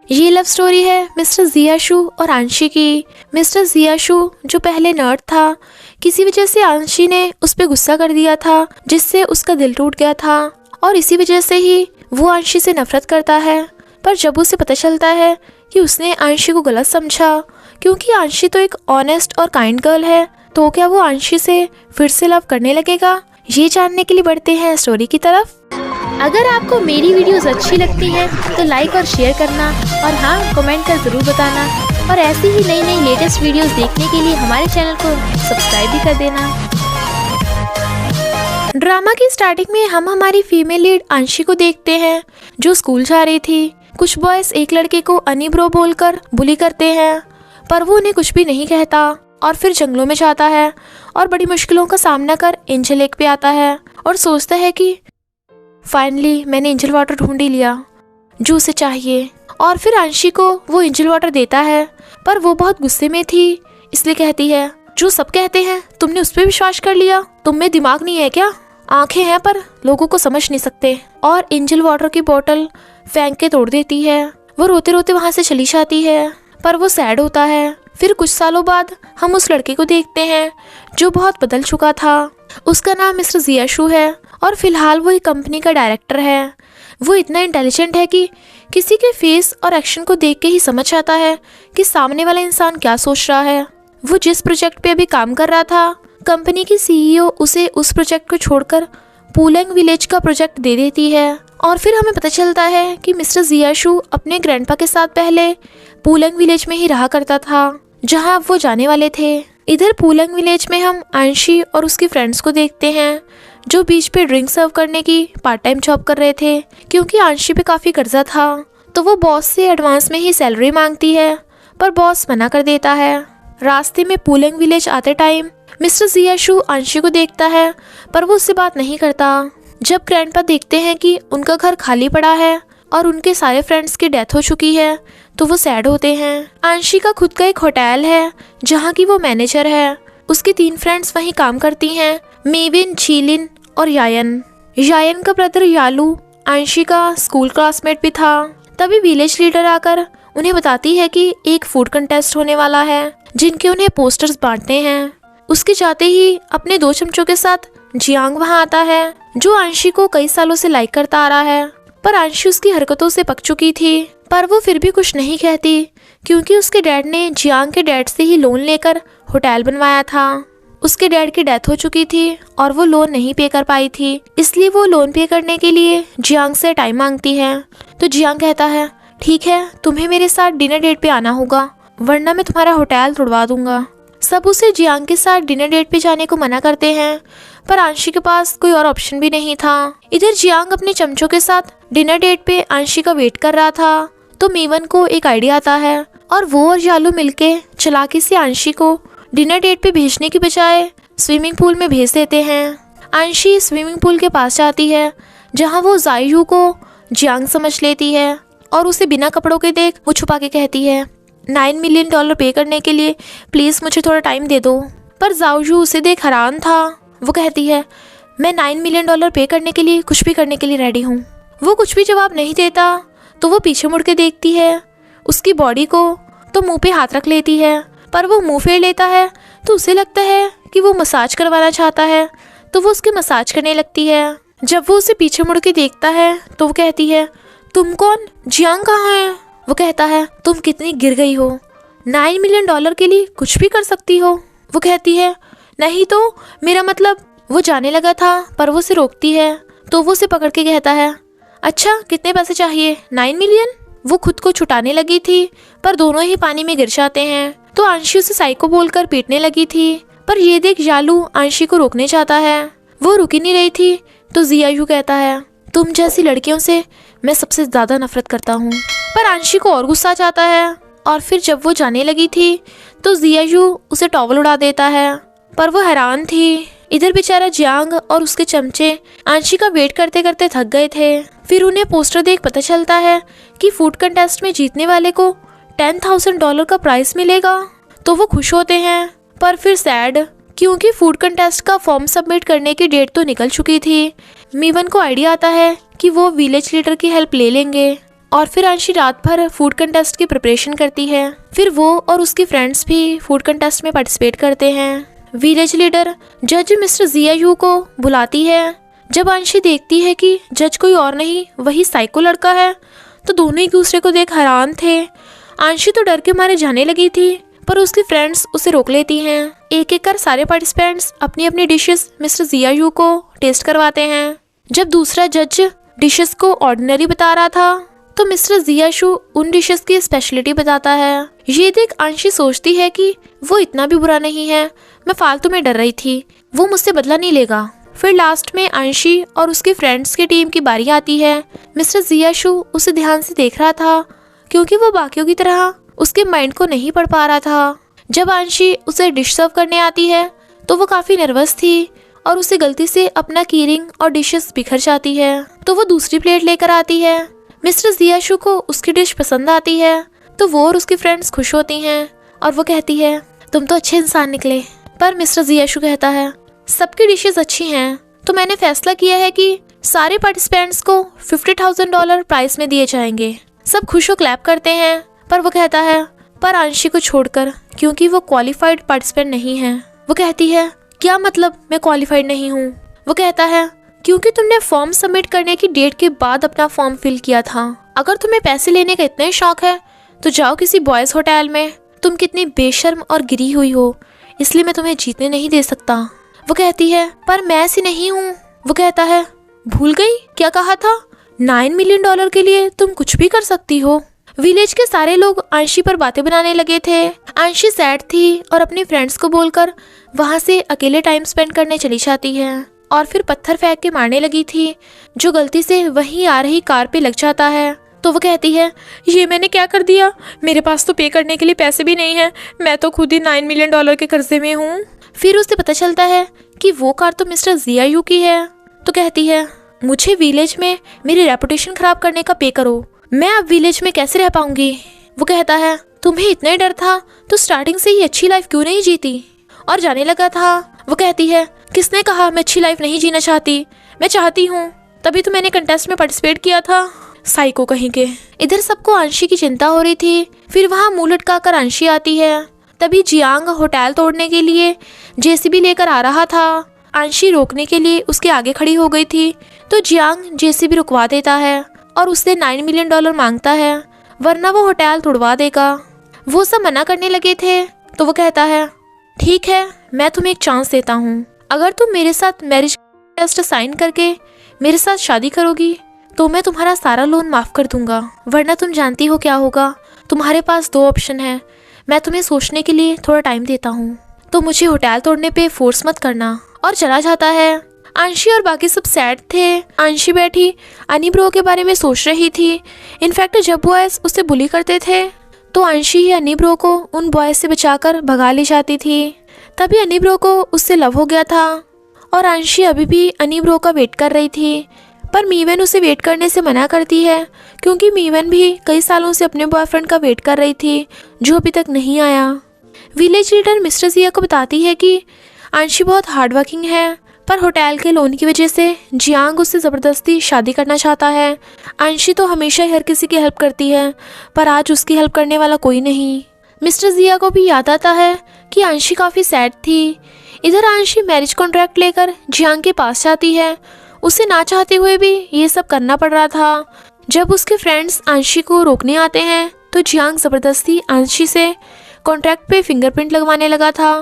ये love story है mister जियाशु और आंशी की। मिस्टर जियाशु जो पहले नर्ड था, किसी वजह से आंशी ने उस पर गुस्सा कर दिया था जिससे उसका दिल टूट गया था और इसी वजह से ही वो आंशी से नफरत करता है। पर जब उसे पता चलता है कि उसने आंशी को गलत समझा क्योंकि आंशी तो एक ऑनेस्ट और काइंड गर्ल है, तो क्या वो आंशी से फिर से लव करने लगेगा? ये जानने के लिए बढ़ते हैं स्टोरी की तरफ। अगर आपको मेरी वीडियोस अच्छी लगती हैं तो लाइक और शेयर करना और हाँ, कमेंट कर ज़रूर बताना और ऐसी ही नई नई लेटेस्ट वीडियोस देखने के लिए हमारे चैनल को सब्सक्राइब भी कर देना। ड्रामा की स्टार्टिंग में हम हमारी फीमेल लीड आंशी को देखते हैं जो स्कूल जा रही थी। कुछ बॉयज एक लड़के को अनी ब्रो बोलकर बुली करते हैं पर वो उन्हें कुछ भी नहीं कहता और फिर जंगलों में जाता है और बड़ी मुश्किलों का सामना कर एंजल लेक पे आता है और सोचता है कि फाइनली मैंने एंजल वाटर ढूंढ ही लिया जो उसे चाहिए। और फिर आंशी को वो एंजल वाटर देता है पर वो बहुत गुस्से में थी, इसलिए कहती है जो सब कहते हैं तुमने उस पर विश्वास कर लिया, तुम में दिमाग नहीं है क्या? आंखें हैं पर लोगों को समझ नहीं सकते। और एंजल वाटर की बोतल फेंक के तोड़ देती है। वो रोते रोते वहाँ से चली जाती है पर वो सैड होता है। फिर कुछ सालों बाद हम उस लड़के को देखते हैं जो बहुत बदल चुका था। उसका नाम मिस्टर जियाशु है और फिलहाल वो एक कंपनी का डायरेक्टर है। वो इतना इंटेलिजेंट है कि किसी के फेस और एक्शन को देख के ही समझ आता है कि सामने वाला इंसान क्या सोच रहा है। वो जिस प्रोजेक्ट पे अभी काम कर रहा था, कंपनी की सीईओ उसे उस प्रोजेक्ट को छोड़कर पूलंग विलेज का प्रोजेक्ट दे देती है। और फिर हमें पता चलता है कि मिस्टर जियाशु अपने ग्रैंडपा के साथ पहले पूलंग विलेज में ही रहा करता था जहां वो जाने वाले थे। इधर पूलंग विलेज में हम आंशी और उसकी फ्रेंड्स को देखते हैं जो बीच पे ड्रिंक सर्व करने की पार्ट टाइम जॉब कर रहे थे क्योंकि आंशी पे काफ़ी कर्जा था। तो वो बॉस से एडवांस में ही सैलरी मांगती है पर बॉस मना कर देता है। रास्ते में पूलंग विलेज आते टाइम मिस्टर जियाशु आंशी को देखता है पर वो उससे बात नहीं करता। जब ग्रैंडपा देखते हैं कि उनका घर खाली पड़ा है और उनके सारे फ्रेंड्स की डेथ हो चुकी है तो वो सैड होते हैं। आंशी का खुद का एक होटल है जहाँ की वो मैनेजर है। उसकी 3 फ्रेंड्स वहीं काम करती हैं, मेविन, झीलिन और यायन। यायन का ब्रदर यालू आंशी का स्कूल क्लासमेट भी था। तभी विलेज लीडर आकर उन्हें बताती है कि एक फूड कंटेस्ट होने वाला है जिनके उन्हें पोस्टर्स बांटने हैं। उसके जाते ही अपने 2 चमचों के साथ जियांग वहाँ आता है जो आंशी को कई सालों से लाइक करता आ रहा है पर आंशी उसकी हरकतों से पक चुकी थी। पर वो फिर भी कुछ नहीं कहती क्योंकि उसके डैड ने जियांग के डैड से ही लोन लेकर होटल बनवाया था। उसके डैड की डेथ हो चुकी थी और वो लोन नहीं पे कर पाई थी, इसलिए वो लोन पे करने के लिए जियांग से टाइम मांगती है। तो जियांग कहता है ठीक है, तुम्हें मेरे साथ डिनर डेट पे आना होगा वरना मैं तुम्हारा होटल तोड़वा दूंगा। सब उसे जियांग के साथ डिनर डेट पे जाने को मना करते हैं पर आंशी के पास कोई और ऑप्शन भी नहीं था। इधर जियांग अपने चमचों के साथ डिनर डेट पे आंशी का वेट कर रहा था तो मीवन को एक आइडिया आता है और वो और यालू मिलके चालाकी से आंशी को डिनर डेट पे भेजने की बजाय स्विमिंग पूल में भेज देते हैं। आंशी स्विमिंग पूल के पास जाती है जहाँ वो जायू को जियांग समझ लेती है और उसे बिना कपड़ों के देख वो छुपा के कहती है $9 मिलियन पे करने के लिए प्लीज़ मुझे थोड़ा टाइम दे दो। पर जायू उसे देख हैरान था। वो कहती है मैं $9 मिलियन पे करने के लिए कुछ भी करने के लिए रेडी हूँ। वो कुछ भी जवाब नहीं देता तो वो पीछे मुड़ के देखती है उसकी बॉडी को तो मुंह पे हाथ रख लेती है पर वो मुंह फेर लेता है तो उसे लगता है कि वो मसाज करवाना चाहता है तो वो उसके मसाज करने लगती है। जब वो उसे पीछे मुड़ के देखता है तो वो कहती है तुम कौन? जियांग कहाँ है? वो कहता है तुम कितनी गिर गई हो, $9 मिलियन के लिए कुछ भी कर सकती हो। वो कहती है नहीं तो मेरा मतलब। वो जाने लगा था पर वो उसे रोकती है तो वो उसे पकड़ के कहता है अच्छा कितने पैसे चाहिए? 9 मिलियन। वो खुद को छुटाने लगी थी पर दोनों ही पानी में गिर जाते हैं तो आंशी उसे साइको बोलकर पीटने लगी थी पर ये देख यालू आंशी को रोकने चाहता है। वो रुक ही नहीं रही थी तो जियाशु कहता है तुम जैसी लड़कियों से मैं सबसे ज़्यादा नफरत करता हूँ। पर आंशी को और गुस्सा आता है और फिर जब वो जाने लगी थी तो जियाशु उसे टॉवल उड़ा देता है पर वो हैरान थी। इधर बेचारा जियांग और उसके चमचे आंशी का वेट करते करते थक गए थे। फिर उन्हें पोस्टर देख पता चलता है कि फूड कंटेस्ट में जीतने वाले को $10,000 का प्राइस मिलेगा तो वो खुश होते हैं पर फिर सैड क्योंकि फूड कंटेस्ट का फॉर्म सबमिट करने की डेट तो निकल चुकी थी। मीवन को आइडिया आता है कि वो विलेज लीडर की हेल्प ले लेंगे और फिर अंशी रात भर फूड कंटेस्ट की प्रिपरेशन करती है। फिर वो और उसकी फ्रेंड्स भी फूड कंटेस्ट में पार्टिसिपेट करते हैं। विलेज लीडर जज मिस्टर जिया यू को बुलाती है। जब अंशी देखती है कि जज कोई और नहीं वही साइको लड़का है, तो दोनों एक दूसरे को देख हैरान थे। अंशी तो डर के मारे जाने लगी थी, पर उसकी फ्रेंड्स उसे रोक लेती हैं। एक एक कर सारे पार्टिसिपेंट्स अपनी अपनी डिशेस मिस्टर जिया यू को टेस्ट करवाते हैं। जब दूसरा जज डिशेस को ऑर्डिनरी बता रहा था, तो मिस्टर जिया शू उन डिशेस की स्पेशलिटी बताता है। ये देख अंशी सोचती है कि वो इतना भी बुरा नहीं है, मैं फालतू में डर रही थी, वो मुझसे बदला नहीं लेगा। फिर लास्ट में अंशी और उसकी फ्रेंड्स की टीम की बारी आती है। मिस्टर जिया शू उसे ध्यान से देख रहा था, क्योंकि वो बाकियों की तरह उसके माइंड को नहीं पढ़ पा रहा था। जब अंशी उसे डिश सर्व करने आती है, तो वो काफी नर्वस थी और उसे गलती से अपना की रिंग और डिशेस बिखर जाती है। तो वो दूसरी प्लेट लेकर आती है। मिस्टर जिया शू को उसकी डिश पसंद आती है, तो वो और उसकी फ्रेंड्स खुश होती हैं और वो कहती है, तुम तो अच्छे इंसान निकले। पर मिस्टर जिया शू कहता है, सबकी डिशेस अच्छी हैं, तो मैंने फैसला किया है कि सारे पार्टिसिपेंट्स को $50,000 प्राइस में दिए जाएंगे। सब खुश हो क्लैप करते हैं, पर वो कहता है, पर अंशी को छोड़कर, क्योंकि वो क्वालिफाइड पार्टिसिपेंट नहीं है। वो कहती है, क्या मतलब मैं क्वालिफाइड नहीं हूँ? वो कहता है, क्योंकि तुमने फॉर्म सबमिट करने की डेट के बाद अपना फॉर्म फिल किया था। अगर तुम्हें पैसे लेने का इतना ही शौक है तो जाओ किसी बॉयज होटल में। तुम कितनी बेशर्म और गिरी हुई हो, इसलिए मैं तुम्हें जीतने नहीं दे सकता। वो कहती है, पर मैं ऐसी नहीं हूँ। वो कहता है, भूल गई क्या कहा था, $9 मिलियन के लिए तुम कुछ भी कर सकती हो। विलेज के सारे लोग अंशी पर बातें बनाने लगे थे। अंशी सैड थी और अपनी फ्रेंड्स को बोलकर वहाँ से अकेले टाइम स्पेंड करने चली जाती है और फिर पत्थर फेंक के मारने लगी थी, जो गलती से वहीं आ रही कार पे लग जाता है। तो वो कहती है, ये मैंने क्या कर दिया, मेरे पास तो पे करने के लिए पैसे भी नहीं है, मैं तो खुद ही $9 मिलियन के कर्जे में हूँ। फिर उसे पता चलता है कि वो कार तो मिस्टर जिया यू की है। तो कहती है, मुझे विलेज में मेरी रेपुटेशन खराब करने का पे करो, मैं अब विलेज में कैसे रह पाऊंगी। वो कहता है, तुम्हें इतना ही डर था तो स्टार्टिंग से ही अच्छी लाइफ क्यों नहीं जीती। और जाने लगा था। वो कहती है, किसने कहा मैं अच्छी लाइफ नहीं जीना चाहती, मैं चाहती हूँ, तभी तो मैंने कंटेस्ट में पार्टिसिपेट किया था, साइको कहीं के। इधर सबको अंशी की चिंता हो रही थी। फिर वहाँ मुंह लटकाकर अंशी आती है। तभी जियांग होटल तोड़ने के लिए जेसीबी लेकर आ रहा था। अंशी रोकने के लिए उसके आगे खड़ी हो गई थी, तो जियांग जेसीबी रुकवा देता है और उससे $9 मिलियन मांगता है, वरना वो होटल तोड़वा देगा। वो सब मना करने लगे थे, तो वो कहता है, ठीक है, मैं तुम्हें एक चांस देता हूँ, अगर तुम मेरे साथ मैरिज टेस्ट साइन करके मेरे साथ शादी करोगी तो मैं तुम्हारा सारा लोन माफ कर दूंगा, वरना तुम जानती हो क्या होगा। तुम्हारे पास 2 ऑप्शन है, मैं तुम्हें सोचने के लिए थोड़ा टाइम देता हूँ, तो मुझे होटल तोड़ने पे फोर्स मत करना। और चला जाता है। अंशी और बाकी सब सैड थे। अंशी बैठी अनी ब्रो के बारे में सोच रही थी। इनफैक्ट जब बॉयज उसे बुली करते थे तो अंशी ही अनी ब्रो को उन बॉयज से बचाकर भगा ले जाती थी। तभी अनी ब्रो को उससे लव हो गया था और अंशी अभी भी अनी ब्रो का वेट कर रही थी, पर मीवन उसे वेट करने से मना करती है, क्योंकि मीवन भी कई सालों से अपने बॉयफ्रेंड का वेट कर रही थी जो अभी तक नहीं आया। विलेज लीडर मिस्टर जिया को बताती है कि अंशी बहुत हार्ड वर्किंग है, पर होटल के लोन की वजह से जियांग उससे ज़बरदस्ती शादी करना चाहता है। अंशी तो हमेशा ही हर किसी की हेल्प करती है, पर आज उसकी हेल्प करने वाला कोई नहीं। मिस्टर जिया को भी याद आता है कि अंशी काफ़ी सैड थी। इधर अंशी मैरिज कॉन्ट्रैक्ट लेकर जियांग के पास जाती है। उसे ना चाहते हुए भी ये सब करना पड़ रहा था। जब उसके फ्रेंड्स अंशी को रोकने आते हैं तो जियांग ज़बरदस्ती अंशी से कॉन्ट्रैक्ट पे फिंगरप्रिंट लगवाने लगा था,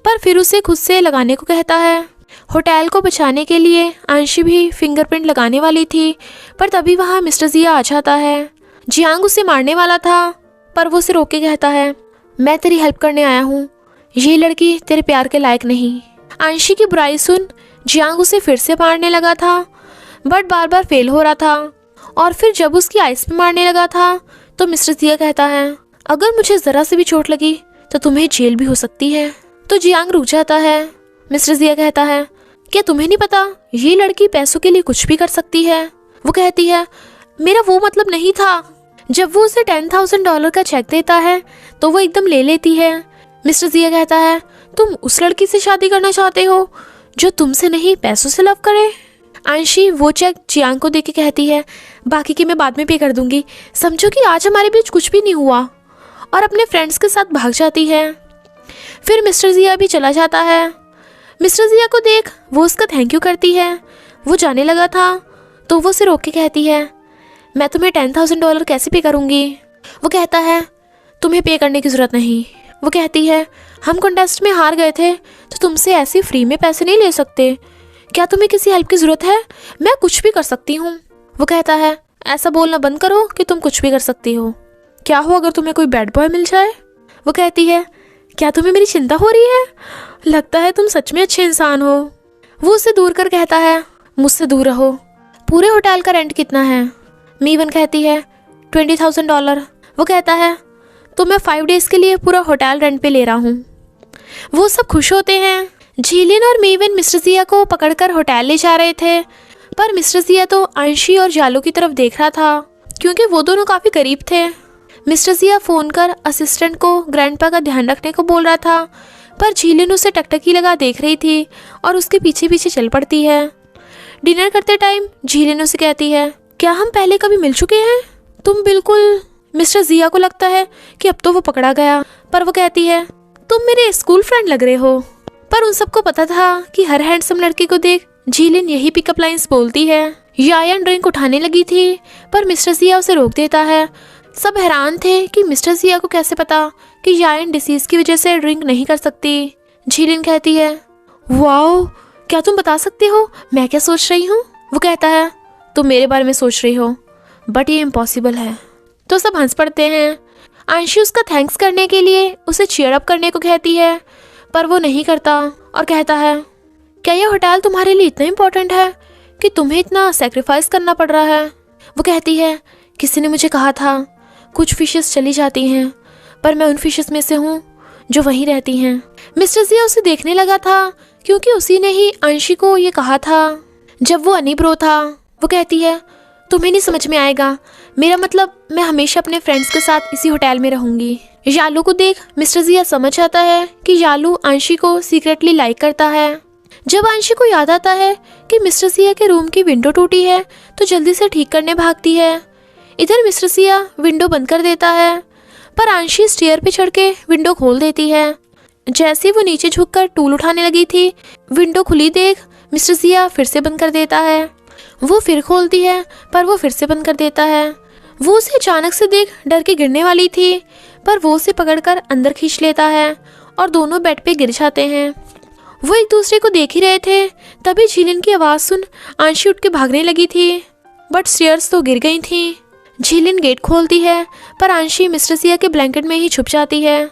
पर फिर उसे खुद से लगाने को कहता है। होटल को बचाने के लिए अंशी भी फिंगरप्रिंट लगाने वाली थी, पर तभी वहाँ मिस्टर जिया आ जाता है। जियांग उसे मारने वाला था, पर वो उसे रोक के कहता है, मैं तेरी हेल्प करने आया हूँ, ये लड़की तेरे प्यार के लायक नहीं। अंशी की बुराई सुन जियांग उसे फिर से मारने लगा था, बट बार बार फेल हो रहा था। और फिर जब उसकी आइस पे मारने लगा था तो मिस्टर जिया कहता है, अगर मुझे ज़रा से भी चोट लगी तो तुम्हें जेल भी हो सकती है। तो जियांग रुक जाता है। मिस्टर जिया कहता है, क्या तुम्हें नहीं पता ये लड़की पैसों के लिए कुछ भी कर सकती है। वो कहती है, मेरा वो मतलब नहीं था। जब वो उसे $10,000 का चेक देता है तो वो एकदम ले लेती है। मिस्टर जिया कहता है, तुम उस लड़की से शादी करना चाहते हो जो तुमसे नहीं पैसों से लव करे। अंशी वो चेक जियांग को देके कहती है, बाकी की मैं बाद में पे कर दूंगी, समझो कि आज हमारे बीच कुछ भी नहीं हुआ, और अपने फ्रेंड्स के साथ भाग जाती है। फिर मिस्टर जिया भी चला जाता है। मिस्टर जिया को देख वो उसका थैंक यू करती है। वो जाने लगा था तो वो उसे रोक के कहती है, मैं तुम्हें $10,000 कैसे पे करूँगी। वो कहता है, तुम्हें पे करने की ज़रूरत नहीं। वो कहती है, हम कॉन्टेस्ट में हार गए थे तो तुमसे ऐसे फ्री में पैसे नहीं ले सकते, क्या तुम्हें किसी हेल्प की ज़रूरत है, मैं कुछ भी कर सकती हूँ। वो कहता है, ऐसा बोलना बंद करो कि तुम कुछ भी कर सकती हो, क्या हो अगर तुम्हें कोई बैड बॉय मिल जाए। वो कहती है, क्या तुम्हें मेरी चिंता हो रही है, लगता है तुम सच में अच्छे इंसान हो। वो उससे दूर कर कहता है, मुझसे दूर रहो। पूरे होटल का रेंट कितना है। मीवन कहती है, $20,000। वो कहता है, तो मैं 5 डेज़ के लिए पूरा होटल रेंट पे ले रहा हूँ। वो सब खुश होते हैं। झीलिन और मीवन मिस्टर जिया को पकड़कर होटल ले जा रहे थे, पर मिस्टर जिया तो अंशी और जालू की तरफ देख रहा था क्योंकि वो दोनों काफ़ी करीब थे। मिस्टर जिया फ़ोन कर असिस्टेंट को ग्रैंडपा का ध्यान रखने को बोल रहा था, पर झीलिन उसे टकटकी लगा देख रही थी और उसके पीछे पीछे चल पड़ती है। डिनर करते टाइम झीलिन उसे कहती है, क्या हम पहले कभी मिल चुके हैं, तुम बिल्कुल। मिस्टर जिया को लगता है कि अब तो वो पकड़ा गया, पर वो कहती है, तुम मेरे स्कूल फ्रेंड लग रहे हो। पर उन सबको पता था कि हर हैंडसम लड़के को देख झीलिन यही पिकअप लाइंस बोलती है। यायान ड्रिंक उठाने लगी थी, पर मिस्टर जिया उसे रोक देता है। सब हैरान थे कि मिस्टर जिया को कैसे पता कि यायान डिसीज की वजह से ड्रिंक नहीं कर सकती। झीलिन कहती है, वाओ, क्या तुम बता सकते हो मैं क्या सोच रही हूँ। वो कहता है, तुम मेरे बारे में सोच रही हो, बट ये इम्पॉसिबल है। तो सब हंस पड़ते हैं। अंशी उसका थैंक्स करने के लिए उसे चीयर अप करने को कहती है, पर वो नहीं करता और कहता है, क्या यह होटल तुम्हारे लिए इतना इम्पोर्टेंट है कि तुम्हें इतना सेक्रीफाइस करना पड़ रहा है। वो कहती है, किसी ने मुझे कहा था कुछ फिशेस चली जाती हैं, पर मैं उन फिशेस में से हूँ जो वहीं रहती हैं। मिस्टर जिया उसे देखने लगा था क्योंकि उसी ने ही अंशी को ये कहा था जब वो अनीब्रो था। वो कहती है, तुम्हें नहीं समझ में आएगा, मेरा मतलब मैं हमेशा अपने फ्रेंड्स के साथ इसी होटल में रहूंगी। यालू को देख मिस्टर जिया समझ आता है कि यालू अंशी को सीक्रेटली लाइक करता है। जब अंशी को याद आता है कि मिस्टर जिया के रूम की विंडो टूटी है तो जल्दी से ठीक करने भागती है। इधर मिस्टर जिया विंडो बंद कर देता है, पर अंशी स्टेयर पे चढ़ के विंडो खोल देती है। जैसे वो नीचे झुककर टूल उठाने लगी थी, विंडो खुली देख मिस्टर जिया फिर से बंद कर देता है। वो फिर खोलती है, पर वो फिर से बंद कर देता है। वो उसे अचानक से देख डर के गिरने वाली थी, पर वो उसे पकड़कर अंदर खींच लेता है और दोनों बेड पे गिर जाते हैं। वो एक दूसरे को देख ही रहे थे, तभी झीलिन की आवाज़ सुन अंशी उठ के भागने लगी थी, बट स्टेयर्स तो गिर गई थी। झीलिन गेट खोलती है, पर अंशी मिस्टर जिया के ब्लैंकेट में ही छुप जाती है।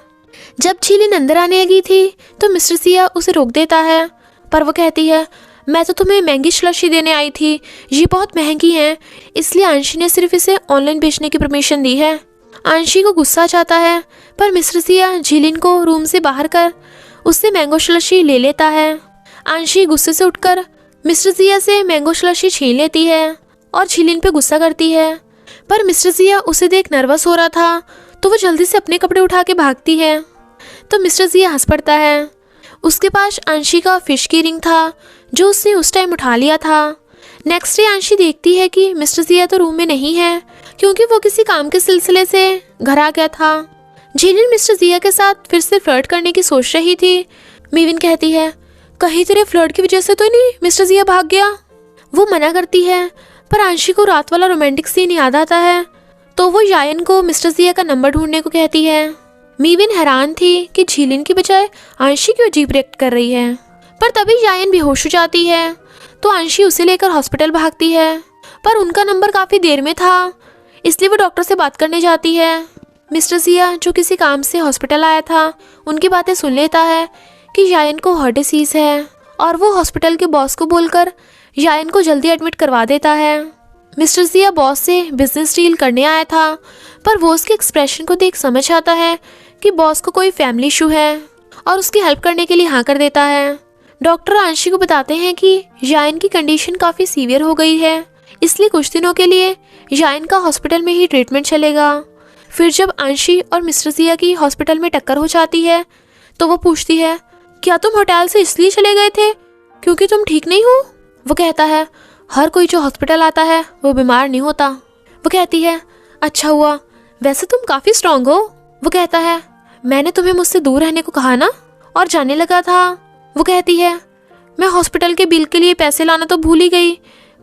जब झीलिन अंदर आने लगी थी तो मिस्टर जिया उसे रोक देता है, पर वो कहती है, मैं तो तुम्हें महंगी स्लशी देने आई थी, ये बहुत महंगी है, इसलिए अंशी ने सिर्फ इसे ऑनलाइन बेचने की परमिशन दी है। अंशी को गुस्सा आता है, पर मिस्टर जिया झीलिन को रूम से बाहर कर उससे मैंगो स्लशी ले लेता है। अंशी गुस्से से उठकर मिस्टर जिया से मैंगो स्लशी छीन लेती है और झीलिन पे गुस्सा करती है, पर मिस्टर जिया उसे देख नर्वस हो रहा था तो वो जल्दी से अपने कपड़े उठा के भागती है। तो मिस्टर जिया हंस पड़ता है। उसके पास अंशी का फिश की रिंग था जो उसने उस टाइम उठा लिया था। नेक्स्ट डे अंशी देखती है कि मिस्टर जिया तो रूम में नहीं है क्योंकि वो किसी काम के सिलसिले से घर आ गया था। झीलिन मिस्टर जिया के साथ फिर से फ्लर्ट करने की सोच रही थी। मीविन कहती है, कहीं तेरे फ्लर्ट की वजह से तो नहीं मिस्टर जिया भाग गया। वो मना करती है, पर अंशी को रात वाला रोमांटिक सीन याद आता है तो वो यायन को मिस्टर जिया का नंबर ढूंढने को कहती है। मीविन हैरान थी कि झीलिन की बजाय अंशी क्यों अजीब रिएक्ट कर रही है, पर तभी यायन बेहोश हो जाती है तो अंशी उसे लेकर हॉस्पिटल भागती है, पर उनका नंबर काफ़ी देर में था इसलिए वो डॉक्टर से बात करने जाती है। मिस्टर जिया जो किसी काम से हॉस्पिटल आया था उनकी बातें सुन लेता है कि यायन को हार्ट डिसीज़ है और वो हॉस्पिटल के बॉस को बोलकर यायन को जल्दी एडमिट करवा देता है। मिस्टर जिया बॉस से बिजनेस डील करने आया था, पर वो उसके एक्सप्रेशन को देख समझ आता है कि बॉस को कोई फैमिली इशू है और उसकी हेल्प करने के लिए हाँ कर देता है। डॉक्टर अंशी को बताते हैं कि यायन की कंडीशन काफ़ी सीवियर हो गई है, इसलिए कुछ दिनों के लिए यायन का हॉस्पिटल में ही ट्रीटमेंट चलेगा। फिर जब अंशी और मिस्टर जिया की हॉस्पिटल में टक्कर हो जाती है तो वो पूछती है, क्या तुम होटल से इसलिए चले गए थे क्योंकि तुम ठीक नहीं हो। वो कहता है, हर कोई जो हॉस्पिटल आता है वो बीमार नहीं होता। वो कहती है अच्छा हुआ, वैसे तुम काफ़ी स्ट्रांग हो। वो कहता है मैंने तुम्हें मुझसे दूर रहने को कहा ना, और जाने लगा था। वो कहती है मैं हॉस्पिटल के बिल के लिए पैसे लाना तो भूल ही गई,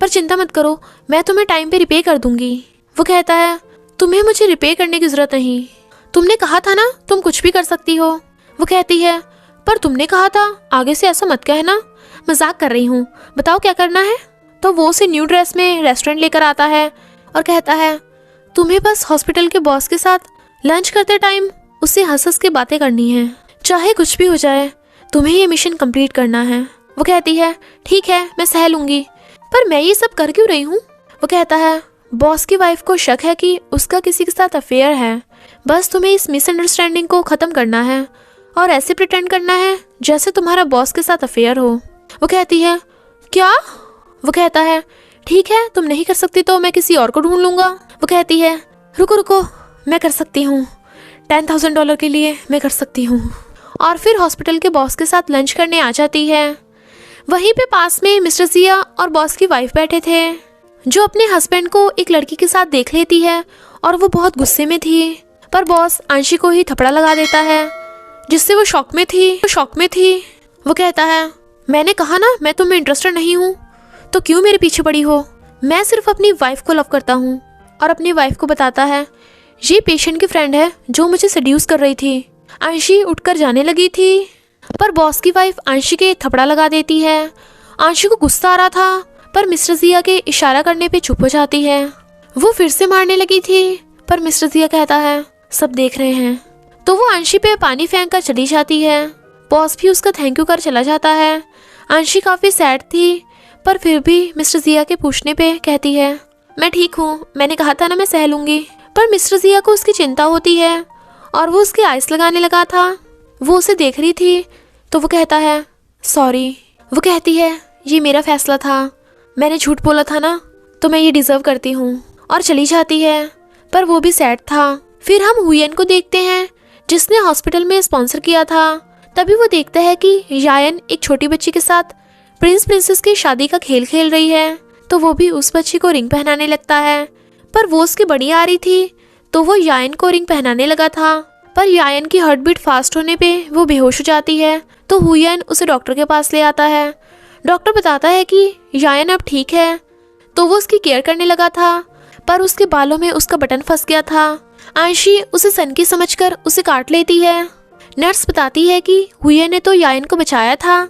पर चिंता मत करो, मैं तुम्हें टाइम पे रिपे कर दूंगी। वो कहता है तुम्हें मुझे रिपे करने की ज़रूरत नहीं, तुमने कहा था ना तुम कुछ भी कर सकती हो। वो कहती है पर तुमने कहा था आगे से ऐसा मत कहना, मजाक कर रही हूँ, बताओ क्या करना है। तो वो उसे न्यू ड्रेस में रेस्टोरेंट लेकर आता है और कहता है तुम्हें बस हॉस्पिटल के बॉस के साथ लंच करते टाइम उससे हंस हंस के बातें करनी है, चाहे कुछ भी हो जाए तुम्हें ये मिशन कंप्लीट करना है। वो कहती है ठीक है मैं सह लूँगी, पर मैं ये सब कर क्यों रही हूँ। वो कहता है बॉस की वाइफ को शक है कि उसका किसी के साथ अफेयर है, बस तुम्हें इस मिसअंडरस्टैंडिंग को ख़त्म करना है और ऐसे प्रिटेंड करना है जैसे तुम्हारा बॉस के साथ अफेयर हो। वो कहती है क्या। वो कहता है ठीक है तुम नहीं कर सकती तो मैं किसी और को ढूंढ लूँगा। वो कहती है रुको रुको, मैं कर सकती हूँ, $10,000 के लिए मैं कर सकती हूँ। और फिर हॉस्पिटल के बॉस के साथ लंच करने आ जाती है। वहीं पे पास में मिस्टर जिया और बॉस की वाइफ बैठे थे, जो अपने हस्बैंड को एक लड़की के साथ देख लेती है और वो बहुत गुस्से में थी, पर बॉस अंशी को ही थपड़ा लगा देता है, जिससे वो शॉक में थी। वो कहता है मैंने कहा ना मैं तुम्हें इंटरेस्टेड नहीं हूँ, तो क्यों मेरे पीछे पड़ी हो, मैं सिर्फ अपनी वाइफ को लव करता हूँ। और अपनी वाइफ को बताता है ये पेशेंट की फ्रेंड है जो मुझे सेड्यूस कर रही थी। अंशी उठकर जाने लगी थी, पर बॉस की वाइफ अंशी के थपड़ा लगा देती है। अंशी को गुस्सा आ रहा था, पर मिस्टर जिया के इशारा करने पे चुप हो जाती है। वो फिर से मारने लगी थी, पर मिस्टर जिया कहता है सब देख रहे हैं, तो वो अंशी पे पानी फेंक कर चली जाती है। बॉस भी उसका थैंक यू कर चला जाता है। अंशी काफ़ी सैड थी, पर फिर भी मिस्टर जिया के पूछने पे कहती है मैं ठीक हूँ, मैंने कहा था ना मैं सह लूँगी। पर मिस्टर जिया को उसकी चिंता होती है और वो उसके आइस लगाने लगा था। वो उसे देख रही थी, तो वो कहता है सॉरी। वो कहती है ये मेरा फैसला था, मैंने झूठ बोला था ना, तो मैं ये डिज़र्व करती हूँ, और चली जाती है। पर वो भी सैड था। फिर हम हुयन को देखते हैं, जिसने हॉस्पिटल में स्पॉन्सर किया था। तभी वो देखता है कि यायन एक छोटी बच्ची के साथ प्रिंस प्रिंसेस की शादी का खेल खेल रही है, तो वो भी उस बच्ची को रिंग पहनाने लगता है। पर वो उसकी बड़ी आ रही थी, तो वो यायन को रिंग पहनाने लगा था, पर यायन की हार्ट बीट फास्ट होने पे वो बेहोश हो जाती है। तो हुयन उसे डॉक्टर के पास ले आता है। डॉक्टर बताता है कि यायन अब ठीक है, तो वो उसकी केयर करने लगा था, पर उसके बालों में उसका बटन फंस गया था। अंशी उसे सनकी समझकर उसे काट लेती है। नर्स बताती है कि हुयन ने तो यायन को बचाया था,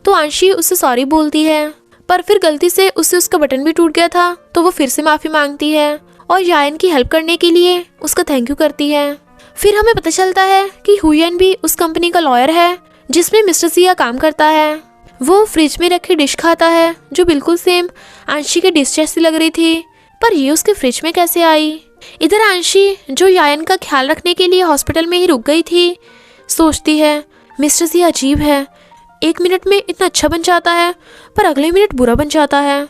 तो अंशी उसे सॉरी बोलती है, पर फिर गलती से उससे उसका बटन भी टूट गया था, तो वो फिर से माफ़ी मांगती है और यायन की हेल्प करने के लिए उसका थैंक यू करती है। फिर हमें पता चलता है कि हुयन भी उस कंपनी का लॉयर है जिसमें मिस्टर जिया काम करता है। वो फ्रिज में रखी डिश खाता है जो बिल्कुल सेम अंशी की डिश जैसी लग रही थी, पर ये उसके फ्रिज में कैसे आई। इधर अंशी, जो यायन का ख्याल रखने के लिए हॉस्पिटल में ही रुक गई थी, सोचती है मिस्टर जिया अजीब है, एक मिनट में इतना अच्छा बन जाता है पर अगले मिनट बुरा बन जाता है।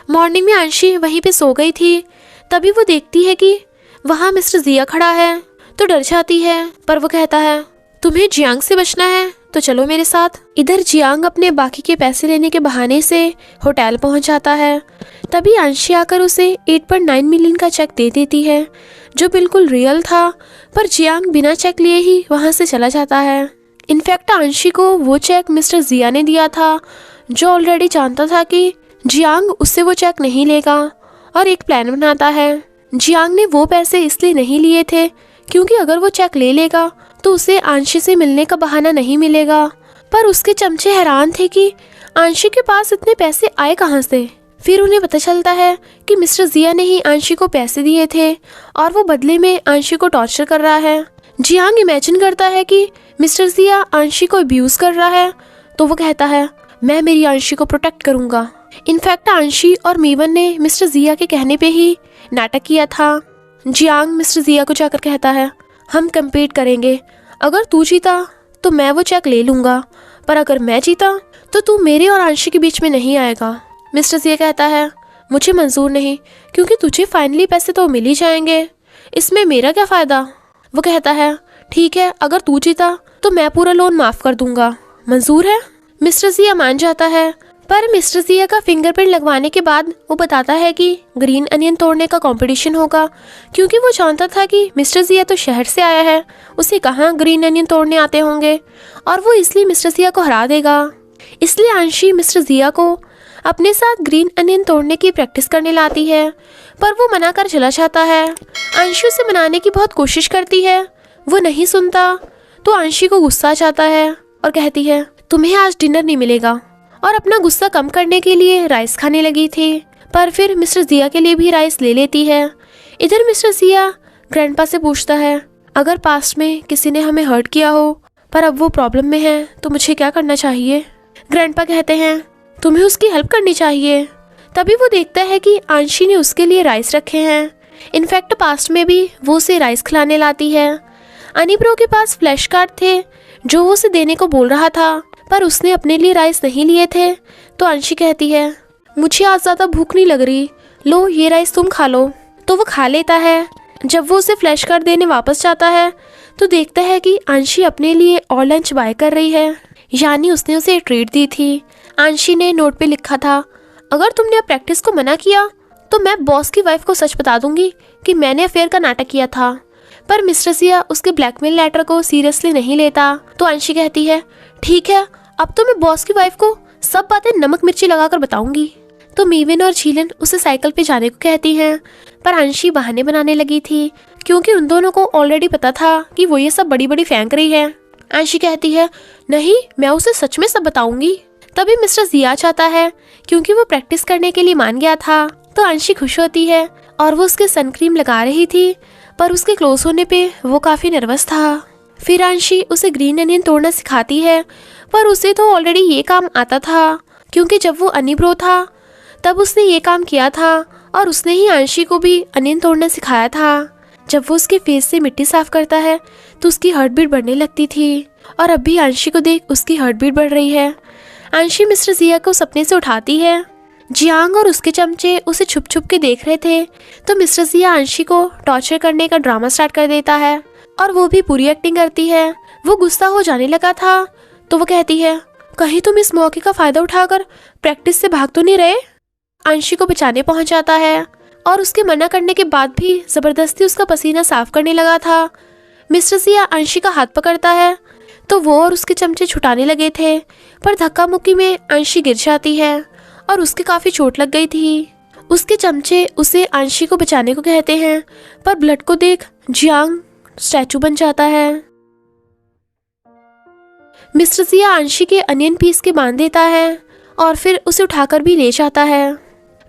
मॉर्निंग में अंशी वहीं पे सो गई थी, तभी वो देखती है कि वहाँ मिस्टर जिया खड़ा है, तो डर जाती है, पर वो कहता है तुम्हें जियांग से बचना है तो चलो मेरे साथ। इधर जियांग अपने बाकी के पैसे लेने के बहाने से होटल पहुंच जाता है। तभी अंशी आकर उसे 8.9 मिलियन का चेक दे देती है, जो बिल्कुल रियल था, पर जियांग बिना चेक लिए ही वहां से चला जाता है। इनफैक्ट अंशी को वो चेक मिस्टर जिया ने दिया था, जो ऑलरेडी जानता था कि जियांग उससे वो चेक नहीं लेगा, और एक प्लान बनाता है। जियांग ने वो पैसे इसलिए नहीं लिए थे क्योंकि अगर वो चेक ले लेगा तो उसे अंशी से मिलने का बहाना नहीं मिलेगा, पर उसके चमचे हैरान थे कि अंशी के पास इतने पैसे आए कहाँ से। फिर उन्हें पता चलता है कि मिस्टर जिया ने ही अंशी को पैसे दिए थे और वो बदले में अंशी को टॉर्चर कर रहा है। जियांग इमेजिन करता है कि मिस्टर जिया अंशी को अब्यूज कर रहा है, तो वो कहता है मैं मेरी अंशी को प्रोटेक्ट करूंगा। इनफैक्ट अंशी और मीवन ने मिस्टर जिया के कहने पे ही नाटक किया था। जियांग मिस्टर जिया को जाकर कहता है हम कम्पीट करेंगे, अगर तू जीता तो मैं वो चेक ले लूँगा, पर अगर मैं जीता तो तू मेरे और अंशी के बीच में नहीं आएगा। मिस्टर जिया कहता है मुझे मंजूर नहीं, क्योंकि तुझे फाइनली पैसे तो मिल ही जाएंगे, इसमें मेरा क्या फ़ायदा। वो कहता है ठीक है, अगर तू जीता तो मैं पूरा लोन माफ़ कर दूंगा, मंजूर है। मिस्टर जिया मान जाता है, पर मिस्टर जिया का फिंगरप्रिंट लगवाने के बाद वो बताता है कि ग्रीन अनियन तोड़ने का कंपटीशन होगा, क्योंकि वो जानता था कि मिस्टर जिया तो शहर से आया है, उसे कहाँ ग्रीन अनियन तोड़ने आते होंगे, और वो इसलिए मिस्टर जिया को हरा देगा। इसलिए अंशी मिस्टर जिया को अपने साथ ग्रीन अनियन तोड़ने की प्रैक्टिस करने लाती है, पर वो मना कर चला जाता है। अंशी उसे मनाने की बहुत कोशिश करती है, वो नहीं सुनता, तो अंशी को गुस्सा आ जाता है और कहती है तुम्हें आज डिनर नहीं मिलेगा, और अपना गुस्सा कम करने के लिए राइस खाने लगी थी, पर फिर मिस्टर जिया के लिए भी राइस ले लेती है। इधर मिस्टर जिया ग्रैंडपा से पूछता है अगर पास्ट में किसी ने हमें हर्ट किया हो पर अब वो प्रॉब्लम में है तो मुझे क्या करना चाहिए। ग्रैंडपा कहते हैं तुम्हें उसकी हेल्प करनी चाहिए। तभी वो देखता है कि अंशी ने उसके लिए राइस रखे हैं। इनफैक्ट पास्ट में भी वो उसे राइस खिलाने लाती है। अनीब्रो के पास फ्लैश कार्ड थे जो वो उसे देने को बोल रहा था, पर उसने अपने लिए राइस नहीं लिए थे। तो अंशी कहती है मुझे आज ज़्यादा भूख नहीं लग रही, लो ये राइस तुम खा लो। तो वो खा लेता है। जब वो उसे फ्लैश कार्ड देने वापस जाता है तो देखता है कि अंशी अपने लिए और लंच बाय कर रही है, यानी उसने उसे ट्रीट दी थी। अंशी ने नोट पे लिखा था अगर तुमने अब प्रैक्टिस को मना किया तो मैं बॉस की वाइफ को सच बता दूंगी कि मैंने अफेयर का नाटक किया था। पर मिस्टर जिया उसके ब्लैकमेल लेटर को सीरियसली नहीं लेता। तो अंशी कहती है ठीक है, अब तो मैं बॉस की वाइफ को सब बातें नमक मिर्ची लगाकर बताऊंगी। तो मीविन और झीलन उसे साइकिल पे जाने को कहती हैं, पर अंशी बहाने बनाने लगी थी क्योंकि उन दोनों को ऑलरेडी पता था कि वो ये सब बड़ी बड़ी फेंक रही है। अंशी कहती है नहीं, मैं उसे सच में सब बताऊंगी। तभी मिस्टर जिया चाहता है क्योंकि वो प्रैक्टिस करने के लिए मान गया था। तो अंशी खुश होती है और वो उसके सन क्रीम लगा रही थी, पर उसके क्लोज होने पे वो काफी नर्वस था। फिर अंशी उसे ग्रीन अनियन तोड़ना सिखाती है, पर उसे तो ऑलरेडी ये काम आता था क्योंकि जब वो अनीब्रो था तब उसने ये काम किया था और उसने ही अंशी को भी अनियन तोड़ना सिखाया था। जब वो उसके फेस से मिट्टी साफ करता है तो उसकी हार्ट बीट बढ़ने लगती थी, और अब भी अंशी को देख उसकी हार्ट बीट बढ़ रही है। अंशी मिस्टर जिया को सपने से उठाती है। जियांग और उसके चमचे उसे छुप छुप के देख रहे थे, तो मिस्टर जिया अंशी को टॉर्चर करने का ड्रामा स्टार्ट कर देता है और वो भी पूरी एक्टिंग करती है। वो गुस्सा हो जाने लगा था तो वो कहती है कहीं तुम इस मौके का फायदा उठाकर प्रैक्टिस से भाग तो नहीं रहे। अंशी को बचाने पहुंच जाता है और उसके मना करने के बाद भी जबरदस्ती उसका पसीना साफ करने लगा था। मिस्टर जिया अंशी का हाथ पकड़ता है तो वो और उसके चमचे छुटाने लगे थे, पर धक्का मुक्की में अंशी गिर जाती है और उसके काफी चोट लग गई थी। उसके चमचे उसे अंशी को बचाने को कहते हैं, पर ब्लड को देख जियांग स्टैचू बन जाता है। मिस्टर जिया अंशी के अनियन पीस के बांध देता है और फिर उसे उठाकर भी ले जाता है।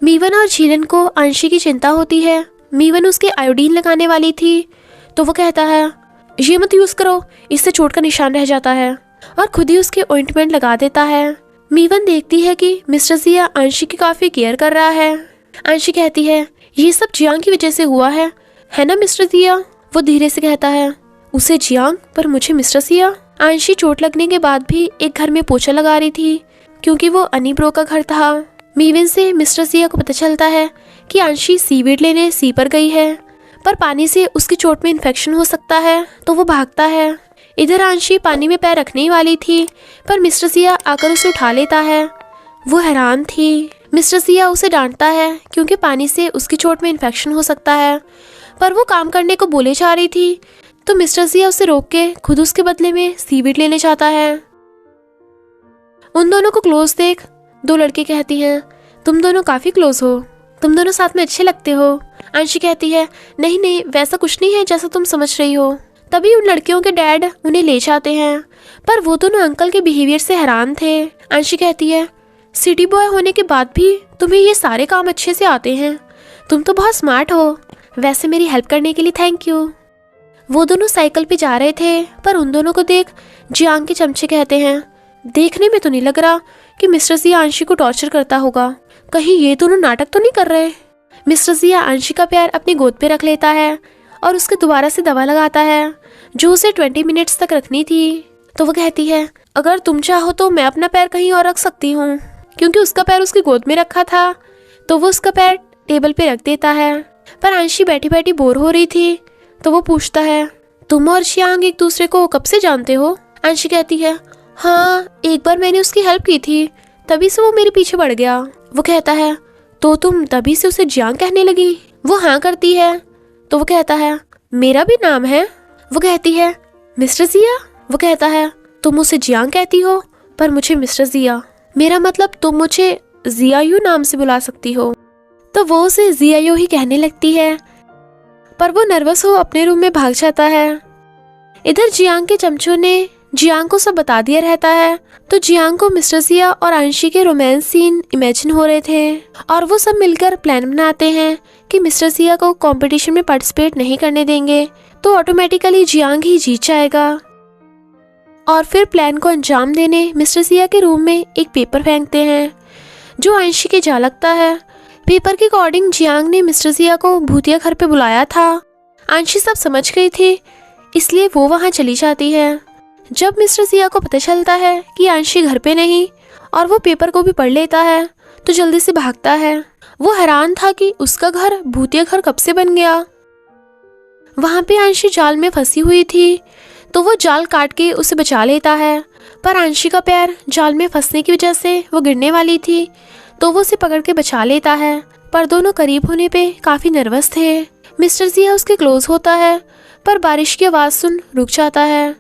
मीवन और झीलन को अंशी की चिंता होती है। मीवन उसके आयोडीन लगाने वाली थी तो वो कहता है ये मत यूज करो, इससे चोट का निशान रह जाता है, और खुद ही उसके ऑइंटमेंट लगा देता है। मीवन देखती है कि मिस्टर जिया अंशी की काफी केयर कर रहा है। अंशी कहती है ये सब जियांग की वजह से हुआ है ना मिस्टर जिया। वो धीरे से कहता है उसे जियांग पर मुझे मिस्टर जिया। अंशी चोट लगने के बाद भी एक घर में पोछा लगा रही थी क्योंकि वो अनीब्रो का घर था। मीवन से मिस्टर जिया को पता चलता है कि अंशी सीवीड लेने सी पर गई है, पर पानी से उसकी चोट में इन्फेक्शन हो सकता है तो वो भागता है। इधर अंशी पानी में पैर रखने वाली थी, पर मिस्टर जिया आकर उसे उठा लेता है। वो हैरान थी। मिस्टर जिया उसे डांटता है क्योंकि पानी से उसकी चोट में इन्फेक्शन हो सकता है, पर वो काम करने को बोले जा रही थी तो मिस्टर जिया उसे रोक के खुद उसके बदले में सीवीड लेने चाहता है। उन दोनों को क्लोज देख दो लड़के कहती हैं तुम दोनों काफी क्लोज हो, तुम दोनों साथ में अच्छे लगते हो। अंशी कहती है नहीं नहीं, वैसा कुछ नहीं है जैसा तुम समझ रही हो। तभी उन लड़कियों के डैड उन्हें ले जाते हैं, पर वो दोनों अंकल के बिहेवियर से हैरान थे। अंशी कहती है सिटी बॉय होने के बाद भी तुम्हें ये सारे काम अच्छे से आते हैं, तुम तो बहुत स्मार्ट हो। वैसे मेरी हेल्प करने के लिए थैंक यू। वो दोनों साइकिल पे जा रहे थे, पर उन दोनों को देख जियांग के चमचे कहते हैं देखने में तो नहीं लग रहा कि मिस्टर जिया अंशी को टॉर्चर करता होगा, कहीं ये दोनों नाटक तो नहीं कर रहे। मिस्टर जिया अंशी का पैर अपनी गोद पे रख लेता है और उसके दोबारा से दवा लगाता है जो उसे 20 मिनट्स तक रखनी थी। तो वो कहती है अगर तुम चाहो तो मैं अपना पैर कहीं और रख सकती हूँ, क्योंकि उसका पैर उसकी गोद में रखा था तो वो उसका पैर टेबल पे रख देता है। पर अंशी बैठी बैठी बोर हो रही थी तो वो पूछता है तुम और जियांग एक दूसरे को कब से जानते हो। अंशी कहती है हाँ, एक बार मैंने उसकी हेल्प की थी तभी से वो मेरे पीछे पड़ गया। वो कहता है तो तुम तभी से उसे जियांग कहने लगी? वो हाँ करती है। तो वो कहता है मेरा भी नाम है। वो कहती है मिस्टर जिया। वो कहता है तुम उसे जियांग कहती हो पर मुझे मिस्टर जिया, मेरा मतलब तुम मुझे जियायू नाम से बुला सकती हो। तो वो उसे जियायू ही कहने लगती है, पर वो नर्वस हो अपने रूम में भाग जाता है। इधर जियांग के चमचों ने जियांग को सब बता दिया रहता है, तो जियांग को मिस्टर जिया और अंशी के रोमांस सीन इमेजिन हो रहे थे और वो सब मिलकर प्लान बनाते हैं कि मिस्टर जिया को कंपटीशन में पार्टिसिपेट नहीं करने देंगे तो ऑटोमेटिकली जियांग ही जीत जाएगा। और फिर प्लान को अंजाम देने मिस्टर जिया के रूम में एक पेपर फेंकते हैं जो अंशी के जा लगता है। पेपर के अकॉर्डिंग जियांग ने मिस्टर जिया को भूतिया घर पे बुलाया था। अंशी सब समझ गई थी, इसलिए वो वहाँ चली जाती है। जब मिस्टर जिया को पता चलता है कि अंशी घर पे नहीं और वो पेपर को भी पढ़ लेता है तो जल्दी से भागता है। वो हैरान था कि उसका घर भूतिया घर कब से बन गया। वहाँ पे अंशी जाल में फंसी हुई थी तो वो जाल काट के उसे बचा लेता है, पर अंशी का पैर जाल में फंसने की वजह से वो गिरने वाली थी तो वो उसे पकड़ के बचा लेता है। पर दोनों करीब होने पे काफ़ी नर्वस थे। मिस्टर जिया उसके क्लोज होता है पर बारिश की आवाज़ सुन रुक जाता है।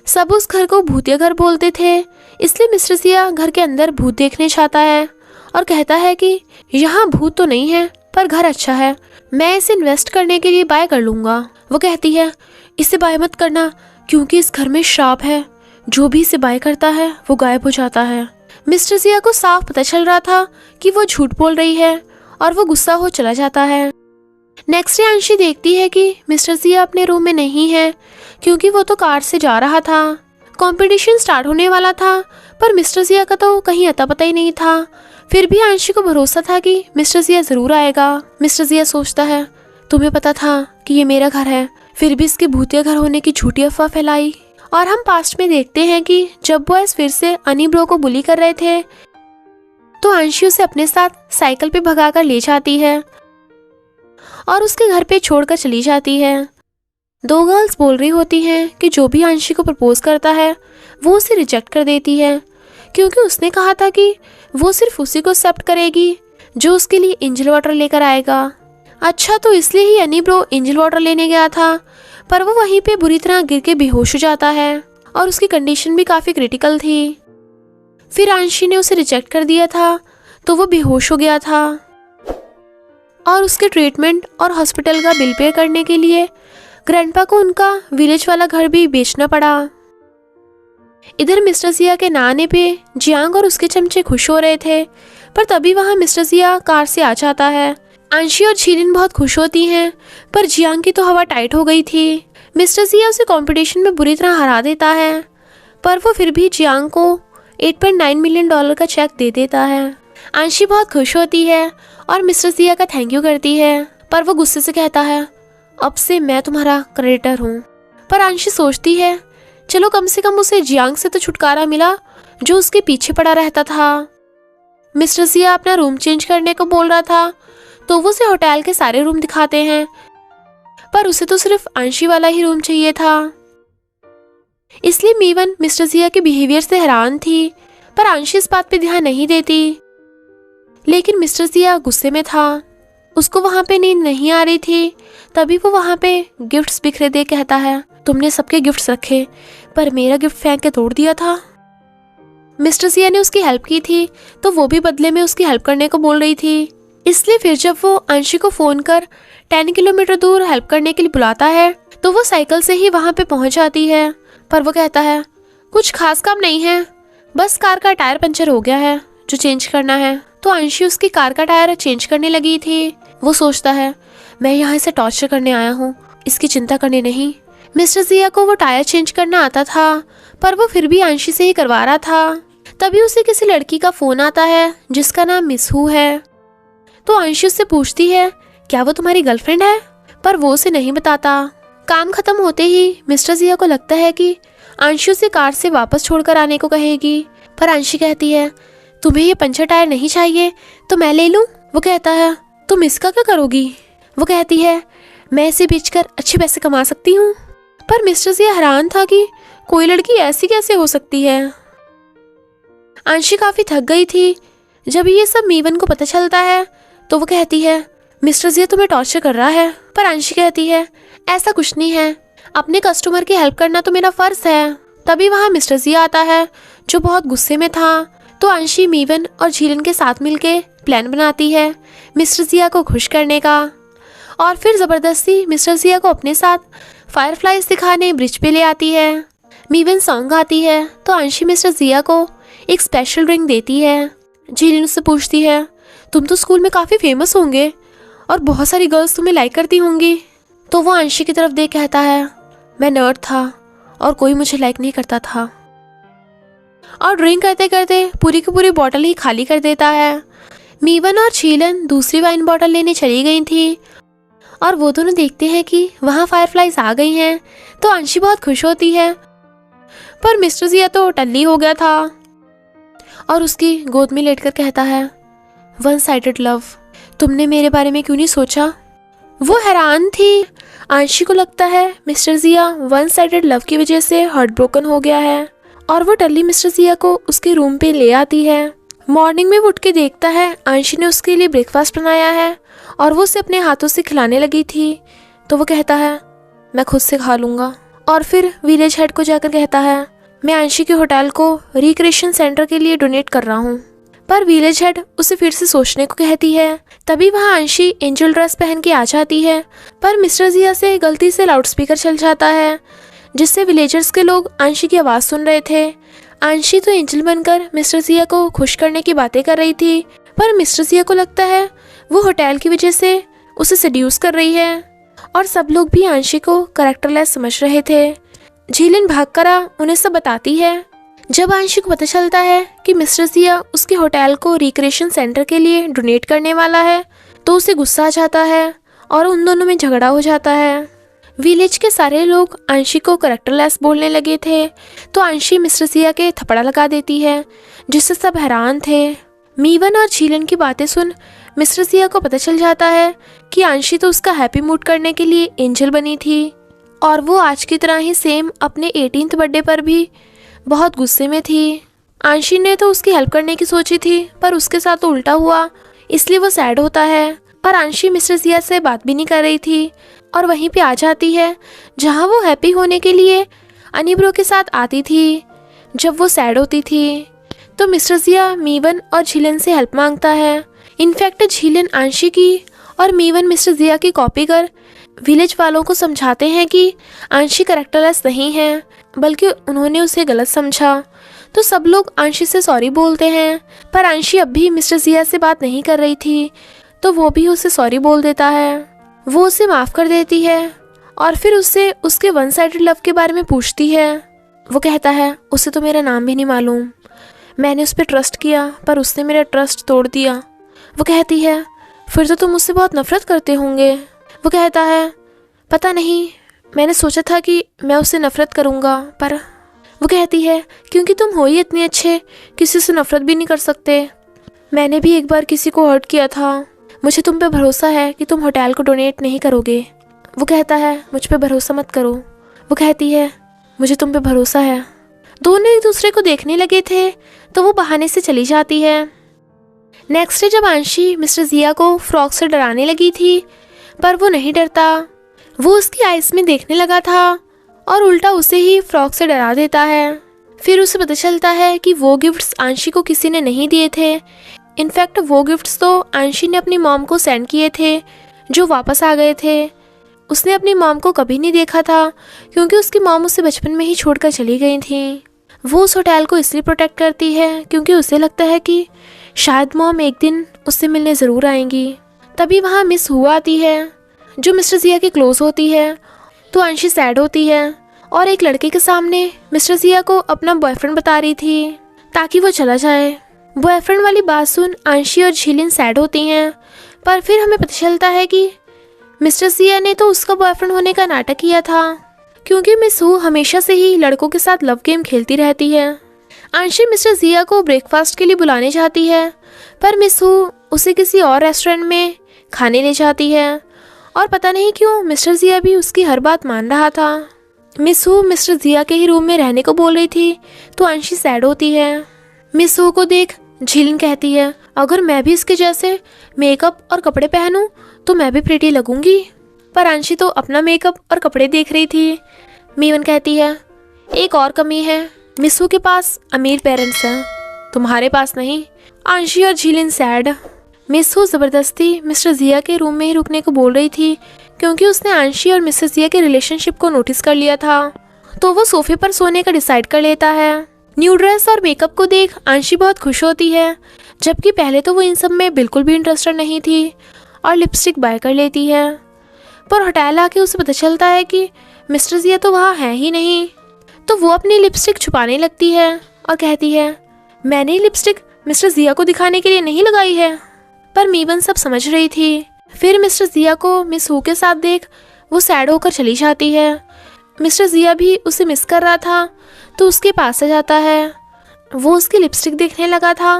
सब उस घर को भूतिया घर बोलते थे, इसलिए मिस्टर जिया घर के अंदर भूत देखने चाहता है और कहता है कि यहाँ भूत तो नहीं है पर घर अच्छा है, मैं इसे इन्वेस्ट करने के लिए बाय कर लूँगा। वो कहती है इसे बाय मत करना क्योंकि इस घर में श्राप है, जो भी इसे बाय करता है वो गायब हो जाता है। मिस्टर जिया को साफ पता चल रहा था कि वो झूठ बोल रही है और वो गुस्सा हो चला जाता है। नेक्स्ट डे अंशी देखती है कि मिस्टर जिया अपने रूम में नहीं है क्योंकि वो तो कार से जा रहा था। कंपटीशन स्टार्ट होने वाला था पर मिस्टर जिया का तो कहीं अता पता ही नहीं था। फिर भी अंशी को भरोसा था कि मिस्टर जिया जरूर आएगा। मिस्टर जिया सोचता है तुम्हें पता था कि ये मेरा घर है, फिर भी इसके भूतिया घर होने की झूठी अफवाह फैलाई। और हम पास्ट में देखते हैं कि जब बॉयज फिर से अनी ब्रो को बुली कर रहे थे तो अंशी उसे अपने साथ साइकिल पे भगाकर ले जाती है और उसके घर पे छोड़कर चली जाती है। दो गर्ल्स बोल रही होती हैं कि जो भी अंशी को प्रपोज करता है वो उसे रिजेक्ट कर देती है क्योंकि उसने कहा था कि वो सिर्फ उसी को एक्सेप्ट करेगी जो उसके लिए एंजल वाटर लेकर आएगा। अच्छा, तो इसलिए ही अनी ब्रो एंजल वाटर लेने गया था, पर वो वहीं पे बुरी तरह गिर के बेहोश हो जाता है और उसकी कंडीशन भी काफ़ी क्रिटिकल थी। फिर अंशी ने उसे रिजेक्ट कर दिया था तो वो बेहोश हो गया था और उसके ट्रीटमेंट और हॉस्पिटल का बिल पे करने के लिए ग्रैंडपा को उनका विलेज वाला घर भी बेचना पड़ा। इधर मिस्टर जिया के ना आने पे जियांग और उसके चमचे खुश हो रहे थे, पर तभी वहाँ मिस्टर जिया कार से आ जाता है। अंशी और झीलिन बहुत खुश होती हैं, पर जियांग की तो हवा टाइट हो गई थी। मिस्टर जिया उसे कंपटीशन में बुरी तरह हरा देता है, पर वो फिर भी जियांग को $8.9 मिलियन का चेक दे देता है। अंशी बहुत खुश होती है और मिस्टर जिया का थैंक यू करती है, पर वो गुस्से से कहता है अब से मैं तुम्हारा क्रेडिटर हूँ। पर अंशी सोचती है चलो कम से कम उसे जियांग से तो छुटकारा मिला जो उसके पीछे पड़ा रहता था। मिस्टर जिया अपना रूम चेंज करने को बोल रहा था तो वो उसे होटल के सारे रूम दिखाते हैं, पर उसे तो सिर्फ अंशी वाला ही रूम चाहिए था। इसलिए मीवन मिस्टर जिया के बिहेवियर से हैरान थी, पर अंशी इस बात पे ध्यान नहीं देती। लेकिन मिस्टर जिया गुस्से में था, उसको वहाँ पे नींद नहीं आ रही थी। तभी वो वहाँ पे गिफ्ट्स बिखरे दे कहता है तुमने सबके गिफ्ट्स रखे पर मेरा गिफ्ट फेंक के तोड़ दिया था। मिस्टर जिया ने उसकी हेल्प की थी तो वो भी बदले में उसकी हेल्प करने को बोल रही थी। इसलिए फिर जब वो अंशी को फोन कर 10 किलोमीटर दूर हेल्प करने के लिए बुलाता है तो वो साइकिल से ही वहाँ पे पहुँच जाती है, पर वो कहता है कुछ खास काम नहीं है, बस कार का टायर पंचर हो गया है जो चेंज करना है। तो अंशी उसकी कार का टायर चेंज करने लगी थी। वो सोचता है मैं यहाँ से टॉर्चर करने आया हूँ, इसकी चिंता करने नहीं। मिस्टर जिया को वो टायर चेंज करना आता था, पर वो फिर भी अंशी से ही करवा रहा था। तभी उसे किसी लड़की का फोन आता है जिसका नाम मिस हू है। तो अंशी उससे पूछती है क्या वो तुम्हारी गर्लफ्रेंड है, पर वो उसे नहीं बताता। काम खत्म होते ही मिस्टर जिया को लगता है कि अंशी उसे कार से वापस छोड़कर आने को कहेगी, पर अंशी कहती है तुम्हें ये पंचर टायर नहीं चाहिए तो मैं ले लूं। वो कहता है तुम इसका क्या करोगी। वो कहती है मैं इसे बेचकर अच्छे पैसे कमा सकती हूँ। पर मिस्टर जिया हैरान था कि कोई लड़की ऐसी कैसे हो सकती है। अंशी काफ़ी थक गई थी। जब ये सब मीवन को पता चलता है तो वो कहती है मिस्टर जिया तुम्हें टॉर्चर कर रहा है। पर अंशी कहती है ऐसा कुछ नहीं है, अपने कस्टमर की हेल्प करना तो मेरा फ़र्ज है। तभी वहाँ मिस्टर जिया आता है जो बहुत गुस्से में था। तो अंशी मीवन और झीलन के साथ मिलके प्लान बनाती है मिस्टर जिया को खुश करने का, और फिर ज़बरदस्ती मिस्टर जिया को अपने साथ फायरफ्लाइज दिखाने ब्रिज पे ले आती है। मीवन सॉन्ग गाती है तो अंशी मिस्टर जिया को एक स्पेशल ड्रिंक देती है। झीलन उससे पूछती है तुम तो स्कूल में काफ़ी फेमस होंगे और बहुत सारी गर्ल्स तुम्हें लाइक करती होंगी। तो वो अंशी की तरफ देख कहता है मैं नर्ड था और कोई मुझे लाइक नहीं करता था। और ड्रिंक करते करते पूरी की पूरी बॉटल ही खाली कर देता है। मीवन और झीलन दूसरी वाइन बॉटल लेने चली गई थी और वो दोनों देखते हैं कि वहाँ फायरफ्लाइज आ गई हैं। तो अंशी बहुत खुश होती है, पर मिस्टर जिया तो टल्ली हो गया था और उसकी गोद में लेटकर कहता है वन साइडेड लव, तुमने मेरे बारे में क्यों नहीं सोचा। वो हैरान थी। अंशी को लगता है मिस्टर जिया वन साइडेड लव की वजह से हार्ट ब्रोकन हो गया है और वो टल्ली मिस्टर जिया को उसके रूम पे ले आती है। मॉर्निंग में वो उठ के देखता है अंशी ने उसके लिए ब्रेकफास्ट बनाया है और वो उसे अपने हाथों से खिलाने लगी थी। तो वो कहता है मैं खुद से खा लूँगा, और फिर विलेज हेड को जाकर कहता है मैं अंशी के होटल को रिक्रिएशन सेंटर के लिए डोनेट कर रहा हूँ। पर विलेज हेड उसे फिर से सोचने को कहती है। तभी वहाँ अंशी एंजल ड्रेस पहन के आ जाती है, पर मिस्टर जिया से गलती से लाउडस्पीकर चल जाता है जिससे विलेजर्स के लोग अंशी की आवाज़ सुन रहे थे। अंशी तो एंजल बनकर मिस्टर जिया को खुश करने की बातें कर रही थी, पर मिस्टर जिया को लगता है वो होटल की वजह से उसे सेड्यूस कर रही है और सब लोग भी अंशी को कैरेक्टरलेस समझ रहे थे। झीलन भागकर उन्हें सब बताती है। जब अंशी को पता चलता है कि मिस्टर जिया उसके होटल को रिक्रिएशन सेंटर के लिए डोनेट करने वाला है तो उसे गुस्सा आ जाता है और उन दोनों में झगड़ा हो जाता है। विलेज के सारे लोग अंशी को कैरेक्टरलेस बोलने लगे थे तो अंशी मिस्टर जिया के थप्पड़ा लगा देती है जिससे सब हैरान थे। मीवन और झीलन की बातें सुन मिस्टर जिया को पता चल जाता है कि अंशी तो उसका हैप्पी मूड करने के लिए एंजल बनी थी और वो आज की तरह ही सेम अपने 18th बर्थडे पर भी बहुत गुस्से में थी। अंशी ने तो उसकी हेल्प करने की सोची थी पर उसके साथ तो उल्टा हुआ, इसलिए वो सैड होता है। पर अंशी मिस्टर जिया से बात भी नहीं कर रही थी और वहीं पे आ जाती है जहाँ वो हैप्पी होने के लिए अनिब्रो के साथ आती थी जब वो सैड होती थी। तो मिस्टर जिया मीवन और झीलन से हेल्प मांगता है। इनफैक्ट झीलन अंशी की और मीवन मिस्टर जिया की कॉपी कर विलेज वालों को समझाते हैं कि अंशी कैरेक्टरलेस नहीं है बल्कि उन्होंने उसे गलत समझा। तो सब लोग अंशी से सॉरी बोलते हैं, पर अंशी अब भी मिस्टर जिया से बात नहीं कर रही थी तो वो भी उसे सॉरी बोल देता है। वो उसे माफ़ कर देती है और फिर उससे उसके वन साइडेड लव के बारे में पूछती है। वो कहता है उसे तो मेरा नाम भी नहीं मालूम, मैंने उस पर ट्रस्ट किया पर उसने मेरा ट्रस्ट तोड़ दिया। वो कहती है फिर तो तुम मुझसे बहुत नफरत करते होंगे। वो कहता है पता नहीं, मैंने सोचा था कि मैं उससे नफरत करूँगा, पर वो कहती है क्योंकि तुम हो ही इतने अच्छे किसी से नफरत भी नहीं कर सकते। मैंने भी एक बार किसी को हर्ट किया था, मुझे तुम पे भरोसा है कि तुम होटल को डोनेट नहीं करोगे। वो कहता है मुझ पे भरोसा मत करो। वो कहती है मुझे तुम पे भरोसा है। दोनों एक दूसरे को देखने लगे थे तो वो बहाने से चली जाती है। नेक्स्ट डे जब अंशी मिस्टर जिया को फ्रॉग से डराने लगी थी पर वो नहीं डरता, वो उसकी आइज़ में देखने लगा था और उल्टा उसे ही फ्रॉग से डरा देता है। फिर उसे पता चलता है कि वो गिफ्ट्स अंशी को किसी ने नहीं दिए थे। इनफैक्ट वो गिफ्ट्स तो अंशी ने अपनी मॉम को सेंड किए थे जो वापस आ गए थे। उसने अपनी मॉम को कभी नहीं देखा था क्योंकि उसकी मॉम उसे बचपन में ही छोड़कर चली गई थी। वो उस होटल को इसलिए प्रोटेक्ट करती है क्योंकि उसे लगता है कि शायद मॉम एक दिन उससे मिलने ज़रूर आएंगी। तभी वहाँ मिस हुआ आती है जो मिस्टर जिया के क्लोज होती है। तो अंशी सैड होती है और एक लड़के के सामने मिस्टर जिया को अपना बॉयफ्रेंड बता रही थी ताकि वो चला जाए। बॉयफ्रेंड वाली बात सुन अंशी और झीलन सैड होती हैं, पर फिर हमें पता चलता है कि मिस्टर जिया ने तो उसका बॉयफ्रेंड होने का नाटक किया था क्योंकि मिस हू हमेशा से ही लड़कों के साथ लव गेम खेलती रहती है। अंशी मिस्टर जिया को ब्रेकफास्ट के लिए बुलाने जाती है पर मिस हू उसे किसी और रेस्टोरेंट में खाने ले जाती है और पता नहीं क्यों मिस्टर जिया भी उसकी हर बात मान रहा था। मिस हू मिस्टर जिया के ही रूम में रहने को बोल रही थी तो अंशी सैड होती है। मिस हो को देख झीलिन कहती है, अगर मैं भी इसके जैसे मेकअप और कपड़े पहनूं तो मैं भी प्रिटी लगूंगी। पर अंशी तो अपना मेकअप और कपड़े देख रही थी। मीवन कहती है, एक और कमी है, मिसू के पास अमीर पेरेंट्स हैं, तुम्हारे पास नहीं। अंशी और झीलिन सैड। मिसू ज़बरदस्ती मिस्टर जिया के रूम में ही रुकने को बोल रही थी क्योंकि उसने अंशी और मिस्टर जिया के रिलेशनशिप को नोटिस कर लिया था, तो वो सोफे पर सोने का डिसाइड कर लेता है। न्यू ड्रेस और मेकअप को देख अंशी बहुत खुश होती है, जबकि पहले तो वो इन सब में बिल्कुल भी इंटरेस्टेड नहीं थी और लिपस्टिक बाय कर लेती है। पर होटल आके उसे पता चलता है कि मिस्टर जिया तो वहाँ है ही नहीं, तो वो अपनी लिपस्टिक छुपाने लगती है और कहती है, मैंने ये लिपस्टिक मिस्टर जिया को दिखाने के लिए नहीं लगाई है। पर मीवन सब समझ रही थी। फिर मिस्टर जिया को मिस हू के साथ देख वो सैड होकर चली जाती है। मिस्टर जिया भी उसे मिस कर रहा था तो उसके पास आ जाता है। वो उसकी लिपस्टिक देखने लगा था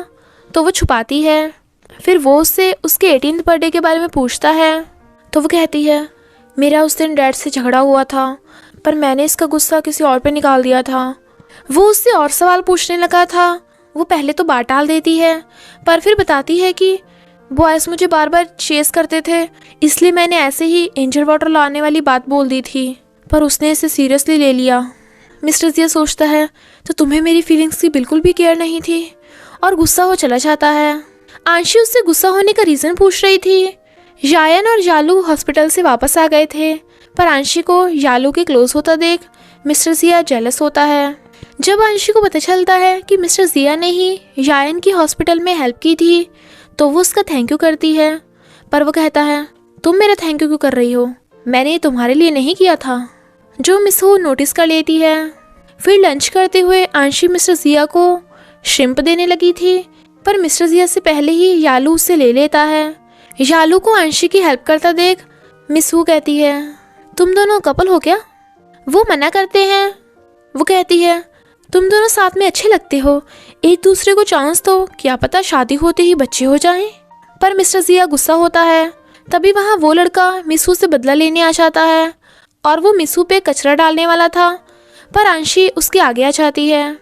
तो वो छुपाती है। फिर वो उससे उसके 18th बर्थडे के बारे में पूछता है तो वो कहती है, मेरा उस दिन डैड से झगड़ा हुआ था पर मैंने इसका गुस्सा किसी और पे निकाल दिया था। वो उससे और सवाल पूछने लगा था। वो पहले तो बात टाल देती है पर फिर बताती है कि बॉयज़ मुझे बार बार चेस करते थे, इसलिए मैंने ऐसे ही एंजल वाटर लाने वाली बात बोल दी थी, पर उसने इसे सीरियसली ले लिया। मिस्टर जिया सोचता है, तो तुम्हें मेरी फीलिंग्स की बिल्कुल भी केयर नहीं थी, और गुस्सा हो चला जाता है। आंशी उससे गुस्सा होने का रीज़न पूछ रही थी। यायन और यालू हॉस्पिटल से वापस आ गए थे, पर आंशी को यालू के क्लोज होता देख मिस्टर जिया जेलस होता है। जब आंशी को पता चलता है कि मिस्टर जिया ने ही यायन की हॉस्पिटल में हेल्प की थी, तो वो उसका थैंक यू करती है, पर वो कहता है, तुम मेरा थैंक यू क्यों कर रही हो, मैंने ये तुम्हारे लिए नहीं किया था। जो मिस हो नोटिस कर लेती है। फिर लंच करते हुए आंशी मिस्टर जिया को श्रिम्प देने लगी थी, पर मिस्टर जिया से पहले ही यालू उससे ले लेता है। यालू को आंशी की हेल्प करता देख मिस हू कहती है, तुम दोनों कपल हो क्या? वो मना करते हैं। वो कहती है, तुम दोनों साथ में अच्छे लगते हो, एक दूसरे को चांस दो, क्या पता शादी होते ही बच्चे हो जाएं। पर मिस्टर जिया गुस्सा होता है। तभी वहाँ वो लड़का मिसू से बदला लेने आ जाता है और वो मिसू पे कचरा डालने वाला था, पर आंशी उसके आगे आ जाती है।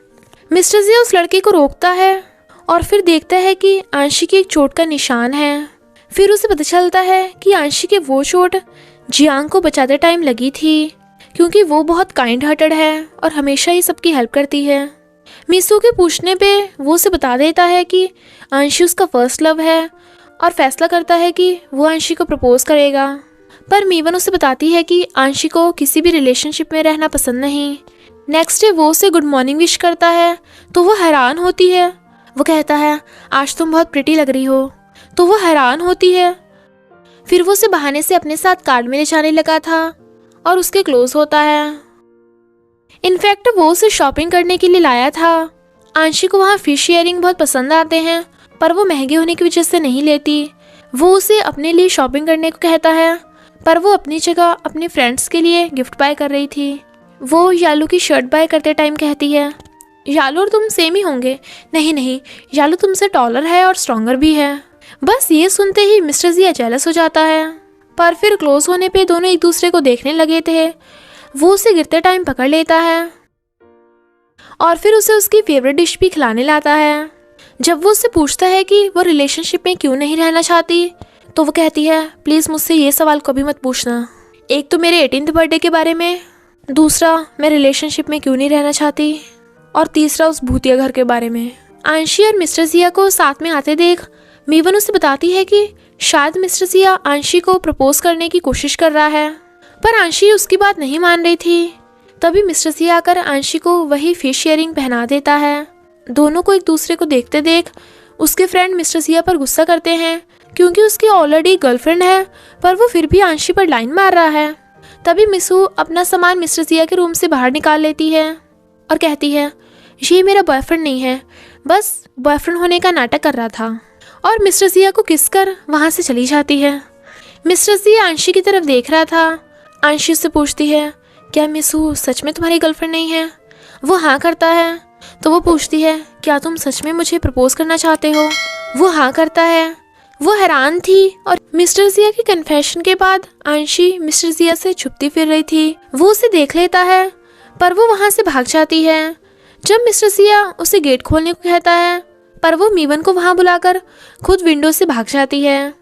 मिस्टर जिया उस लड़के को रोकता है और फिर देखता है कि आंशी की एक चोट का निशान है। फिर उसे पता चलता है कि आंशी के वो चोट जियांग को बचाते टाइम लगी थी, क्योंकि वो बहुत काइंड हार्टेड है और हमेशा ही सबकी हेल्प करती है। मिसू के पूछने पे वो उसे बता देता है कि आंशी उसका फर्स्ट लव है और फैसला करता है कि वो आंशी को प्रपोज करेगा। पर मीवन उसे बताती है कि आंशी को किसी भी रिलेशनशिप में रहना पसंद नहीं। नेक्स्ट डे वो उसे गुड मॉर्निंग विश करता है तो वो हैरान होती है। वो कहता है, आज तुम बहुत प्रिटी लग रही हो, तो वो हैरान होती है। फिर वो उसे बहाने से अपने साथ कार्ड में ले जाने लगा था और उसके क्लोज होता है। इनफैक्ट वो उसे शॉपिंग करने के लिए लाया था। आंशी को वहाँ फिश इयरिंग बहुत पसंद आते हैं, पर वो महंगे होने की वजह से नहीं लेती। वो उसे अपने लिए शॉपिंग करने को कहता है, पर वो अपनी जगह अपने फ्रेंड्स के लिए गिफ्ट बाय कर रही थी। वो यालू की शर्ट बाय करते टाइम कहती है, यालू और तुम सेम ही होंगे। नहीं नहीं, यालू तुमसे टॉलर है और स्ट्रॉन्गर भी है। बस ये सुनते ही मिस्टर जिया जेलस हो जाता है, पर फिर क्लोज होने पे दोनों एक दूसरे को देखने लगे थे। वो उसे गिरते टाइम पकड़ लेता है और फिर उसे उसकी फेवरेट डिश भी खिलाने लाता है। जब वो उससे पूछता है कि वो रिलेशनशिप में क्यों नहीं रहना चाहती, तो वो कहती है, प्लीज़ मुझसे ये सवाल कभी मत पूछना। एक तो मेरे 18th बर्थडे के बारे में, दूसरा मैं रिलेशनशिप में क्यों नहीं रहना चाहती, और तीसरा उस भूतिया घर के बारे में। आंशी और मिस्टर जिया को साथ में आते देख मीवन उसे बताती है कि शायद मिस्टर जिया आंशी को प्रपोज करने की कोशिश कर रहा है, पर आंशी उसकी बात नहीं मान रही थी। तभी मिस्टर जिया आकर आंशी को वही फिश इयरिंग पहना देता है। दोनों को एक दूसरे को देखते देख उसके फ्रेंड मिस्टर जिया पर गुस्सा करते हैं, क्योंकि उसकी ऑलरेडी गर्लफ्रेंड है, पर वो फिर भी आंशी पर लाइन मार रहा है। तभी मिसू अपना सामान मिस्टर जिया के रूम से बाहर निकाल लेती है और कहती है, ये मेरा बॉयफ्रेंड नहीं है, बस बॉयफ्रेंड होने का नाटक कर रहा था, और मिस्टर जिया को किस कर वहाँ से चली जाती है। मिस्टर जिया आंशी की तरफ देख रहा था। आंशी उससे पूछती है, क्या मिसू सच में तुम्हारी गर्लफ्रेंड नहीं है? वो हाँ करता है। तो वो पूछती है, क्या तुम सच में मुझे प्रपोज करना चाहते हो? वो हाँ करता है। वो हैरान थी और मिस्टर जिया की कन्फेशन के बाद आंशी मिस्टर जिया से छुपती फिर रही थी। वो उसे देख लेता है, पर वो वहाँ से भाग जाती है। जब मिस्टर सिया उसे गेट खोलने को कहता है, पर वो मीवन को वहां बुलाकर खुद विंडो से भाग जाती है।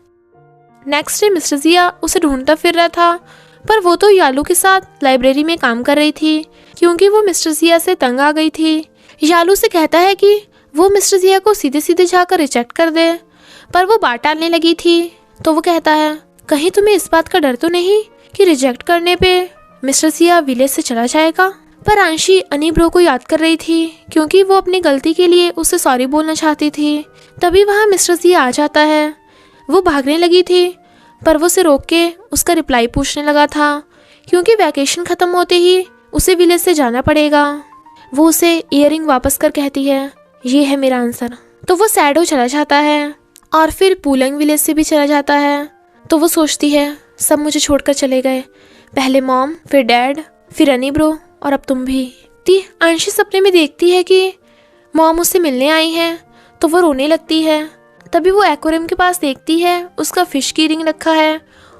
नेक्स्ट डे मिस्टर सिया उसे ढूंढता फिर रहा था, पर वो तो यालू के साथ लाइब्रेरी में काम कर रही थी, क्योंकि वो मिस्टर सिया से तंग आ गई थी। यालू से कहता है कि वो मिस्टर सिया को सीधे सीधे जाकर रिजेक्ट कर दे, पर वो बात टालने लगी थी। तो वो कहता है, कहीं तुम्हें इस बात का डर तो नहीं कि रिजेक्ट करने पे मिस्टर सिया विलेज से चला जाएगा। पर अंशी अनी ब्रो को याद कर रही थी, क्योंकि वो अपनी गलती के लिए उससे सॉरी बोलना चाहती थी। तभी वहाँ मिस्टर सिया आ जाता है। वो भागने लगी थी, पर वो उसे रोक के उसका रिप्लाई पूछने लगा था, क्योंकि वैकेशन ख़त्म होते ही उसे विलेज से जाना पड़ेगा। वो उसे ईयरिंग वापस कर कहती है, ये है मेरा आंसर। तो वो सैड हो चला जाता है और फिर पूलंग विलेज से भी चला जाता है। तो वो सोचती है, सब मुझे छोड़कर चले गए, पहले मॉम, फिर डैड, फिर अनी ब्रो और अब तुम भी। अंशी सपने में देखती है कि मॉम उससे मिलने आई हैं, तो वो रोने लगती है। तभी वो एक्वेरियम के पास देखती है, उसका फिश की रिंग रखा है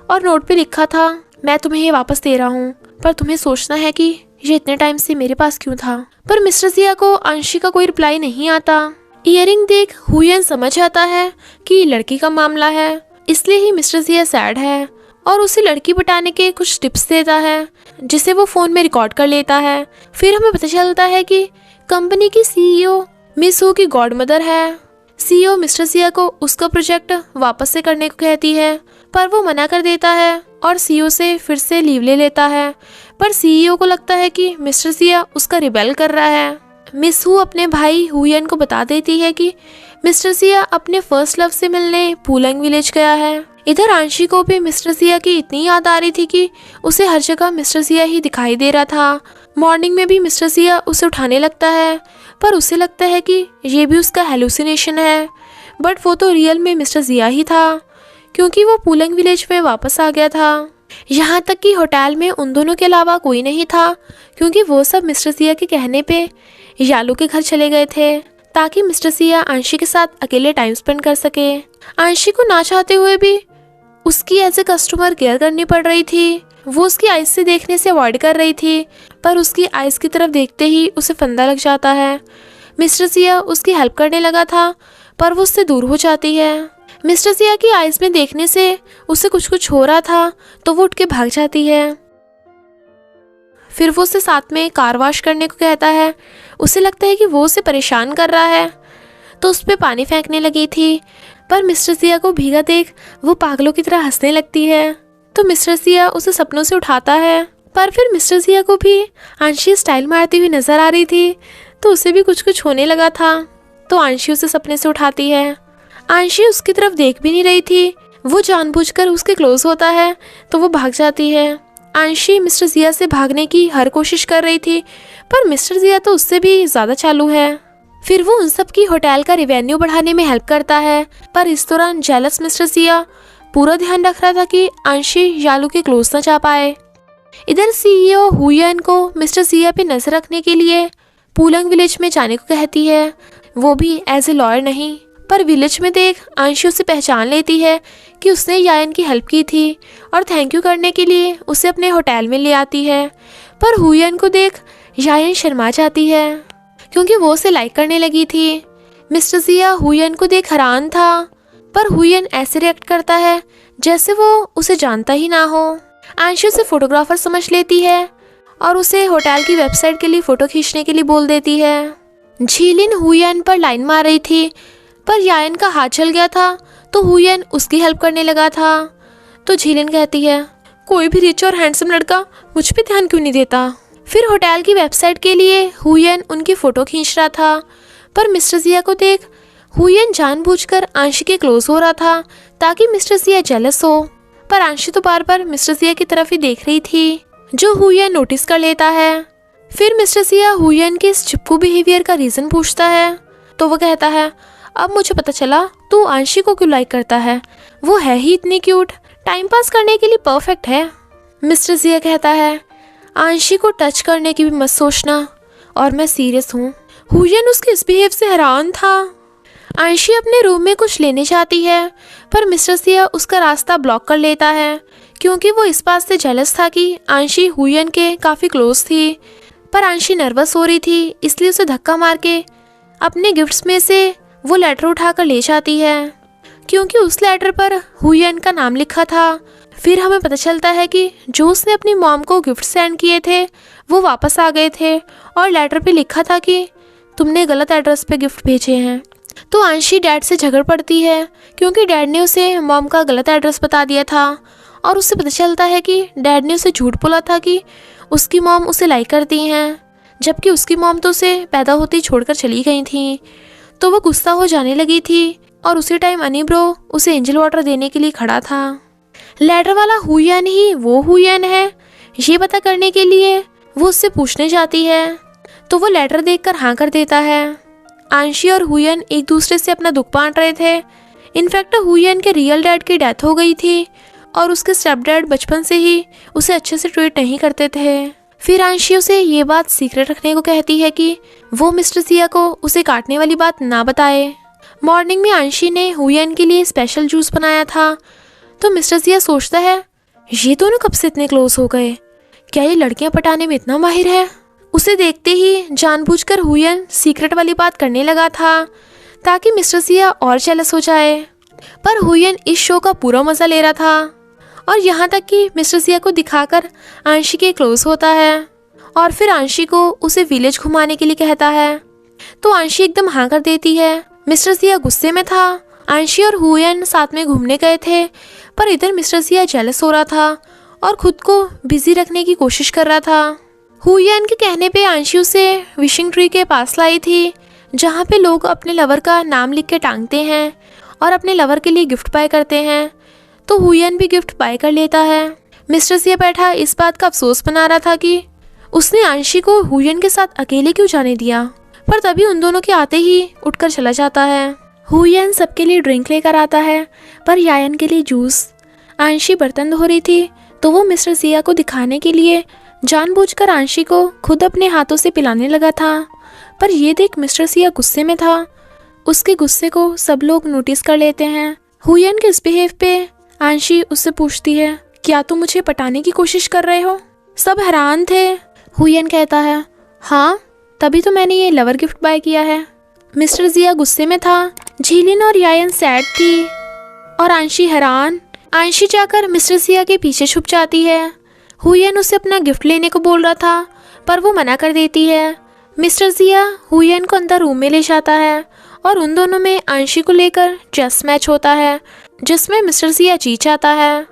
और नोट पे लिखा था, मैं तुम्हें ये वापस दे रहा हूँ, पर तुम्हें सोचना है कि ये इतने टाइम से मेरे पास क्यों था। पर मिस्टर सिया को अंशी का कोई रिप्लाई नहीं आता। ईयरिंग देख हुयन समझ आता है कि लड़की का मामला है, इसलिए ही मिस्टर सिया सैड है और उसे लड़की पटाने के कुछ टिप्स देता है, जिसे वो फोन में रिकॉर्ड कर लेता है। फिर हमें पता चलता है कि कंपनी की सीईओ मिस हो की गॉड मदर है। सीईओ मिस्टर सिया को उसका प्रोजेक्ट वापस से करने को कहती है, पर वो मना कर देता है और सीईओ से फिर से लीव ले लेता है। पर सीईओ को लगता है कि मिस्टर सिया उसका रिबेल कर रहा है। मिस हु अपने भाई हुयन को बता देती है कि मिस्टर सिया अपने फर्स्ट लव से मिलने पूलंग विलेज गया है। इधर आंशी को भी मिस्टर सिया की इतनी याद आ रही थी कि उसे हर जगह मिस्टर सिया ही दिखाई दे रहा था। मॉर्निंग में भी मिस्टर सिया उसे उठाने लगता है, पर उसे लगता है कि ये भी उसका हेलुसिनेशन है। बट वो तो रियल में मिस्टर सिया ही था, क्योंकि वो पूलंग विलेज में वापस आ गया था। यहाँ तक कि होटल में उन दोनों के अलावा कोई नहीं था, क्योंकि वो सब मिस्टर सिया के कहने पे यालू के घर चले गए थे, ताकि मिस्टर सिया आंशी के साथ अकेले टाइम स्पेंड कर सके। आंशी को ना चाहते हुए भी उसकी एज ए कस्टमर केयर करनी पड़ रही थी। वो उसकी आइज से देखने से अवॉइड कर रही थी, पर उसकी आइज की तरफ देखते ही उसे फंदा लग जाता है। मिस्टर सिया उसकी हेल्प करने लगा था, पर वो उससे दूर हो जाती है। मिस्टर सिया की आइज में देखने से उसे कुछ हो रहा था, तो वो उठ के भाग जाती है। फिर वो उसे साथ में कार वॉश करने को कहता है। उसे लगता है कि वो उसे परेशान कर रहा है, तो उस पर पानी फेंकने लगी थी। पर मिस्टर सिया को भीगा देख वो पागलों की तरह हंसने लगती है। तो मिस्टर सिया उसे सपनों से उठाता है, पर फिर मिस्टर सिया को भी आंशी स्टाइल मारती हुई नजर आ रही थी, तो उसे भी कुछ होने लगा था। तो आंशी उसे सपने से उठाती है। आंशी उसकी तरफ देख भी नहीं रही थी, वो जानबूझकर उसके क्लोज होता है, तो वो भाग जाती है। आंशी मिस्टर सिया से भागने की हर कोशिश कर रही थी, पर मिस्टर सिया तो उससे भी ज़्यादा चालू है। फिर वो उन सब की होटल का रेवेन्यू बढ़ाने में हेल्प करता है, पर इस दौरान जेलस मिस्टर सिया पूरा ध्यान रख रहा था कि आंशी यालू के क्लोज न जा पाए। इधर सीईओ हुयन को मिस्टर सिया पे नजर रखने के लिए पूलंग विलेज में जाने को कहती है, वो भी एज ए लॉयर नहीं। पर विलेज में देख आंशी उसे पहचान लेती है कि उसने यायन की हेल्प की थी और थैंक यू करने के लिए उसे अपने होटल में ले आती है। पर हुयन को देख यायन शर्मा जाती है, क्योंकि वो उसे लाइक करने लगी थी। मिस्टर सिया हुयन को देख हैरान था, पर हुयन ऐसे रिएक्ट करता है जैसे वो उसे जानता ही ना हो। आंशी उसे फोटोग्राफर समझ लेती है और उसे होटल की वेबसाइट के लिए फ़ोटो खींचने के लिए बोल देती है। झीलिन हुयन पर लाइन मार रही थी, पर यायन का हाथ चल गया था, तो हुयन उसकी हेल्प करने लगा था। तो झीलिन कहती है, कोई भी रिच और हैंडसम लड़का मुझ पे ध्यान क्यों नहीं देता। फिर होटल की वेबसाइट के लिए हुयन उनकी फ़ोटो खींच रहा था, पर मिस्टर सिया को देख हुयन जानबूझकर आंशी के क्लोज हो रहा था, ताकि मिस्टर सिया जेलस हो। पर आंशी तो बार बार मिस्टर सिया की तरफ ही देख रही थी, जो हुयन नोटिस कर लेता है। फिर मिस्टर सिया हुयन के इस चिपकू बिहेवियर का रीज़न पूछता है, तो वो कहता है, अब मुझे पता चला तू आंशी को क्यों लाइक करता है, वो है ही इतनी क्यूट, टाइम पास करने के लिए परफेक्ट है। मिस्टर सिया कहता है, आंशी को टच करने की भी मत सोचना, और मैं सीरियस हूँ। हुयन उसके इस बिहेव से हैरान था। आंशी अपने रूम में कुछ लेने जाती है, पर मिस्टर सिया उसका रास्ता ब्लॉक कर लेता है, क्योंकि वो इस बात से जेलस था कि आंशी हुयन के काफ़ी क्लोज थी। पर अंशी नर्वस हो रही थी, इसलिए उसे धक्का मार के अपने गिफ्ट्स में से वो लेटर उठाकर ले जाती है, क्योंकि उस लेटर पर हुयन का नाम लिखा था। फिर हमें पता चलता है कि जो उसने अपनी मॉम को गिफ्ट सेंड किए थे वो वापस आ गए थे और लेटर पे लिखा था कि तुमने गलत एड्रेस पे गिफ्ट भेजे हैं। तो अंशी डैड से झगड़ पड़ती है, क्योंकि डैड ने उसे मॉम का गलत एड्रेस बता दिया था और उससे पता चलता है कि डैड ने उसे झूठ बोला था कि उसकी मॉम उसे लाइक करती हैं, जबकि उसकी मॉम तो उसे पैदा होते ही छोड़कर चली गई थी। तो वो गुस्सा हो जाने लगी थी और उसी टाइम अनी ब्रो उसे एंजल वाटर देने के लिए खड़ा था। लेटर वाला हुयन ही वो हुयन है, ये पता करने के लिए वो उससे पूछने जाती है, तो वो लेटर देखकर हाँ कर देता है। अंशी और हुयन एक दूसरे से अपना दुख बांट रहे थे। इनफैक्ट हुयन के रियल डैड की डेथ हो गई थी और उसके स्टेप डैड बचपन से ही उसे अच्छे से ट्रीट नहीं करते थे। फिर अंशी उसे ये बात सीक्रेट रखने को कहती है कि वो मिस्टर सिया को उसे काटने वाली बात ना बताए। मॉर्निंग में अंशी ने हुयन के लिए स्पेशल जूस बनाया था, तो मिस्टर सिया सोचता है ये दोनों कब से इतने क्लोज हो गए, क्या ये लड़कियां पटाने में इतना माहिर है। उसे देखते ही जानबूझकर हुयन सीक्रेट वाली बात करने लगा था ताकि मिस्टर सिया और जेलस हो जाए, पर हुयन इस शो का पूरा मजा ले रहा था और यहाँ तक कि मिस्टर सिया को दिखाकर अंशी के क्लोज होता है और फिर अंशी को उसे विलेज घुमाने के लिए कहता है, तो अंशी एकदम हाँ कर देती है। मिस्टर सिया गुस्से में था। अंशी और हुयन साथ में घूमने गए थे, पर इधर मिस्टर सिया जेलस हो रहा था और खुद को बिजी रखने की कोशिश कर रहा था। हुयन के कहने पे अंशी उसे विशिंग ट्री के पास लाई थी, जहाँ पे लोग अपने लवर का नाम लिख के टांगते हैं और अपने लवर के लिए गिफ्ट बाय करते हैं, तो हुयन भी गिफ्ट बाय कर लेता है। मिस्टर सिया बैठा इस बात का अफसोस बना रहा था कि उसने अंशी को हुयन के साथ अकेले क्यों जाने दिया, पर तभी उन दोनों के आते ही उठकर चला जाता है। हुयन सबके लिए ड्रिंक लेकर आता है, पर यायन के लिए जूस। अंशी बर्तन धो रही थी, तो वो मिस्टर सिया को दिखाने के लिए जानबूझकर अंशी को खुद अपने हाथों से पिलाने लगा था, पर ये देख मिस्टर सिया गुस्से में था। उसके गुस्से को सब लोग नोटिस कर लेते हैं। हुयन के इस बिहेव पे अंशी उससे पूछती है, क्या तुम मुझे पटाने की कोशिश कर रहे हो? सब हैरान थे। हुयन कहता है, हाँ, तभी तो मैंने ये लवर गिफ्ट बाय किया है। मिस्टर जिया गुस्से में था। झीलिन और यायन सैड थी और अंशी हैरान। अंशी जाकर मिस्टर सिया के पीछे छुप जाती है। हुयन उसे अपना गिफ्ट लेने को बोल रहा था, पर वो मना कर देती है। मिस्टर जिया हुयन को अंदर रूम में ले जाता है और उन दोनों में अंशी को लेकर चेस मैच होता है, जिसमें मिस्टर सिया जीत जाता है।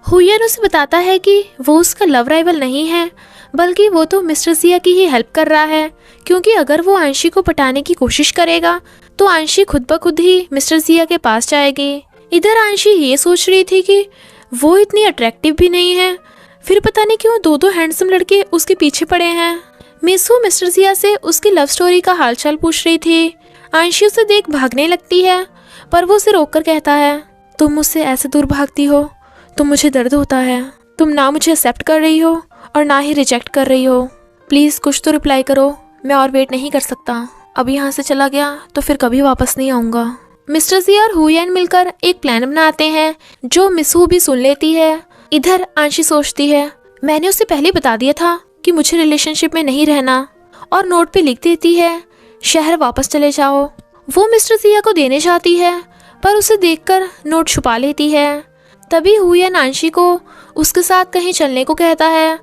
हुयन उसे बताता है कि वो उसका लव राइवल नहीं है, बल्कि वो तो मिस्टर सिया की ही हेल्प कर रहा है, क्योंकि अगर वो अंशी को पटाने की कोशिश करेगा तो अंशी खुद ब खुद ही मिस्टर सिया के पास जाएगी। इधर अंशी ये सोच रही थी कि वो इतनी अट्रैक्टिव भी नहीं है, फिर पता नहीं क्यों दो हैंडसम लड़के उसके पीछे पड़े हैं। मिसू मिस्टर सिया से उसकी लव स्टोरी का हालचाल पूछ रही थी। अंशी उसे देख भागने लगती है, पर वो उसे रोककर कहता है, तुम मुझसे ऐसे दूर भागती हो तो मुझे दर्द होता है। तुम ना मुझे एक्सेप्ट कर रही हो और ना ही रिजेक्ट कर रही हो। प्लीज़ कुछ तो रिप्लाई करो, मैं और वेट नहीं कर सकता। अब यहाँ से चला गया तो फिर कभी वापस नहीं आऊँगा। मिस्टर सिया और हुयन मिलकर एक प्लान बनाते हैं, जो मिसू भी सुन लेती है। इधर अंशी सोचती है, मैंने उसे पहले बता दिया था कि मुझे रिलेशनशिप में नहीं रहना, और नोट पे लिख देती है, शहर वापस चले जाओ। वो मिस्टर सिया को देने जाती है, पर उसे देखकर नोट छुपा लेती है। तभी हुयन अंशी को उसके साथ कहीं चलने को कहता है।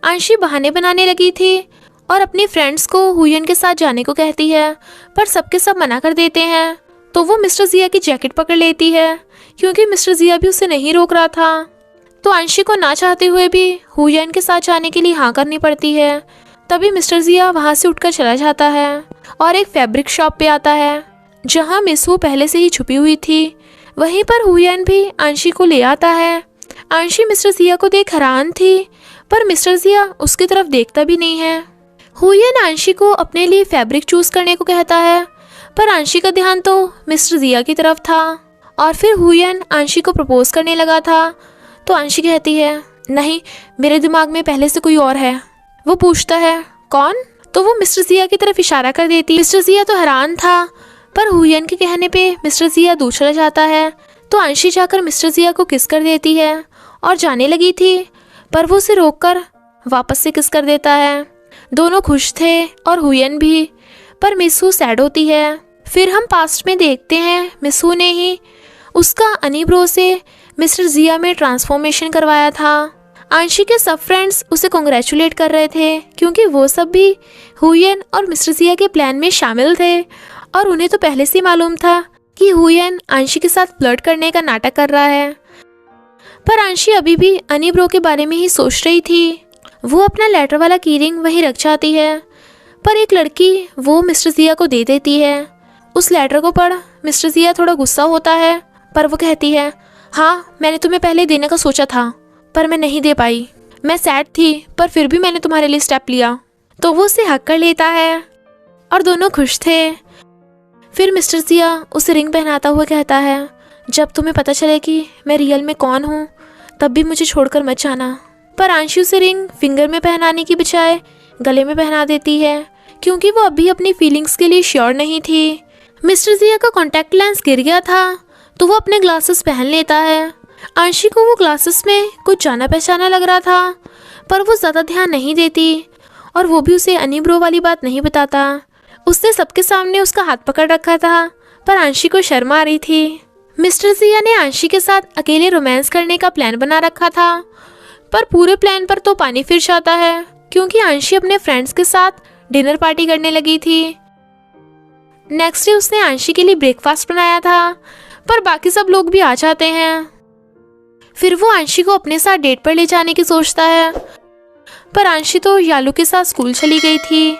अंशी बहाने बनाने लगी थी और अपनी फ्रेंड्स को हुयन के साथ जाने को कहती है, पर सबके सब मना कर देते हैं। तो वो मिस्टर जिया की जैकेट पकड़ लेती है, क्योंकि मिस्टर जिया भी उसे नहीं रोक रहा था। तो अंशी को ना चाहते हुए भी हुयन के साथ जाने के लिए हाँ करनी पड़ती है। तभी मिस्टर जिया वहाँ से उठकर चला जाता है और एक फैब्रिक शॉप पे आता है, जहाँ मिसू पहले से ही छुपी हुई थी। वहीं पर हुयन भी अंशी को ले आता है। अंशी मिस्टर जिया को देख हैरान थी, पर मिस्टर जिया उसकी तरफ देखता भी नहीं है। हुयन अंशी को अपने लिए फैब्रिक चूज करने को कहता है, पर अंशी का ध्यान तो मिस्टर जिया की तरफ था। और फिर हुयन अंशी को प्रपोज करने लगा था, तो अंशी कहती है, नहीं, मेरे दिमाग में पहले से कोई और है। वो पूछता है, कौन? तो वो मिस्टर जिया की तरफ इशारा कर देती है। मिस्टर जिया तो हैरान था, पर हुयन के कहने पे मिस्टर जिया दूर चला जाता है। तो अंशी जाकर मिस्टर जिया को किस कर देती है और जाने लगी थी, पर वो उसे रोककर वापस से किस कर देता है। दोनों खुश थे और हुयन भी, पर मिसू सैड होती है। फिर हम पास्ट में देखते हैं मिसू ने ही उसका अनी ब्रो से मिस्टर जिया में ट्रांसफॉर्मेशन करवाया था। आंशी के सब फ्रेंड्स उसे कॉन्ग्रेचुलेट कर रहे थे क्योंकि वो सब भी हुयन और मिस्टर जिया के प्लान में शामिल थे और उन्हें तो पहले से मालूम था कि हुयन आंशी के साथ फ्लर्ट करने का नाटक कर रहा है। पर आंशी अभी भी अनी ब्रो के बारे में ही सोच रही थी। वो अपना लेटर वाला की रिंग वहीं रख जाती है, पर एक लड़की वो मिस्टर जिया को दे देती है। उस लेटर को पढ़ मिस्टर जिया थोड़ा गुस्सा होता है, पर वो कहती है, हाँ मैंने तुम्हें पहले देने का सोचा था पर मैं नहीं दे पाई। मैं सैड थी पर फिर भी मैंने तुम्हारे लिए स्टेप लिया। तो वो उसे हक कर लेता है और दोनों खुश थे। फिर मिस्टर जिया उसे रिंग पहनाता हुआ कहता है, जब तुम्हें पता चले कि मैं रियल में कौन हूँ तब भी मुझे छोड़कर मत जाना। पर आंशी उसे रिंग फिंगर में पहनाने की बजाय गले में पहना देती है क्योंकि वो अभी अपनी फीलिंग्स के लिए श्योर नहीं थी। मिस्टर जिया का कॉन्टैक्ट लेंस गिर गया था तो वो अपने ग्लासेस पहन लेता है। आंशी को वो ग्लासेस में कुछ जाना पहचाना लग रहा था, पर वो ज़्यादा ध्यान नहीं देती और वो भी उसे अनी ब्रो वाली बात नहीं बताता। उसने सबके सामने उसका हाथ पकड़ रखा था, पर आंशी को शर्म आ रही थी। मिस्टर जिया ने आंशी के साथ अकेले रोमांस करने का प्लान बना रखा था, पर पूरे प्लान पर तो पानी फिर जाता है क्योंकि आंशी अपने फ्रेंड्स के साथ डिनर पार्टी करने लगी थी। नेक्स्ट डे उसने आंशी के लिए ब्रेकफास्ट बनाया था, पर बाकी सब लोग भी आ जाते हैं। फिर वो आंशी को अपने साथ डेट पर ले जाने की सोचता है, पर आंशी तो यालू के साथ स्कूल चली गई थी।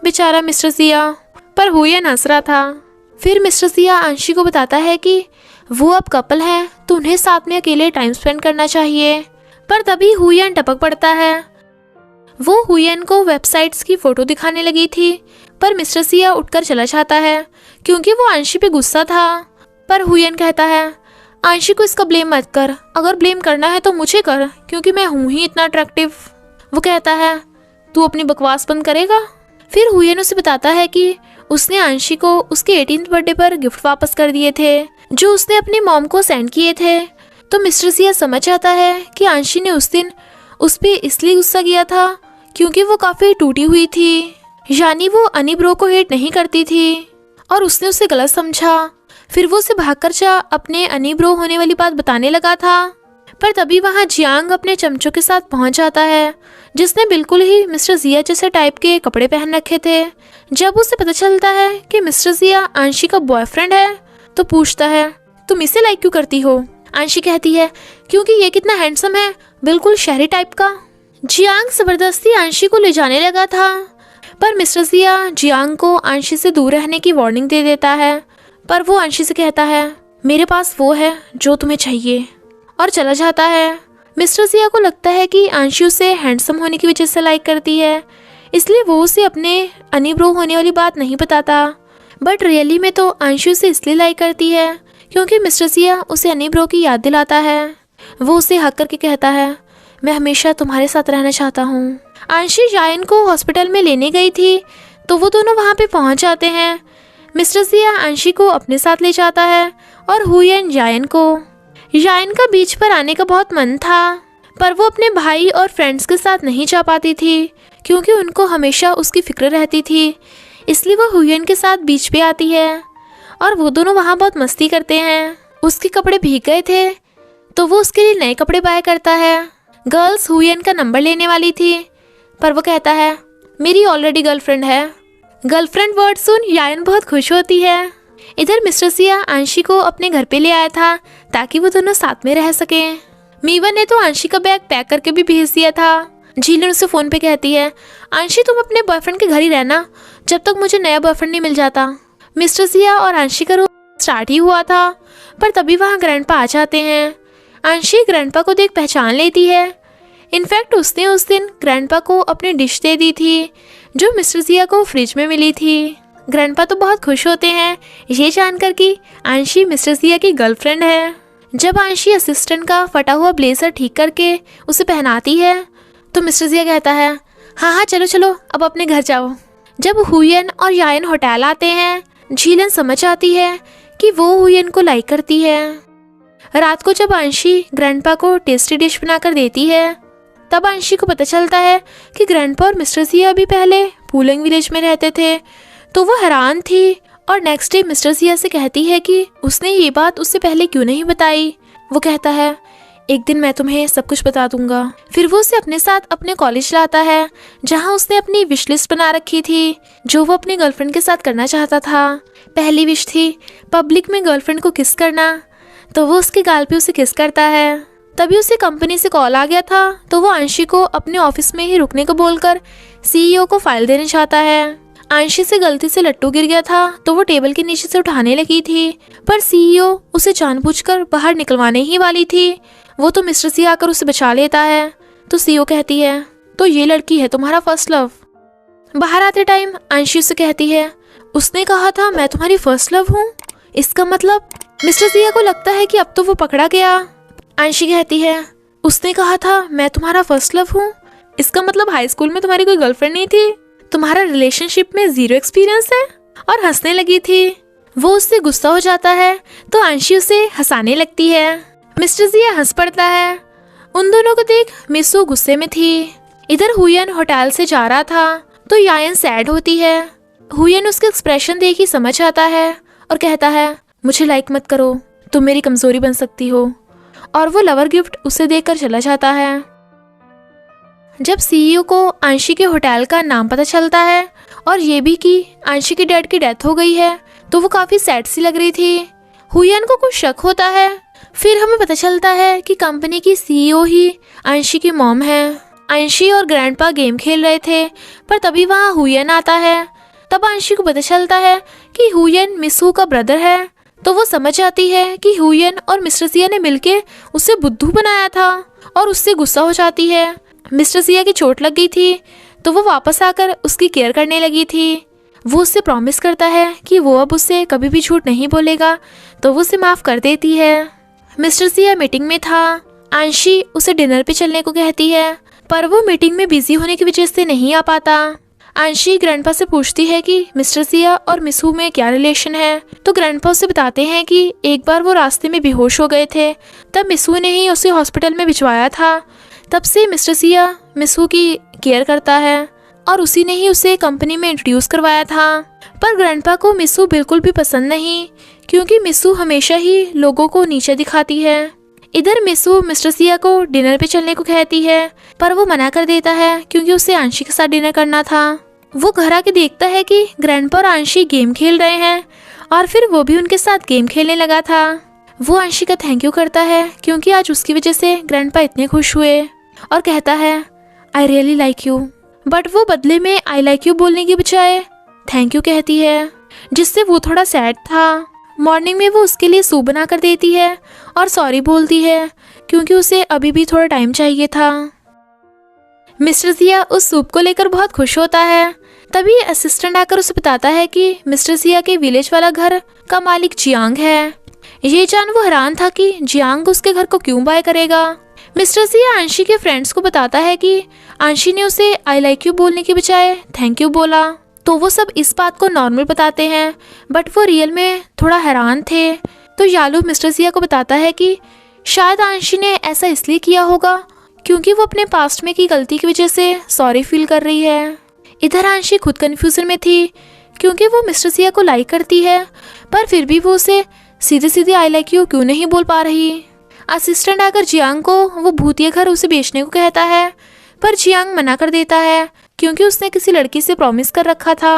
बेचारा मिस्टर जिया, पर हुयन हंस रहा था। फिर मिस्टर जिया आंशी को बताता है कि वो अब कपल है तो उन्हें साथ में अकेले टाइम स्पेंड करना चाहिए। पर तभी हुयन टपक पड़ता है। वो हुयन को वेबसाइट्स की फ़ोटो दिखाने लगी थी, पर मिस्टर जिया उठकर चला जाता है क्योंकि वो आंशी पे गुस्सा था। पर हुयन कहता है, आंशी को इसका ब्लेम मत कर, अगर ब्लेम करना है तो मुझे कर क्योंकि मैं हूँ ही इतना अट्रैक्टिव। वो कहता है, तू अपनी बकवास बंद करेगा। फिर हुयन उसे बताता है कि उसने आंशी को उसके 18th बर्थडे पर गिफ्ट वापस कर दिए थे जो उसने अपनी मॉम को सेंड किए थे। तो मिस्टर जिया समझ जाता है कि आंशी ने उस दिन उस पर इसलिए गुस्सा किया था क्योंकि वो काफ़ी टूटी हुई थी, यानी वो अनी ब्रो को हेट नहीं करती थी और उसने उसे गलत समझा। फिर वो उसे भागकर जा अपने अनी ब्रो होने वाली बात बताने लगा था, पर तभी वहाँ जियांग अपने चमचों के साथ पहुँच जाता है जिसने बिल्कुल ही मिस्टर जिया जैसे टाइप के कपड़े पहन रखे थे। जब उसे पता चलता है कि मिस्टर जिया आंशी का बॉयफ्रेंड है तो पूछता है, तुम इसे लाइक क्यों करती हो? आंशी कहती है, क्योंकि ये कितना हैंडसम है, बिल्कुल शहरी टाइप का। जियांग जबरदस्ती आंशी को ले जाने लगा था, पर मिस्टर जिया जियांग को आंशी से दूर रहने की वार्निंग दे देता है। पर वो आंशी से कहता है, मेरे पास वो है जो तुम्हें चाहिए, और चला जाता है। मिस्टर जिया को लगता है कि आंशी उसे हैंडसम होने की वजह से लाइक करती है, इसलिए वो उसे अपने अनी ब्रो होने वाली बात नहीं बताता। बट रियली में तो आंशी उसे इसलिए लाइक करती है क्योंकि मिस्टर जिया उसे अनी ब्रो की याद दिलाता है। वो उसे हक करके कहता है, मैं हमेशा तुम्हारे साथ रहना चाहता हूँ। आंशी जायन को हॉस्पिटल में लेने गई थी तो वो दोनों वहाँ पे पहुँच जाते हैं। मिस्टर जिया आंशी को अपने साथ ले जाता है और हुयन जायन को। जायन का बीच पर आने का बहुत मन था, पर वो अपने भाई और फ्रेंड्स के साथ नहीं जा पाती थी क्योंकि उनको हमेशा उसकी फिक्र रहती थी, इसलिए वो हुयन के साथ बीच पे आती है और वो दोनों वहाँ बहुत मस्ती करते हैं। उसके कपड़े भीग गए थे तो वो उसके लिए नए कपड़े बाय करता है। गर्ल्स हुयन का नंबर लेने वाली थी, पर वो कहता है, मेरी ऑलरेडी गर्लफ्रेंड है। गर्लफ्रेंड वर्ड सुन यायन बहुत खुश होती है। इधर मिस्टर जिया आंशी को अपने घर पे ले आया था ताकि वो दोनों साथ में रह सकें। मीवन ने तो आंशी का बैग पैक करके भी भेज दिया था। झीलन उसे फ़ोन पे कहती है, आंशी तुम अपने बॉयफ्रेंड के घर ही रहना जब तक मुझे नया बॉयफ्रेंड नहीं मिल जाता। मिस्टर जिया और आंशी का रूम स्टार्ट ही हुआ था, पर तभी वहाँ ग्रैंडपा आ जाते हैं। आंशी ग्रैंडपा को देख पहचान लेती है। इनफैक्ट उसने उस दिन ग्रैंडपा को अपनी डिश दे दी थी जो मिस्टर जिया को फ्रिज में मिली थी। ग्रैंडपा तो बहुत खुश होते हैं ये जानकर कि आंशी मिस्टर जिया की गर्लफ्रेंड है। जब आंशी असिस्टेंट का फटा हुआ ब्लेजर ठीक करके उसे पहनाती है तो मिस्टर जिया कहता है, हाँ हाँ चलो चलो अब अपने घर जाओ। जब हुयन और यायन होटल आते हैं, झीलन समझ आती है कि वो हुयन को लाइक करती है। रात को जब आंशी ग्रैंडपा को टेस्टी डिश बनाकर देती है तब अंशी को पता चलता है कि ग्रैंडपा और मिस्टर सिया अभी पहले पुलिंग विलेज में रहते थे। तो वो हैरान थी और नेक्स्ट डे मिस्टर सिया से कहती है कि उसने ये बात उससे पहले क्यों नहीं बताई। वो कहता है एक दिन मैं तुम्हें सब कुछ बता दूंगा। फिर वो उसे अपने साथ अपने कॉलेज लाता है जहाँ उसने अपनी विश लिस्ट बना रखी थी जो वो अपनी गर्लफ्रेंड के साथ करना चाहता था। पहली विश थी पब्लिक में गर्लफ्रेंड को किस करना, तो वो उसके गाल पे उसे किस करता है। तभी उसे कंपनी से कॉल आ गया था, तो वो अंशी को अपने ऑफिस में ही रुकने को बोलकर सीईओ को फाइल देने चाहता है। अंशी से गलती से लट्टू गिर गया था तो वो टेबल के नीचे से उठाने लगी थी, पर सीईओ उसे जानबूझकर बाहर निकलवाने ही वाली थी। वो तो मिस्टर सिया आकर उसे बचा लेता है। तो सीईओ कहती है तो ये लड़की है तुम्हारा फर्स्ट लव। बाहर आते टाइम अंशी उसे कहती है उसने कहा था मैं तुम्हारी फर्स्ट लव हूँ, इसका मतलब मिस्टर सिया को लगता है कि अब तो वो पकड़ा गया। अंशी कहती है उसने कहा था मैं तुम्हारा फर्स्ट लव हूँ, इसका मतलब हाई स्कूल में तुम्हारी कोई गर्लफ्रेंड नहीं थी, तुम्हारा रिलेशनशिप में 0 एक्सपीरियंस है। और हंसने लगी थी। वो उससे गुस्सा हो जाता है तो अंशी उसे हंसाने लगती है। मिस्टर सिया हंस पड़ता है। उन दोनों को देख मिसू गुस्से में थी। इधर हुयन होटल से जा रहा था तो यायन सैड होती है। हुयन उसके एक्सप्रेशन देख ही समझ आता है और कहता है मुझे लाइक मत करो, तुम मेरी कमजोरी बन सकती हो। और वो लवर गिफ्ट उसे देकर चला जाता है। जब सीईओ को अंशी के होटल का नाम पता चलता है और ये भी कि अंशी के डैड की डेथ हो गई है तो वो काफी सैड सी लग रही थी। हुयन को कुछ शक होता है। फिर हमें पता चलता है कि कंपनी की सीईओ ही अंशी की मॉम है। अंशी और ग्रैंडपा गेम खेल रहे थे पर तभी वहाँ हुयन आता है। तब अंशी को पता चलता है कि हुयन मिसू का ब्रदर है। तो वो समझ जाती है कि हुयन और मिस्टर सिया ने मिलके उसे बुद्धू बनाया था और उससे गुस्सा हो जाती है। मिस्टर सिया की चोट लग गई थी तो वो वापस आकर उसकी केयर करने लगी थी। वो उससे प्रॉमिस करता है कि वो अब उससे कभी भी झूठ नहीं बोलेगा, तो वो उसे माफ़ कर देती है। मिस्टर सिया मीटिंग में था। अंशी उसे डिनर पे चलने को कहती है पर वो मीटिंग में बिजी होने की वजह से नहीं आ पाता। अंशी ग्रैंडपा से पूछती है कि मिस्टर सिया और मिसू में क्या रिलेशन है, तो ग्रैंडपा उसे बताते हैं कि एक बार वो रास्ते में बेहोश हो गए थे, तब मिसू ने ही उसे हॉस्पिटल में भिजवाया था। तब से मिस्टर सिया मिसू की केयर करता है और उसी ने ही उसे कंपनी में इंट्रोड्यूस करवाया था। पर ग्रैंडपा को मिसू बिल्कुल भी पसंद नहीं, क्योंकि मिसू हमेशा ही लोगों को नीचे दिखाती है। इधर मिसू मिस्टर सिया को डिनर पे चलने को कहती है पर वो मना कर देता है क्योंकि उसे अंशी के साथ डिनर करना था। वो घर आके देखता है कि ग्रैंडपा और अंशी गेम खेल रहे हैं और फिर वो भी उनके साथ गेम खेलने लगा था। वो अंशी का थैंक यू करता है क्योंकि आज उसकी वजह से ग्रैंडपा इतने खुश हुए और कहता है I really like you, but वो बदले में आई लाइक यू बोलने की बजाय थैंक यू कहती है, जिससे वो थोड़ा सैड था। मॉर्निंग में वो उसके लिए सूप बना कर देती है और सॉरी बोलती है क्योंकि उसे अभी भी थोड़ा टाइम चाहिए था। मिस्टर सिया उस सूप को लेकर बहुत खुश होता है। तभी असिस्टेंट आकर उसे बताता है कि मिस्टर सिया के विलेज वाला घर का मालिक जियांग है। ये जान वो हैरान था कि जियांग उसके घर को क्यों बाय करेगा। मिस्टर सिया अंशी के फ्रेंड्स को बताता है कि अंशी ने उसे आई लाइक यू बोलने की बजाय थैंक यू बोला, तो वो सब इस बात को नॉर्मल बताते हैं, बट वो रियल में थोड़ा हैरान थे। तो यालू मिस्टर सिया को बताता है कि शायद अंशी ने ऐसा इसलिए किया होगा क्योंकि वो अपने पास्ट में की गलती की वजह से सॉरी फील कर रही है। इधर अंशी खुद कन्फ्यूजन में थी क्योंकि वो मिस्टर सिया को लाइक करती है, पर फिर भी वो उसे सीधे सीधे आई लाइक यू क्यों नहीं बोल पा रही। असिस्टेंट आकर जियांग को वो भूतिया घर उसे बेचने को कहता है, पर जियांग मना कर देता है क्योंकि उसने किसी लड़की से प्रॉमिस कर रखा था।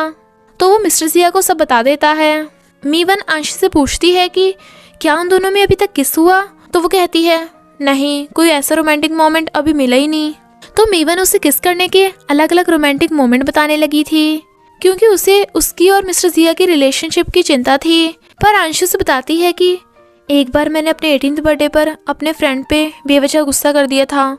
तो वो मिस्टर सिया को सब बता देता है। मीवन अंशी से पूछती है कि क्या उन दोनों में अभी तक किस हुआ, तो वो कहती है नहीं, कोई ऐसा रोमांटिक मोमेंट अभी मिला ही नहीं। तो मीवन उसे किस करने के अलग अलग रोमांटिक मोमेंट बताने लगी थी क्योंकि उसे उसकी और मिस्टर सिया की रिलेशनशिप की चिंता थी। पर अंशु से बताती है कि एक बार मैंने अपने 18th बर्थडे पर अपने फ्रेंड पे बेवजह गुस्सा कर दिया था,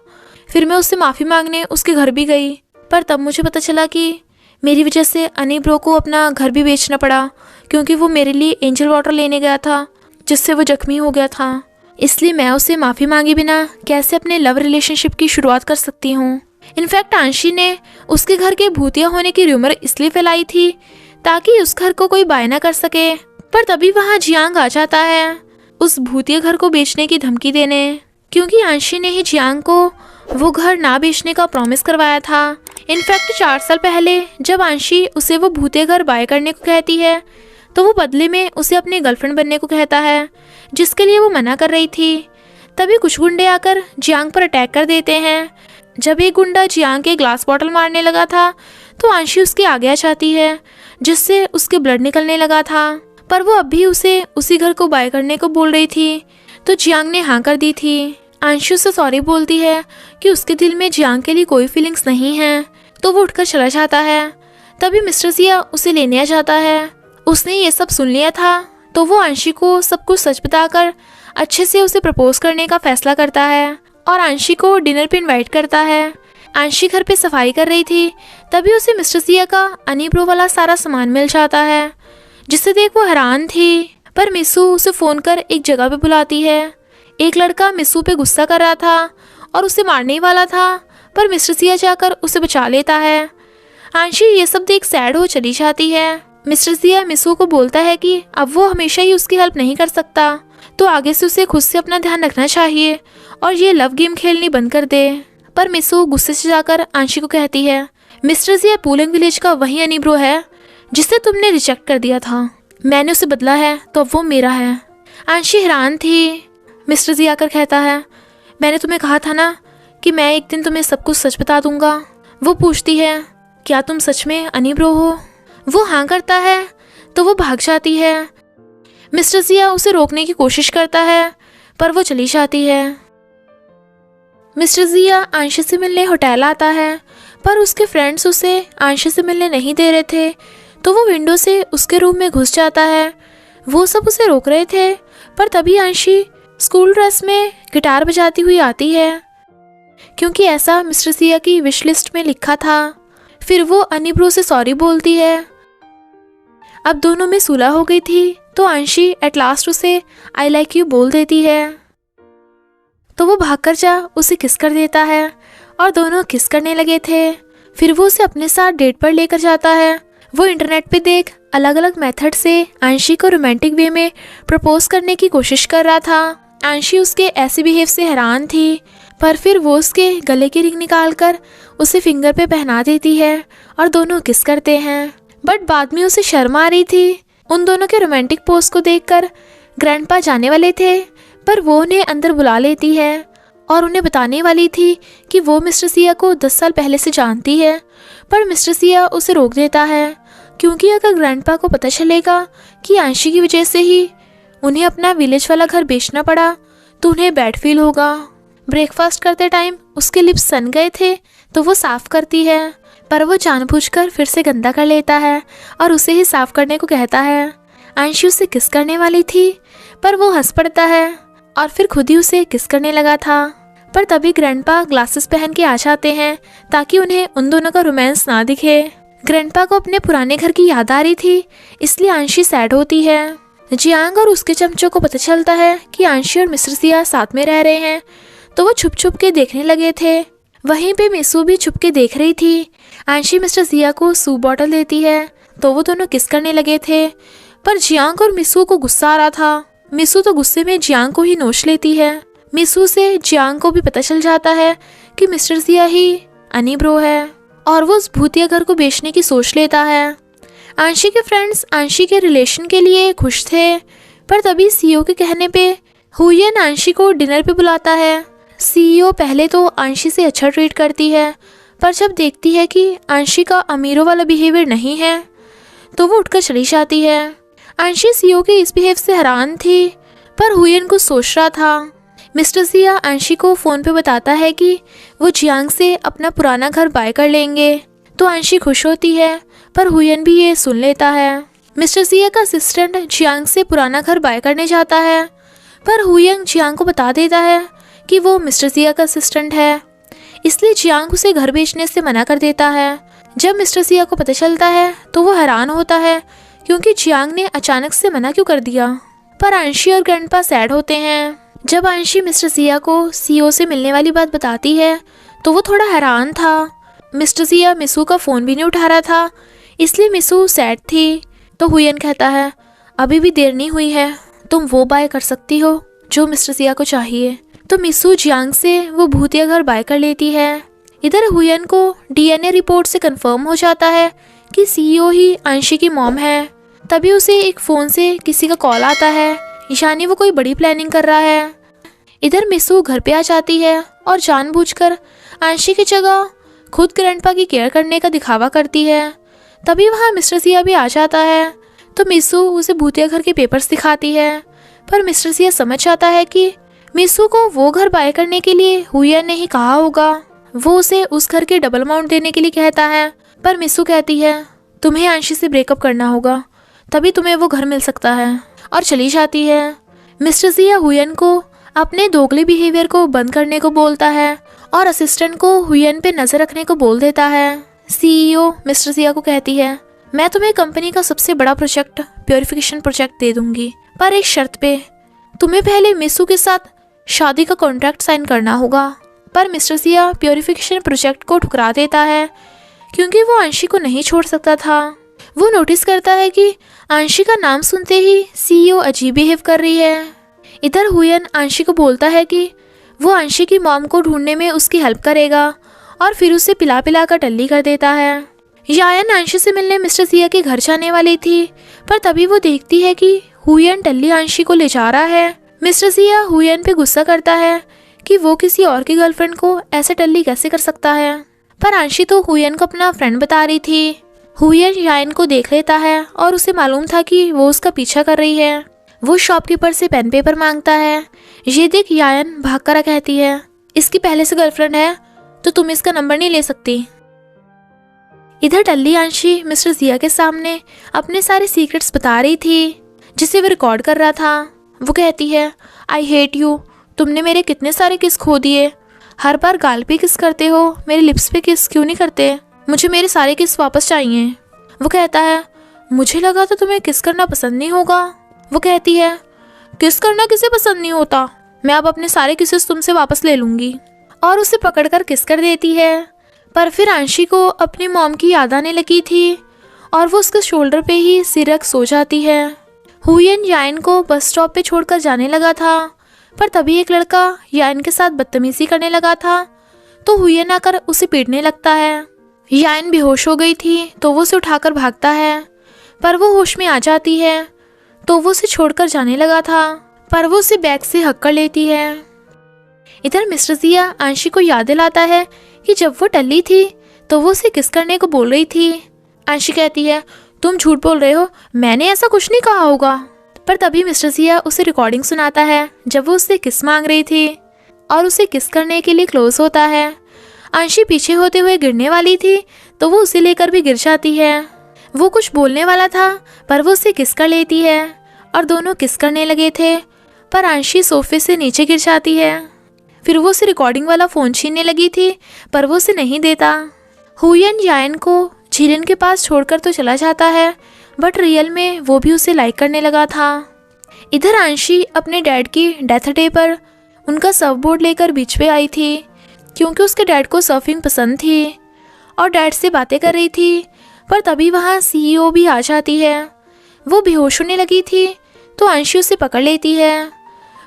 फिर मैं उससे माफ़ी मांगने उसके घर भी गई, पर तब मुझे पता चला कि मेरी वजह से अनी ब्रो को अपना घर भी बेचना पड़ा क्योंकि वो मेरे लिए एंजल वाटर लेने गया था जिससे वो जख्मी हो गया था। इसलिए मैं उसे माफ़ी मांगे बिना कैसे अपने लव रिलेशनशिप की शुरुआत कर सकती हूँ। इनफैक्ट अंशी ने उसके घर के भूतिया होने की रूमर इसलिए फैलाई थी ताकि उस घर को कोई बाय ना कर सके। पर तभी वहाँ जियांग आ जाता है उस भूतिया घर को बेचने की धमकी देने, क्योंकि अंशी ने ही जियांग को वो घर ना बेचने का प्रॉमिस करवाया था। इनफैक्ट 4 साल पहले जब अंशी उसे वो भूतिया घर बाय करने को कहती है तो वो बदले में उसे अपनी गर्लफ्रेंड बनने को कहता है, जिसके लिए वो मना कर रही थी। तभी कुछ गुंडे आकर जियांग पर अटैक कर देते हैं। जब एक गुंडा जियांग के ग्लास बॉटल मारने लगा था तो अंशी उसके आगे आ जाती है, जिससे उसके ब्लड निकलने लगा था। पर वो अब भी उसे उसी घर को बाय करने को बोल रही थी, तो जियांग ने हाँ कर दी थी। अंशी उससे सॉरी बोलती है कि उसके दिल में जियांग के लिए कोई फीलिंग्स नहीं है, तो वो उठकर चला जाता है। तभी मिस्टर जिया उसे लेने आ जाता है। उसने ये सब सुन लिया था, तो वो अंशी को सब कुछ सच बताकर अच्छे से उसे प्रपोज करने का फैसला करता है और अंशी को डिनर पे इनवाइट करता है। अंशी घर पे सफाई कर रही थी, तभी उसे मिस्टर जिया का अनीब्रो वाला सारा सामान मिल जाता है, जिसे देख वो हैरान थी। पर मिसू उसे फ़ोन कर एक जगह पे बुलाती है। एक लड़का मिसू पे गुस्सा कर रहा था और उसे मारने ही वाला था, पर मिस्टर जिया जाकर उसे बचा लेता है। अंशी ये सब देख सैड हो चली जाती है। मिस्टर जिया मिसू को बोलता है कि अब वो हमेशा ही उसकी हेल्प नहीं कर सकता, तो आगे से उसे खुद से अपना ध्यान रखना चाहिए और ये लव गेम खेलनी बंद कर दे। पर मिसू गुस्से से जाकर अंशी को कहती है, मिस्टर जिया पूलिंग विलेज का वही अनीब्रो है जिसे तुमने रिजेक्ट कर दिया था। मैंने उसे बदला है तो अब वो मेरा है। अंशी हैरान थी। मिस्टर जिया आकर कहता है, मैंने तुम्हें कहा था ना कि मैं एक दिन तुम्हें सब कुछ सच बता दूंगा। वो पूछती है, क्या तुम सच में अनीब्रो हो? वो हाँ करता है, तो वो भाग जाती है। मिस्टर जिया उसे रोकने की कोशिश करता है, पर वो चली जाती है। मिस्टर जिया अंशी से मिलने होटल आता है, पर उसके फ्रेंड्स उसे अंशी से मिलने नहीं दे रहे थे, तो वो विंडो से उसके रूम में घुस जाता है। वो सब उसे रोक रहे थे, पर तभी अंशी स्कूल ड्रेस में गिटार बजाती हुई आती है, क्योंकि ऐसा मिस्टर जिया की विश लिस्ट में लिखा था। फिर वो अनीब्रो से सॉरी बोलती है। अब दोनों में सुलह हो गई थी, तो अंशी एट लास्ट उसे आई लाइक यू बोल देती है। तो वो भागकर जा उसे किस कर देता है और दोनों किस करने लगे थे। फिर वो उसे अपने साथ डेट पर लेकर जाता है। वो इंटरनेट पे देख अलग अलग मेथड से अंशी को रोमांटिक वे में प्रपोज करने की कोशिश कर रहा था। अंशी उसके ऐसे बिहेव से हैरान थी, पर फिर वो उसके गले की रिंग निकालकर उसे फिंगर पे पहना देती है और दोनों किस करते हैं। बट बाद में उसे शर्म आ रही थी। उन दोनों के रोमांटिक पोज को देखकर ग्रैंडपा जाने वाले थे, पर वो उन्हें अंदर बुला लेती है और उन्हें बताने वाली थी कि वो मिस्टर जिया को 10 साल पहले से जानती है। पर मिस्टर जिया उसे रोक देता है, क्योंकि अगर ग्रैंडपा को पता चलेगा कि अंशी की वजह से ही उन्हें अपना विलेज वाला घर बेचना पड़ा, तो उन्हें बैड फील होगा। ब्रेकफास्ट करते टाइम उसके लिप्स सन गए थे, तो वो साफ करती है, पर वो जानबूझकर फिर से गंदा कर लेता है और उसे ही साफ करने को कहता है। अंशी उसे किस करने वाली थी, पर वो हंस पड़ता है और फिर खुद ही उसे किस करने लगा था। पर तभी ग्रैंडपा ग्लासेस पहन के आ जाते हैं ताकि उन्हें उन दोनों का रोमांस ना दिखे। ग्रैंडपा को अपने पुराने घर की याद आ रही थी, इसलिए अंशी सैड होती है। जियांग और उसके चमचों को पता चलता है कि अंशी और मिस्टर जिया साथ में रह रहे हैं, तो वो छुप छुप के देखने लगे थे। वहीं पे मिसू भी छुप के देख रही थी। अंशी मिस्टर जिया को सूप बॉटल देती है, तो वो दोनों किस करने लगे थे, पर जियांग और मिसू को गुस्सा आ रहा था। मिसू तो गुस्से में जियांग को ही नोच लेती है। मिसू से जियांग को भी पता चल जाता है कि मिस्टर जिया ही अनीब्रो है और वो उस भूतिया घर को बेचने की सोच लेता है। अंशी के फ्रेंड्स अंशी के रिलेशन के लिए खुश थे, पर तभी सीईओ के कहने पे हुयन अंशी को डिनर पे बुलाता है। सीईओ पहले तो अंशी से अच्छा ट्रीट करती है, पर जब देखती है कि अंशी का अमीरों वाला बिहेवियर नहीं है, तो वो उठकर चली जाती है। अंशी सीईओ के इस बिहेव से हैरान थी, पर हुयन कुछ सोच रहा था। मिस्टर जिया अंशी को फ़ोन पे बताता है कि वो जियांग से अपना पुराना घर बाय कर लेंगे, तो अंशी खुश होती है, पर हुयन भी ये सुन लेता है। मिस्टर जिया का असिस्टेंट जियांग से पुराना घर बाय करने जाता है, पर हुयन जियांग को बता देता है कि वो मिस्टर जिया का असिस्टेंट है, इसलिए जियांग उसे घर बेचने से मना कर देता है। जब मिस्टर जिया को पता चलता है तो वो हैरान होता है, क्योंकि जियांग ने अचानक से मना क्यों कर दिया। पर अंशी और ग्रैंडपा सैड होते हैं। जब अंशी मिस्टर जिया को सीईओ से मिलने वाली बात बताती है, तो वो थोड़ा हैरान था। मिस्टर जिया मिसू का फ़ोन भी नहीं उठा रहा था, इसलिए मिसू सैड थी। तो हुयन कहता है, अभी भी देर नहीं हुई है, तुम वो बाय कर सकती हो जो मिस्टर जिया को चाहिए। तो मिसू जियांग से वो भूतिया घर बाय कर लेती है। इधर हुयन को डीएनए रिपोर्ट से कंफर्म हो जाता है कि सीईओ ही अंशी की मॉम है। तभी उसे एक फ़ोन से किसी का कॉल आता है, यानी वो कोई बड़ी प्लानिंग कर रहा है। इधर मिसू घर पे आ जाती है और जानबूझकर अंशी की जगह खुद ग्रैंडपा की केयर करने का दिखावा करती है। तभी वहाँ मिस्टर सिया भी आ जाता है, तो मिसू उसे भूतिया घर के पेपर्स दिखाती है। पर मिस्टर सिया समझ जाता है कि मिसू को वो घर बाय करने के लिए हुयन ने ही कहा होगा। वो उसे उस घर के डबल अमाउंट देने के लिए कहता है, पर मिसू कहती है तुम्हें अंशी से ब्रेकअप करना होगा, तभी तुम्हें वो घर मिल सकता है, और चली जाती है। मिस्टर सिया हुयन को अपने दोगले बिहेवियर को बंद करने को बोलता है और असिस्टेंट को हुयन पे नजर रखने को बोल देता है। सीईओ मिस्टर सिया को कहती है मैं तुम्हें कंपनी का सबसे बड़ा प्रोजेक्ट प्योरिफिकेशन प्रोजेक्ट दे दूंगी, पर एक शर्त पे, तुम्हें पहले मिसू के साथ शादी का कॉन्ट्रैक्ट साइन करना होगा। पर मिस्टर सिया प्योरिफिकेशन प्रोजेक्ट को ठुकरा देता है क्योंकि वो अंशी को नहीं छोड़ सकता था। वो नोटिस करता है कि अंशी का नाम सुनते ही सीईओ अजीब बिहेव कर रही है। इधर हुयन अंशी को बोलता है कि वो अंशी की मॉम को ढूंढने में उसकी हेल्प करेगा और फिर उसे पिला पिला कर टल्ली कर देता है। यायन अंशी से मिलने मिस्टर सिया के घर जाने वाली थी, पर तभी वो देखती है कि हुयन टल्ली अंशी को ले जा रहा है। मिस्टर सिया हुयन पे गुस्सा करता है कि वो किसी और की गर्लफ्रेंड को ऐसे टल्ली कैसे कर सकता है, पर अंशी तो हुयन को अपना फ्रेंड बता रही थी। हुयन यायन को देख लेता है और उसे मालूम था कि वो उसका पीछा कर रही है। वो शॉपकीपर से पेन पेपर मांगता है। ये देख यायन भागकर कहती है इसकी पहले से गर्लफ्रेंड है, तो तुम इसका नंबर नहीं ले सकती। इधर टल्ली अंशी मिस्टर सिया के सामने अपने सारे सीक्रेट्स बता रही थी जिसे वो रिकॉर्ड कर रहा था। वो कहती है आई हेट यू, तुमने मेरे कितने सारे किस खो दिए, हर बार गाल पे किस करते हो, मेरे लिप्स पे किस क्यों नहीं करते, मुझे मेरे सारे किस वापस चाहिए। वो कहता है मुझे लगा था तुम्हें किस करना पसंद नहीं होगा। वो कहती है किस करना किसे पसंद नहीं होता, मैं अब अपने सारे किसेस तुमसे वापस ले लूंगी, और उसे पकड़कर किस कर देती है। पर फिर अंशी को अपनी मॉम की याद आने लगी थी और वो उसके शोल्डर पे ही सिर रख सो जाती है। हुयन यायन को बस स्टॉप पे छोड़कर जाने लगा था, पर तभी एक लड़का यायन के साथ बदतमीजी करने लगा था, तो हुयन आकर उसे पीटने लगता है। यायन बेहोश हो गई थी तो वो उसे उठाकर भागता है, पर वो होश में आ जाती है तो वो उसे छोड़कर जाने लगा था, पर वो उसे बैग से हक कर लेती है। इधर मिस्टर सिया अंशी को याद दिलाता है कि जब वो टल्ली थी तो वो उसे किस करने को बोल रही थी। अंशी कहती है तुम झूठ बोल रहे हो, मैंने ऐसा कुछ नहीं कहा होगा। पर तभी मिस्टर सिया उसे रिकॉर्डिंग सुनाता है जब वो उससे किस मांग रही थी और उसे किस करने के लिए क्लोज होता है। अंशी पीछे होते हुए गिरने वाली थी तो वो उसे लेकर भी गिर जाती है। वो कुछ बोलने वाला था पर वो उसे किस कर लेती है और दोनों किस करने लगे थे, पर अंशी सोफे से नीचे गिर जाती है। फिर वो उसे रिकॉर्डिंग वाला फ़ोन छीनने लगी थी पर वो उसे नहीं देता। हुयन यायन को झीलन के पास छोड़कर तो चला जाता है, बट रियल में वो भी उसे लाइक करने लगा था। इधर अंशी अपने डैड की डेथ डे पर उनका सर्फ बोर्ड लेकर बीच पे आई थी क्योंकि उसके डैड को सर्फिंग पसंद थी और डैड से बातें कर रही थी, पर तभी वहाँ सीईओ भी आ जाती है। वो बेहोश होने लगी थी तो अंशी उसे पकड़ लेती है,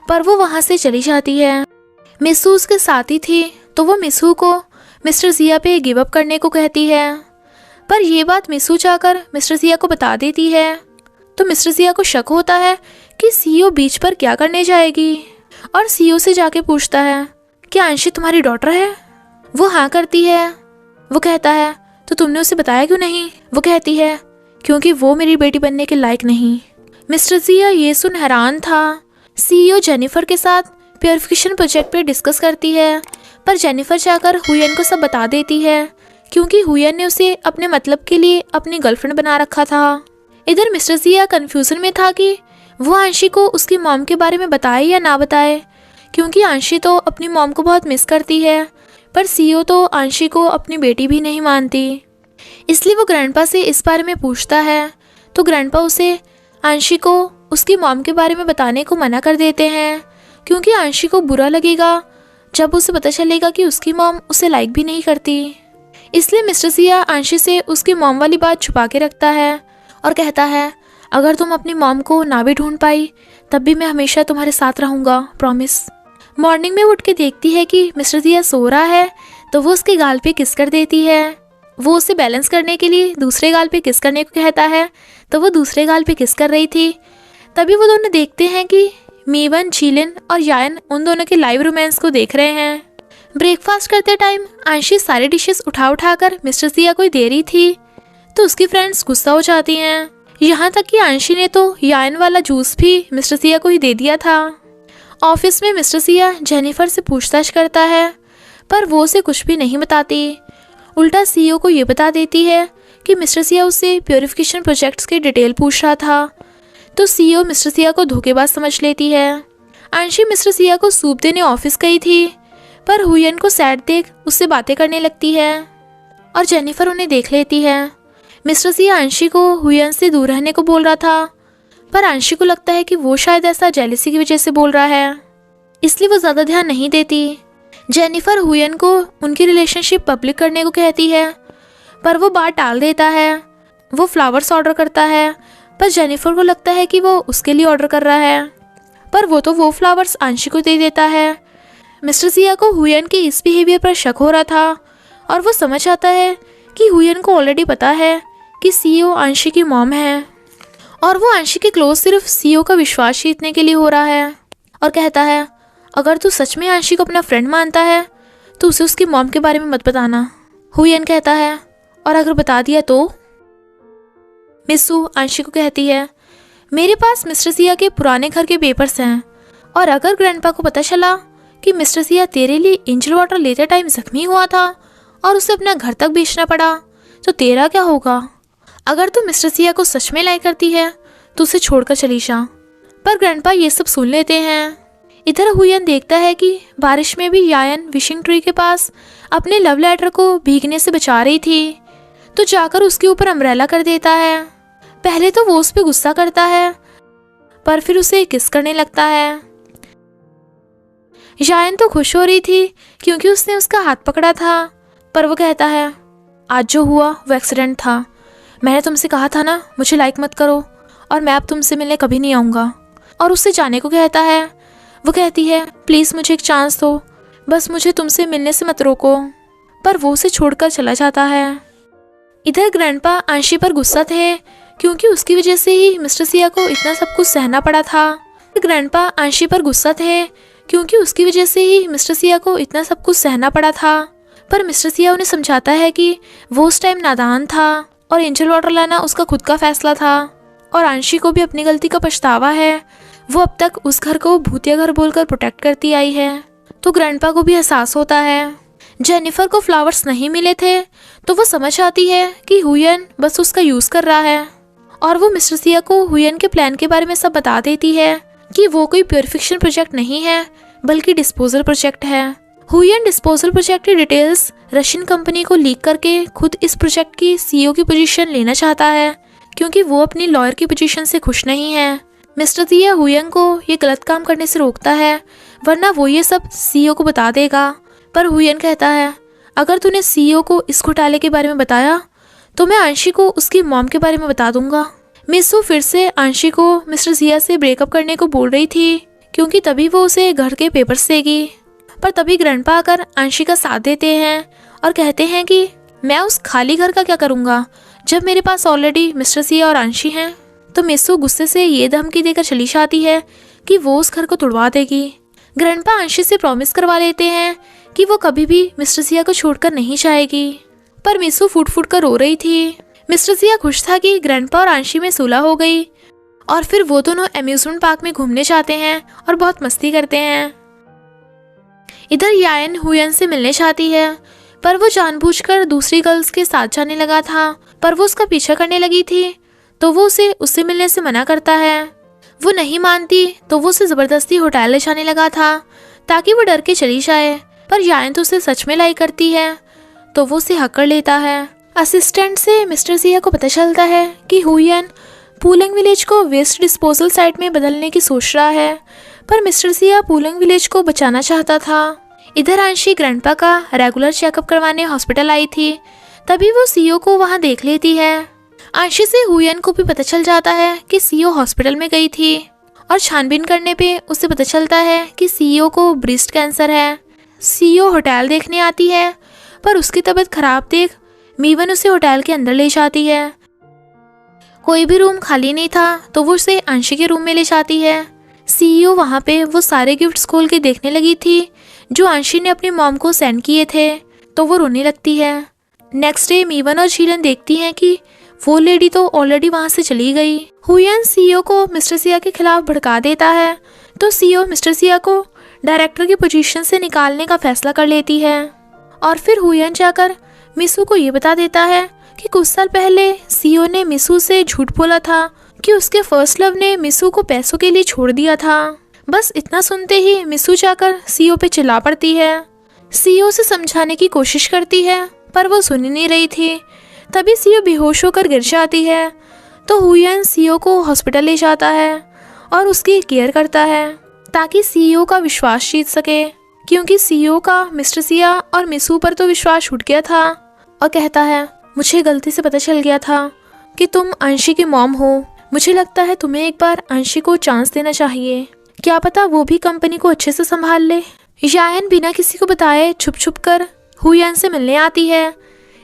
पर वो वहाँ से चली जाती है। मिसू उसके साथ ही थी तो वो मिसू को मिस्टर सिया पे गिव अप करने को कहती है, पर ये बात मिसू जाकर मिस्टर सिया को बता देती है। तो मिस्टर सिया को शक होता है कि सीईओ बीच पर क्या करने जाएगी और सीईओ से जाके पूछता है क्या अंशी तुम्हारी डॉटर है। वो हाँ करती है। वो कहता है तो तुमने उसे बताया क्यों नहीं। वो कहती है क्योंकि वो मेरी बेटी बनने के लायक नहीं। मिस्टर सिया ये सुन हैरान था। सीईओ जेनिफर के साथ प्योरिफिकेशन प्रोजेक्ट पे डिस्कस करती है, पर जेनिफर जाकर हुयन को सब बता देती है क्योंकि हुयन ने उसे अपने मतलब के लिए अपनी गर्लफ्रेंड बना रखा था। इधर मिस्टर सिया कंफ्यूजन में था कि वो अंशी को उसकी मॉम के बारे में बताए या ना बताए, क्योंकि अंशी तो अपनी मॉम को बहुत मिस करती है, पर सीईओ तो अंशी को अपनी बेटी भी नहीं मानती। इसलिए वो ग्रैंडपा से इस बारे में पूछता है, तो ग्रैंडपा उसे अंशी को उसकी मॉम के बारे में बताने को मना कर देते हैं क्योंकि अंशी को बुरा लगेगा जब उसे पता चलेगा कि उसकी मॉम उसे लाइक भी नहीं करती। इसलिए मिस्टर सिया अंशी से उसकी मॉम वाली बात छुपा के रखता है और कहता है अगर तुम अपनी मॉम को ना भी ढूंढ पाई तब भी मैं हमेशा तुम्हारे साथ रहूँगा, प्रॉमिस। मॉर्निंग में उठ के देखती है कि मिस्टर जिया सो रहा है, तो वो उसके गाल पे किस कर देती है। वो उसे बैलेंस करने के लिए दूसरे गाल पे किस करने को कहता है, तो वो दूसरे गाल पे किस कर रही थी। तभी वो दोनों देखते हैं कि मीवन, झीलिन और यायन उन दोनों के लाइव रोमांस को देख रहे हैं। ब्रेकफास्ट करते टाइम अंशी सारे डिशेस उठा कर मिस्टर जिया को दे रही थी, तो उसकी फ्रेंड्स गुस्सा हो जाती हैं। यहाँ तक कि अंशी ने तो यायन वाला जूस भी मिस्टर जिया को ही दे दिया था। ऑफिस में मिस्टर जिया जेनिफर से पूछताछ करता है, पर वो उसे कुछ भी नहीं बताती। उल्टा सीईओ को ये बता देती है कि मिस्टर जिया उससे प्योरिफिकेशन प्रोजेक्ट्स के डिटेल पूछ रहा था, तो सीईओ मिस्टर जिया को धोखेबाज समझ लेती है। अंशी मिस्टर जिया को सूप देने ऑफिस गई थी, पर हुयन को सैड देख उससे बातें करने लगती है और जेनिफर उन्हें देख लेती है। मिस्टर जिया अंशी को हुयन से दूर रहने को बोल रहा था, पर अंशी को लगता है कि वो शायद ऐसा जेलसी की वजह से बोल रहा है, इसलिए वो ज़्यादा ध्यान नहीं देती। जेनिफर हुयन को उनकी रिलेशनशिप पब्लिक करने को कहती है, पर वो बात टाल देता है। वो फ्लावर्स ऑर्डर करता है, पर जेनिफर को लगता है कि वो उसके लिए ऑर्डर कर रहा है, पर वो फ्लावर्स अंशी को दे देता है। मिस्टर जिया को हुयन के इस बिहेवियर पर शक हो रहा था और वो समझ आता है कि हुयन को ऑलरेडी पता है कि सीईओ अंशी की मॉम है और वो अंशी के क्लोज सिर्फ सीईओ का विश्वास जीतने के लिए हो रहा है, और कहता है अगर तू सच में अंशी को अपना फ्रेंड मानता है तो उसे उसकी मॉम के बारे में मत बताना। हुयन कहता है और अगर बता दिया तो? मिसू अंशी को कहती है मेरे पास मिस्टर जिया के पुराने घर के पेपर्स हैं, और अगर ग्रैंडपा को पता चला कि मिस्टर जिया तेरे लिए एंजल वाटर लेते टाइम जख्मी हुआ था और उसे अपना घर तक बेचना पड़ा, तो तेरा क्या होगा? अगर तू मिस्टर जिया को सच में लाइक करती है तो उसे छोड़कर चली जा। पर ग्रैंडपा ये सब सुन लेते हैं। इधर हुयन देखता है कि बारिश में भी यायन विशिंग ट्री के पास अपने लव लेटर को भीगने से बचा रही थी, तो जाकर उसके ऊपर अम्ब्रेला कर देता है। पहले तो वो उस पर गुस्सा करता है, पर फिर उसे किस करने लगता है। यायन तो खुश हो रही थी क्योंकि उसने उसका हाथ पकड़ा था, पर वो कहता है आज जो हुआ वो एक्सीडेंट था। मैंने तुमसे कहा था ना मुझे लाइक मत करो, और मैं अब तुमसे मिलने कभी नहीं आऊँगा। और उससे जाने को कहता है। वो कहती है प्लीज़ मुझे एक चांस दो, बस मुझे तुमसे मिलने से मत रोको, पर वो उसे छोड़कर चला जाता है। इधर ग्रैंडपा अंशी पर गुस्सा थे क्योंकि उसकी वजह से ही मिस्टर जिया को इतना सब कुछ सहना पड़ा था। ग्रैंडपा अंशी पर गुस्सा थे क्योंकि उसकी वजह से ही मिस्टर जिया को इतना सब कुछ सहना पड़ा था, पर मिस्टर जिया उन्हें समझाता है कि वो उस टाइम नादान था और एंजल वाटर लाना उसका खुद का फैसला था, और अंशी को भी अपनी गलती का पछतावा है। वो अब तक उस घर को भूतिया घर बोलकर प्रोटेक्ट करती आई है, तो ग्रैंडपा को भी एहसास होता है। जेनिफर को फ्लावर्स नहीं मिले थे, तो वो समझ आती है कि हुयन बस उसका यूज़ कर रहा है, और वो मिस्टर जिया को हुयन के प्लान के बारे में सब बता देती है कि वो कोई प्योरिफिकेशन प्रोजेक्ट नहीं है बल्कि डिस्पोजल प्रोजेक्ट है। हुयन डिस्पोजल प्रोजेक्ट की डिटेल्स रशियन कंपनी को लीक करके खुद इस प्रोजेक्ट की सीईओ की पोजीशन लेना चाहता है, क्योंकि वो अपनी लॉयर की पोजीशन से खुश नहीं है। मिस्टर जिया हुयन को ये गलत काम करने से रोकता है, वरना वो ये सब सीईओ को बता देगा। पर हुयन कहता है अगर तूने सीईओ को इस घोटाले के बारे में बताया तो मैं अंशी को उसकी मॉम के बारे में बता दूंगा। मिसू फिर से अंशी को मिस्टर जिया से ब्रेकअप करने को बोल रही थी, क्योंकि तभी वो उसे घर के पेपर्स देगी। पर तभी ग्रैंडपा आकर अंशी का साथ देते हैं और कहते हैं कि मैं उस खाली घर का क्या करूँगा जब मेरे पास ऑलरेडी मिस्टर जिया और अंशी हैं। तो मिसू गुस्से से ये धमकी देकर चली जाती है कि वो उस घर को तुड़वा देगी। ग्रैंडपा अंशी से प्रॉमिस करवा लेते हैं कि वो कभी भी मिस्टर जिया को छोड़कर नहीं जाएगी, पर मिसू फूट फूट कर रो रही थी। मिस्टर जिया खुश था कि ग्रैंडपा और अंशी में सुलह हो गई, और फिर वो दोनों अम्यूजमेंट पार्क में घूमने जाते हैं और बहुत मस्ती करते हैं। इधर यायन हुयन से मिलने चाहती है, पर वो जानबूझकर दूसरी गर्ल्स के साथ जाने लगा था, पर वो उसका पीछा करने लगी थी, तो वो उसे उससे मिलने से मना करता है। वो नहीं मानती तो वो उसे ज़बरदस्ती होटल ले जाने लगा था ताकि वो डर के चली जाए, पर यायन तो उसे सच में लाइक करती है, तो वो उसे हक कर लेता है। असिस्टेंट से मिस्टर जिया को पता चलता है कि हुयन पूलिंग विलेज को वेस्ट डिस्पोजल साइट में बदलने की सोच रहा है, पर मिस्टर जिया पूलिंग विलेज को बचाना चाहता था। इधर अंशी ग्रैंडपा का रेगुलर चेकअप करवाने हॉस्पिटल आई थी, तभी वो सीईओ को वहां देख लेती है। अंशी से हुयन को भी पता चल जाता है कि सीईओ हॉस्पिटल में गई थी, और छानबीन करने पे उसे पता चलता है कि सीईओ को ब्रेस्ट कैंसर है। सीईओ होटल देखने आती है, पर उसकी तबीयत खराब देख मीवन उसे होटल के अंदर ले जाती है। कोई भी रूम खाली नहीं था तो वो उसे अंशी के रूम में ले जाती है। सीईओ वहाँ पे वो सारे गिफ्ट्स खोल के देखने लगी थी जो अंशी ने अपनी मॉम को सेंड किए थे, तो वो रोने लगती है। नेक्स्ट डे मीवन और शीलन देखती हैं कि वो लेडी तो ऑलरेडी वहाँ से चली गई। हुयन सीईओ को मिस्टर सिया के खिलाफ भड़का देता है, तो सीईओ मिस्टर सिया को डायरेक्टर की पोजीशन से निकालने का फैसला कर लेती है। और फिर हुयन जाकर मिसू को ये बता देता है कि कुछ साल पहले सीईओ ने मिसू से झूठ बोला था कि उसके फर्स्ट लव ने मिसू को पैसों के लिए छोड़ दिया था। बस इतना सुनते ही मिसू जाकर सीईओ पे चिल्ला पड़ती है। सीईओ से समझाने की कोशिश करती है, पर वो सुन ही नहीं रही थी। तभी सीईओ बेहोश होकर गिर जाती है, तो हुयन सीईओ को हॉस्पिटल ले जाता है और उसकी केयर करता है ताकि सीईओ का विश्वास जीत सके, क्योंकि सीईओ का मिस्टर सिया और मिसू पर तो विश्वास उठ गया था। और कहता है, मुझे गलती से पता चल गया था कि तुम अंशी की मॉम हो। मुझे लगता है तुम्हें एक बार अंशी को चांस देना चाहिए, क्या पता वो भी कंपनी को अच्छे से संभाल ले। यायन बिना किसी को बताए छुप छुप कर हुयन से मिलने आती है।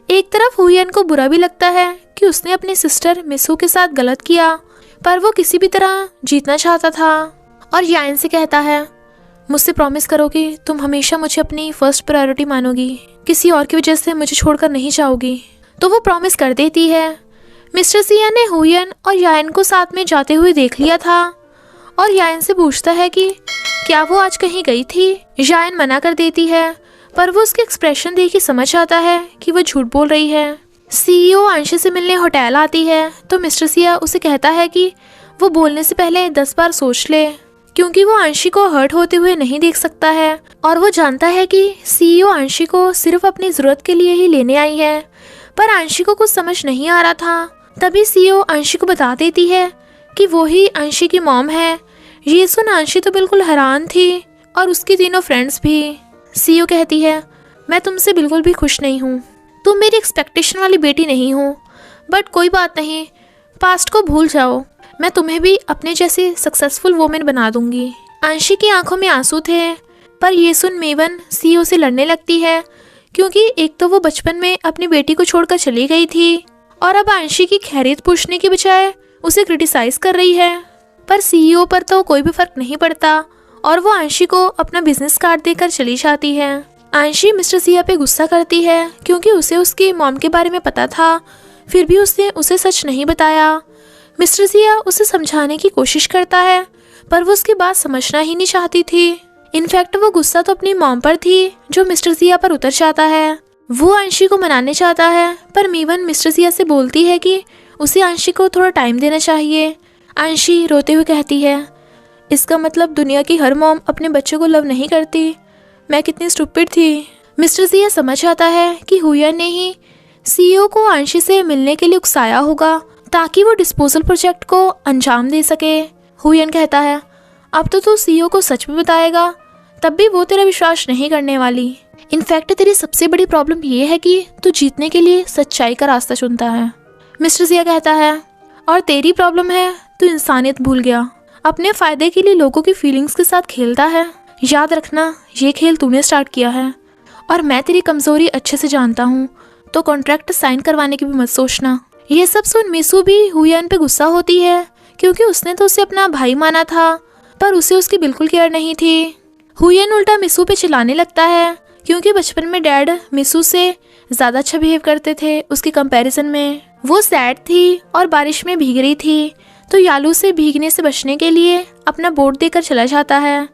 एक तरफ हुयन को बुरा भी लगता है कि उसने अपनी सिस्टर मिसू के साथ गलत किया, पर वो किसी भी तरह जीतना चाहता था। और यायन से कहता है, मुझसे प्रॉमिस करो कि तुम हमेशा मुझे अपनी फर्स्ट प्रायोरिटी मानोगी, किसी और की वजह से मुझे छोड़कर नहीं जाओगी। तो वो प्रॉमिस कर देती है। मिस्टर सिया ने हुयन और यायन को साथ में जाते हुए देख लिया था और यायन से पूछता है कि क्या वो आज कहीं गई थी। यायन मना कर देती है, पर वो उसके एक्सप्रेशन देख के समझ आता है कि वो झूठ बोल रही है। सीईओ अंशी से मिलने होटल आती है, तो मिस्टर सिया उसे कहता है कि वो बोलने से पहले 10 बार सोच ले, क्योंकि वो अंशी को हर्ट होते हुए नहीं देख सकता है। और वो जानता है कि सीईओ अंशी को सिर्फ अपनी ज़रूरत के लिए ही लेने आई है, पर अंशी को कुछ समझ नहीं आ रहा था। तभी सीईओ अंशी को बता देती है कि वो ही अंशी की मॉम है। ये सुन अंशी तो बिल्कुल हैरान थी, और उसकी तीनों फ्रेंड्स भी। सीईओ कहती है, मैं तुमसे बिल्कुल भी खुश नहीं हूँ, तुम मेरी एक्सपेक्टेशन वाली बेटी नहीं हो। बट कोई बात नहीं, पास्ट को भूल जाओ, मैं तुम्हें भी अपने जैसे सक्सेसफुल वुमेन बना दूंगी। अंशी की आंखों में आंसू थे, पर ये सुन मेवन सीईओ से लड़ने लगती है, क्योंकि एक तो वो बचपन में अपनी बेटी को छोड़कर चली गई थी, और अब अंशी की खैरियत पूछने की बजाय उसे क्रिटिसाइज कर रही है। पर सीईओ पर तो कोई भी फर्क नहीं पड़ता, और वो अंशी को अपना बिजनेस कार्ड देकर चली जाती है। अंशी मिस्टर सिया पे गुस्सा करती है, क्योंकि उसे उसकी मॉम के बारे में पता था, फिर भी उसने उसे सच नहीं बताया। मिस्टर सिया उसे समझाने की कोशिश करता है, पर वो उसकी बात समझना ही नहीं चाहती थी। इनफैक्ट वो गुस्सा तो अपनी मॉम पर थी, जो मिस्टर सिया पर उतर जाता है। वो अंशी को मनाने चाहता है, पर मीवन मिस्टर सिया से बोलती है कि उसे अंशी को थोड़ा टाइम देना चाहिए। अंशी रोते हुए कहती है, इसका मतलब दुनिया की हर मॉम अपने बच्चों को लव नहीं करती, मैं कितनी स्टूपिड थी। मिस्टर सिया समझ आता है कि हुयन ने ही सीईओ को अंशी से मिलने के लिए उकसाया होगा, ताकि वो डिस्पोजल प्रोजेक्ट को अंजाम दे सके। हुयन कहता है, अब तो तू सीईओ को सच में बताएगा, तब भी वो तेरा विश्वास नहीं करने वाली। इनफैक्ट तेरी सबसे बड़ी प्रॉब्लम ये है कि तू जीतने के लिए सच्चाई का रास्ता चुनता है। मिस्टर सिया कहता है, और तेरी प्रॉब्लम है तू इंसानियत भूल गया, अपने फ़ायदे के लिए लोगों की फीलिंग्स के साथ खेलता है। याद रखना, ये खेल तूने स्टार्ट किया है, और मैं तेरी कमज़ोरी अच्छे से जानता हूँ, तो कॉन्ट्रैक्ट साइन करवाने की भी मत सोचना। ये सब सुन मिसू भी हुयन पे गुस्सा होती है, क्योंकि उसने तो उसे अपना भाई माना था, पर उसे उसकी बिल्कुल केयर नहीं थी। हुयन उल्टा मिसू पे चिल्लाने लगता है, क्योंकि बचपन में डैड मिसू से ज़्यादा अच्छा बिहेव करते थे उसके कंपैरिजन में। वो सैड थी और बारिश में भीग रही थी, तो यालू से भीगने से बचने के लिए अपना बोर्ड देकर चला जाता है।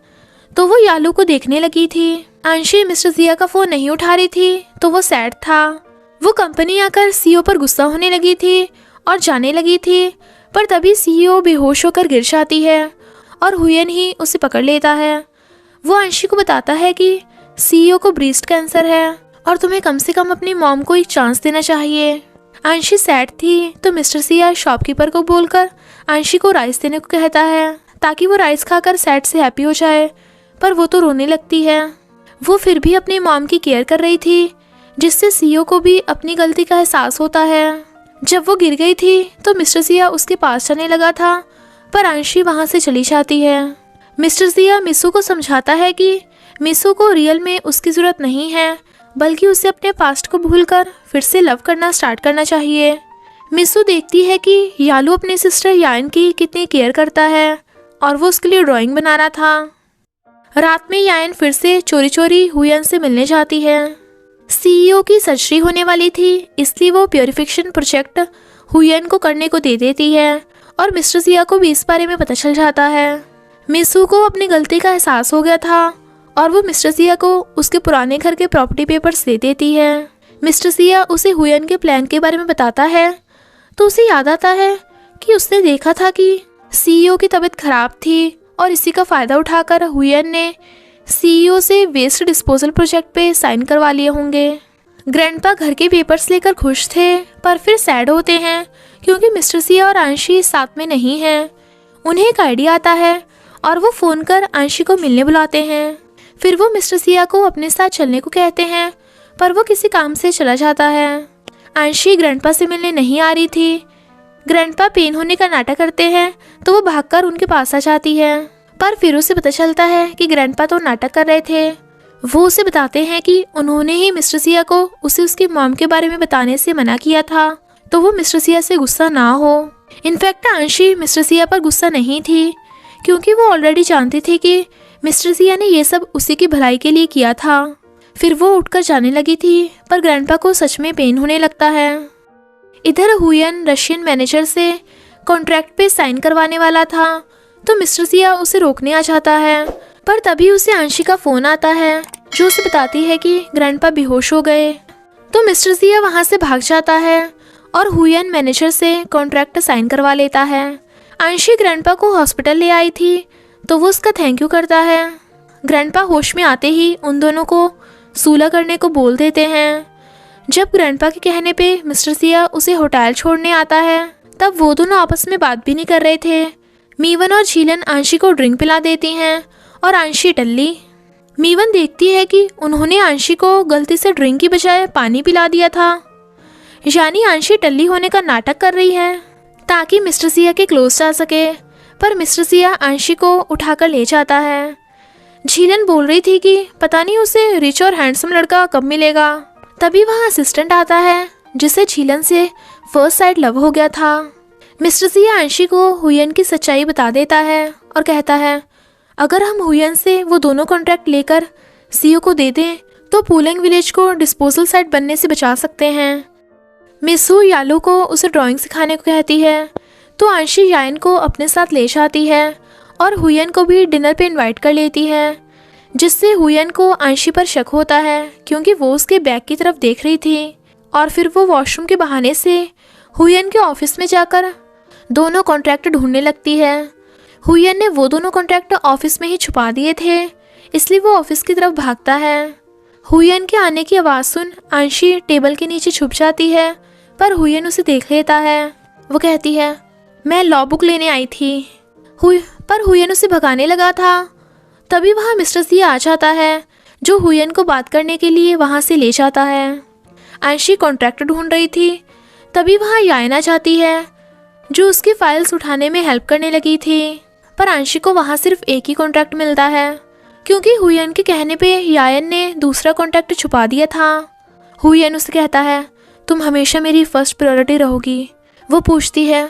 तो वो यालू को देखने लगी थी। अंशी मिस्टर सिया का फ़ोन नहीं उठा रही थी, तो वो सैड था। वो कंपनी आकर सीईओ पर गुस्सा होने लगी थी और जाने लगी थी, पर तभी सीईओ बेहोश होकर गिर जाती है और हुयन ही उसे पकड़ लेता है। वो अंशी को बताता है कि सीईओ को ब्रेस्ट कैंसर है और तुम्हें कम से कम अपनी मॉम को एक चांस देना चाहिए। अंशी सैड थी, तो मिस्टर सिया शॉपकीपर को बोलकर अंशी को राइस देने को कहता है, ताकि वो राइस खाकर सैड से हैप्पी हो जाए, पर वो तो रोने लगती है। वो फिर भी अपनी मॉम की केयर कर रही थी, जिससे सीईओ को भी अपनी गलती का एहसास होता है। जब वो गिर गई थी तो मिस्टर सिया उसके पास चलने लगा था, पर अंशी वहाँ से चली जाती है। मिस्टर सिया मिसू को समझाता है कि मिसू को रियल में उसकी ज़रूरत नहीं है, बल्कि उसे अपने पास्ट को भूलकर फिर से लव करना स्टार्ट करना चाहिए। मिसू देखती है कि यालू अपनी सिस्टर यान की कितनी केयर करता है और वो उसके लिए ड्राइंग बना रहा था। रात में यान फिर से चोरी चोरी हुयन से मिलने जाती है। सीईओ की सर्जरी होने वाली थी, इसलिए वो प्योरिफिकेशन प्रोजेक्ट हुयन को करने को दे देती है और मिस्टर सिया को भी इस बारे में पता चल जाता है। मिसू को अपनी गलती का एहसास हो गया था और वो मिस्टर सिया को उसके पुराने घर के प्रॉपर्टी पेपर्स दे देती है। मिस्टर सिया उसे हुयन के प्लान के बारे में बताता है तो उसे याद आता है कि उसने देखा था कि सीईओ की तबीयत खराब थी और इसी का फ़ायदा उठाकर हुयन ने सीईओ से वेस्ट डिस्पोजल प्रोजेक्ट पे साइन करवा लिए होंगे। ग्रैंडपा घर के पेपर्स लेकर खुश थे, पर फिर सैड होते हैं क्योंकि मिस्टर सिया और अंशी साथ में नहीं हैं। उन्हें एक आइडिया आता है और वो फ़ोन कर अंशी को मिलने बुलाते हैं। फिर वो मिस्टर सिया को अपने साथ चलने को कहते हैं, पर वो किसी काम से चला जाता है। अंशी ग्रैंडपा से मिलने नहीं आ रही थी। ग्रैंडपा पेन होने का नाटक करते हैं तो वो भागकर उनके पास आ जाती है, पर फिर उसे पता चलता है कि ग्रैंडपा तो नाटक कर रहे थे। वो उसे बताते हैं कि उन्होंने ही मिस्टर सिया को उसे उसकी मॉम के बारे में बताने से मना किया था, तो वो मिस्टर सिया से गुस्सा ना हो। इनफैक्ट अंशी मिस्टर सिया पर गुस्सा नहीं थी क्योंकि वो ऑलरेडी जानती थी कि मिस्टर सिया ने ये सब उसी की भलाई के लिए किया था। फिर वो उठकर जाने लगी थी, पर ग्रैंडपा को सच में पेन होने लगता है। इधर हुयन रशियन मैनेजर से कॉन्ट्रैक्ट पे साइन करवाने वाला था, तो मिस्टर सिया उसे रोकने आ जाता है, पर तभी उसे अंशी का फ़ोन आता है जो उसे बताती है कि ग्रैंडपा बेहोश हो गए। तो मिस्टर सिया वहाँ से भाग जाता है और हुयन मैनेजर से कॉन्ट्रैक्ट साइन करवा लेता है। अंशी ग्रैंडपा को हॉस्पिटल ले आई थी, तो वो उसका थैंक यू करता है। ग्रैंडपा होश में आते ही उन दोनों को सूला करने को बोल देते हैं। जब ग्रैंडपा के कहने पे मिस्टर सिया उसे होटल छोड़ने आता है, तब वो दोनों आपस में बात भी नहीं कर रहे थे। मीवन और झीलन अंशी को ड्रिंक पिला देती हैं और अंशी टल्ली। मीवन देखती है कि उन्होंने अंशी को गलती से ड्रिंक की बजाय पानी पिला दिया था, यानी अंशी टल्ली होने का नाटक कर रही है ताकि मिस्टर सिया के क्लोज जा सके, पर मिस्टर सिया अंशी को उठाकर ले जाता है। झीलन बोल रही थी कि पता नहीं उसे रिच और हैंडसम लड़का कब मिलेगा। तभी वहाँ असिस्टेंट आता है जिसे झीलन से फर्स्ट साइड लव हो गया था। मिस्टर सिया अंशी को हुयन की सच्चाई बता देता है और कहता है अगर हम हुयन से वो दोनों कॉन्ट्रैक्ट लेकर सीईओ को दे दें तो पूलिंग विलेज को डिस्पोजल साइट बनने से बचा सकते हैं। मिसू यालू को उसे ड्राइंग सिखाने को कहती है, तो अंशी यान को अपने साथ ले जाती है और हुयन को भी डिनर पे इनवाइट कर लेती है, जिससे हुयन को अंशी पर शक होता है क्योंकि वो उसके बैग की तरफ देख रही थी। और फिर वो वॉशरूम के बहाने से हुयन के ऑफिस में जाकर दोनों कॉन्ट्रैक्ट ढूंढने लगती है। हुयन ने वो दोनों कॉन्ट्रैक्ट ऑफिस में ही छुपा दिए थे, इसलिए वो ऑफिस की तरफ भागता है। हुयन के आने की आवाज़ सुन अंशी टेबल के नीचे छुप जाती है, पर हुयन उसे देख लेता है। वो कहती है मैं लॉ बुक लेने आई थी, पर हुयन उसे भगाने लगा था। तभी वहाँ मिस्टर सिया आ जाता है जो हुयन को बात करने के लिए वहाँ से ले जाता है। अंशी कॉन्ट्रैक्ट ढूंढ रही थी, तभी वहाँ यायन आ जाती है जो उसकी फाइल्स उठाने में हेल्प करने लगी थी, पर अंशी को वहाँ सिर्फ एक ही कॉन्ट्रैक्ट मिलता है क्योंकि हुयन के कहने पे यायन ने दूसरा कॉन्ट्रैक्ट छुपा दिया था। हुयन उसे कहता है तुम हमेशा मेरी फर्स्ट प्रायोरिटी रहोगी। वो पूछती है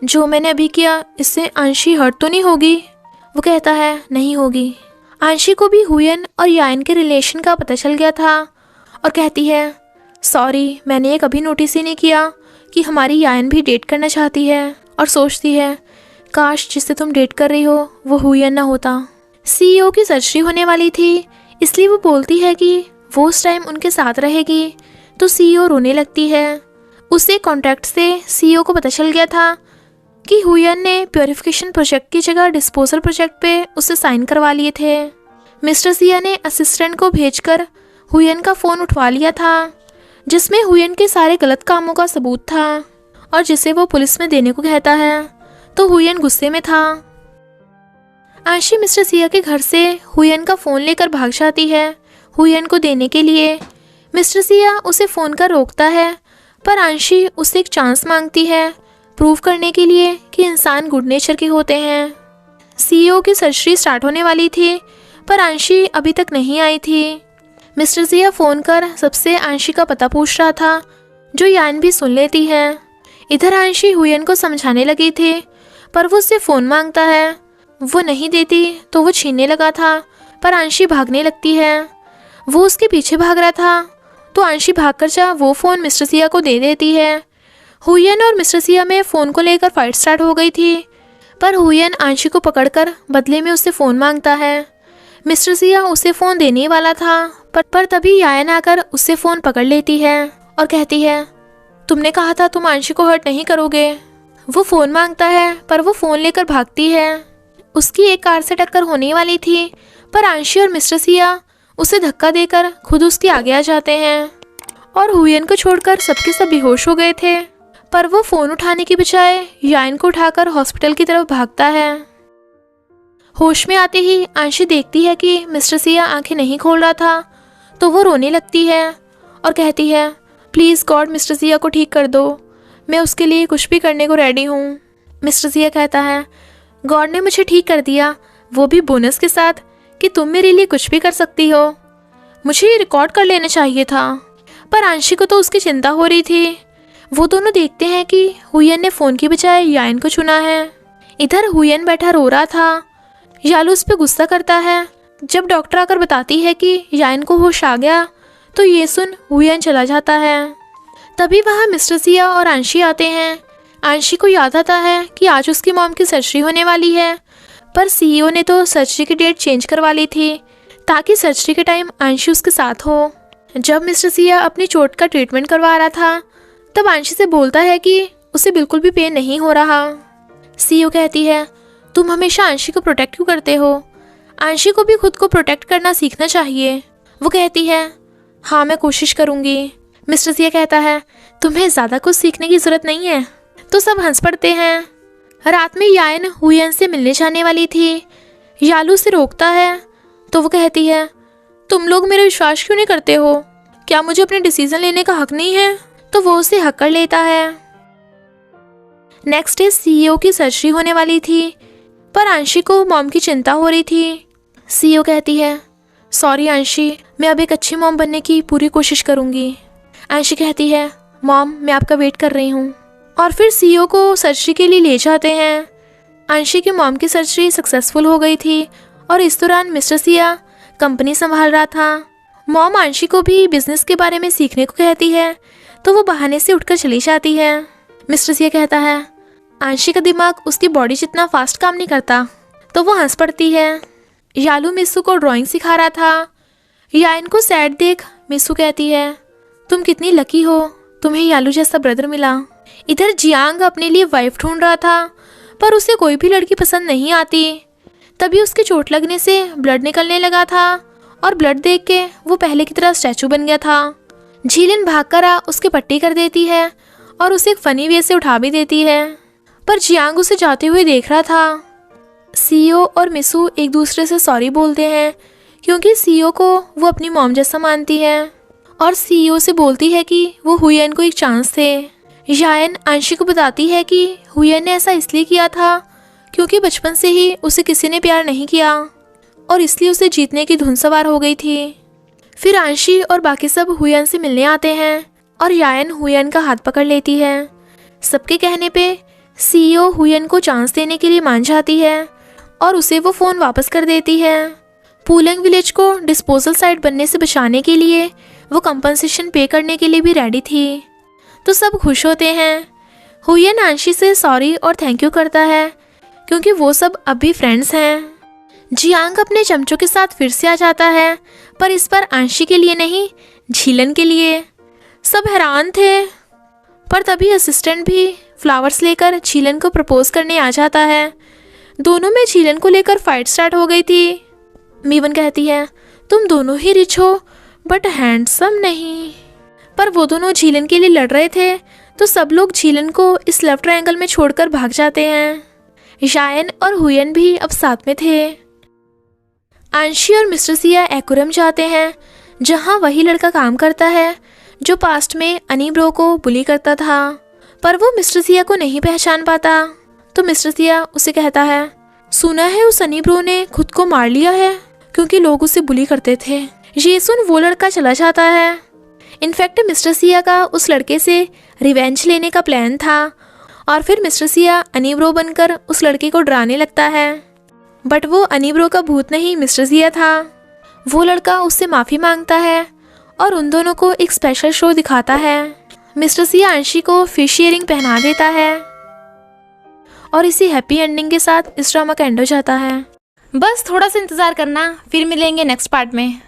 जो मैंने अभी किया इससे अंशी हर्ट तो नहीं होगी? वो कहता है नहीं होगी। अंशी को भी हुयन और यायन के रिलेशन का पता चल गया था और कहती है सॉरी, मैंने ये कभी नोटिस ही नहीं किया कि हमारी यायन भी डेट करना चाहती है, और सोचती है काश जिससे तुम डेट कर रही हो वो हुयन ना होता। सीईओ की सर्जरी होने वाली थी, इसलिए वो बोलती है कि वो उस टाइम उनके साथ रहेगी, तो सीईओ रोने लगती है। उसे कॉन्ट्रैक्ट से सीईओ को पता चल गया था कि हुयन ने प्योरिफिकेशन प्रोजेक्ट की जगह डिस्पोजल प्रोजेक्ट पे उसे साइन करवा लिए थे। मिस्टर सिया ने असिस्टेंट को भेजकर हुयन का फ़ोन उठवा लिया था, जिसमें हुयन के सारे गलत कामों का सबूत था और जिसे वो पुलिस में देने को कहता है, तो हुयन गुस्से में था। अंशी मिस्टर सिया के घर से हुयन का फ़ोन लेकर भाग जाती है हुयन को देने के लिए। मिस्टर सिया उसे फ़ोन कर रोकता है, पर अंशी उससे एक चांस मांगती है, प्रूव करने के लिए कि इंसान गुड नेचर के होते हैं। सीईओ की सर्जरी स्टार्ट होने वाली थी, पर अंशी अभी तक नहीं आई थी। मिस्टर जिया फ़ोन कर सबसे अंशी का पता पूछ रहा था, जो यान भी सुन लेती है। इधर अंशी हुयन को समझाने लगी थी, पर वो उससे फ़ोन मांगता है। वो नहीं देती तो वो छीनने लगा था, पर अंशी भागने लगती है। वो उसके पीछे भाग रहा था, तो अंशी भागकर जा वो फ़ोन मिस्टर जिया को दे देती है। हुयन और मिस्टर जिया में फ़ोन को लेकर फाइट स्टार्ट हो गई थी, पर हुयन अंशी को पकड़कर बदले में उससे फ़ोन मांगता है। मिस्टर जिया उसे फ़ोन देने वाला था, पर तभी यान आकर उससे फ़ोन पकड़ लेती है और कहती है, तुमने कहा था तुम अंशी को हर्ट नहीं करोगे। वो फ़ोन मांगता है, पर वो फ़ोन लेकर भागती है। उसकी एक कार से टक्कर होने वाली थी, पर अंशी और मिस्टर जिया उसे धक्का देकर खुद उसके आगे आ जाते हैं और हुयन को छोड़कर सबके सब बेहोश हो गए थे। पर वो फ़ोन उठाने की बजाय यान को उठाकर हॉस्पिटल की तरफ भागता है। होश में आते ही अंशी देखती है कि मिस्टर जिया आंखें नहीं खोल रहा था, तो वो रोने लगती है और कहती है, प्लीज़ गॉड मिस्टर जिया को ठीक कर दो, मैं उसके लिए कुछ भी करने को रेडी हूँ। मिस्टर जिया कहता है, गॉड ने मुझे ठीक कर दिया, वो भी बोनस के साथ कि तुम मेरे लिए कुछ भी कर सकती हो। मुझे ये रिकॉर्ड कर लेना चाहिए था। पर अंशी को तो उसकी चिंता हो रही थी। वो दोनों देखते हैं कि हुयन ने फ़ोन की बजाय यान को चुना है। इधर हुयन बैठा रो रहा था। यालू उस पर गुस्सा करता है। जब डॉक्टर आकर बताती है कि यान को होश आ गया, तो ये सुन हुयन चला जाता है। तभी वहाँ मिस्टर जिया और अंशी आते हैं। अंशी को याद आता है कि आज उसकी मॉम की सर्जरी होने वाली है, पर सीईओ ने तो सर्जरी की डेट चेंज करवा ली थी ताकि सर्जरी के टाइम अंशी उसके साथ हो। जब मिस्टर जिया अपनी चोट का ट्रीटमेंट करवा रहा था, तब अंशी से बोलता है कि उसे बिल्कुल भी पेन नहीं हो रहा। सीईओ कहती है, तुम हमेशा अंशी को प्रोटेक्ट क्यों करते हो? अंशी को भी खुद को प्रोटेक्ट करना सीखना चाहिए। वो कहती है, हाँ मैं कोशिश करूँगी। मिस्टर जिया कहता है, तुम्हें ज़्यादा कुछ सीखने की ज़रूरत नहीं है। तो सब हंस पड़ते हैं। रात में यान हुयन से मिलने जाने वाली थी। यालू से रोकता है, तो वो कहती है, तुम लोग मेरा विश्वास क्यों नहीं करते हो? क्या मुझे अपने डिसीजन लेने का हक नहीं है? तो वो उसे हक कर लेता है। नेक्स्ट डे सीईओ की सर्जरी होने वाली थी, पर अंशी को मॉम की चिंता हो रही थी। सीईओ कहती है, सॉरी अंशी, मैं अब एक अच्छी मॉम बनने की पूरी कोशिश करूँगी। अंशी कहती है, मॉम मैं आपका वेट कर रही हूँ। और फिर सीईओ को सर्जरी के लिए ले जाते हैं। अंशी की मॉम की सर्जरी सक्सेसफुल हो गई थी और इस दौरान मिस्टर जिया कंपनी संभाल रहा था। मॉम अंशी को भी बिजनेस के बारे में सीखने को कहती है, तो वो बहाने से उठकर चली जाती है। मिस्टर जिया कहता है, अंशी का दिमाग उसकी बॉडी जितना फास्ट काम नहीं करता, तो वो हंस पड़ती है। यालू मिसू को ड्राइंग सिखा रहा था। यान को सैड देख मिसू कहती है, तुम कितनी लकी हो, तुम्हें यालू जैसा ब्रदर मिला। इधर जियांग अपने लिए वाइफ ढूंढ रहा था, पर उसे कोई भी लड़की पसंद नहीं आती। तभी उसके चोट लगने से ब्लड निकलने लगा था और ब्लड देख के वो पहले की तरह स्टैचू बन गया था। झीलिन भागकर उसके पट्टी कर देती है और उसे एक फनी वे से उठा भी देती है, पर जियांग उसे जाते हुए देख रहा था। सीईओ और मिसू एक दूसरे से सॉरी बोलते हैं, क्योंकि सीईओ को वो अपनी मॉम जैसा मानती है और सीईओ से बोलती है कि वो हुयन को एक चांस थे। यान अंशी को बताती है कि हुयन ने ऐसा इसलिए किया था क्योंकि बचपन से ही उसे किसी ने प्यार नहीं किया और इसलिए उसे जीतने की धुन सवार हो गई थी। फिर अंशी और बाकी सब हुयन से मिलने आते हैं और यान हुयन का हाथ पकड़ लेती है। सबके कहने पे सीईओ हुयन को चांस देने के लिए मान जाती है और उसे वो फ़ोन वापस कर देती है। पुलंग विलेज को डिस्पोजल साइट बनने से बचाने के लिए वो कंपनसेशन पे करने के लिए भी रेडी थी। तो सब खुश होते हैं। हुयन अंशी से सॉरी और थैंक यू करता है, क्योंकि वो सब अब भी फ्रेंड्स हैं। जियांग अपने चमचों के साथ फिर से आ जाता है, पर इस बार अंशी के लिए नहीं, झीलन के लिए। सब हैरान थे, पर तभी असिस्टेंट भी फ्लावर्स लेकर झीलन को प्रपोज करने आ जाता है। दोनों में झीलन को लेकर फाइट स्टार्ट हो गई थी। मीवन कहती है, तुम दोनों ही रिच हो बट हैंडसम नहीं। पर वो दोनों झीलन के लिए लड़ रहे थे, तो सब लोग झीलन को इस लव ट्रायंगल में छोड़कर भाग जाते हैं। यान और हुयन भी अब साथ में थे। अंशी और मिस्टर जिया एक्वेरियम जाते हैं, जहाँ वही लड़का काम करता है जो पास्ट में अनी ब्रो को बुली करता था। पर वो मिस्टर सिया को नहीं पहचान पाता। तो मिस्टर सिया उसे कहता है, सुना है उस सनी ब्रो ने खुद को मार लिया है क्योंकि लोग उसे बुली करते थे। ये सुन वो लड़का चला जाता है। इनफैक्ट मिस्टर सिया का उस लड़के से रिवेंज लेने का प्लान था और फिर मिस्टर सिया अनीब्रो बनकर उस लड़के को डराने लगता है। बट वो अनीब्रो का भूत नहीं मिस्टर सिया था। वो लड़का उससे माफ़ी मांगता है और उन दोनों को एक स्पेशल शो दिखाता है। मिस्टर सिया अंशी को फिश इयरिंग पहना देता है और इसी हैप्पी एंडिंग के साथ इस ड्रामा का एंड हो जाता है। बस थोड़ा सा इंतज़ार करना, फिर मिलेंगे नेक्स्ट पार्ट में।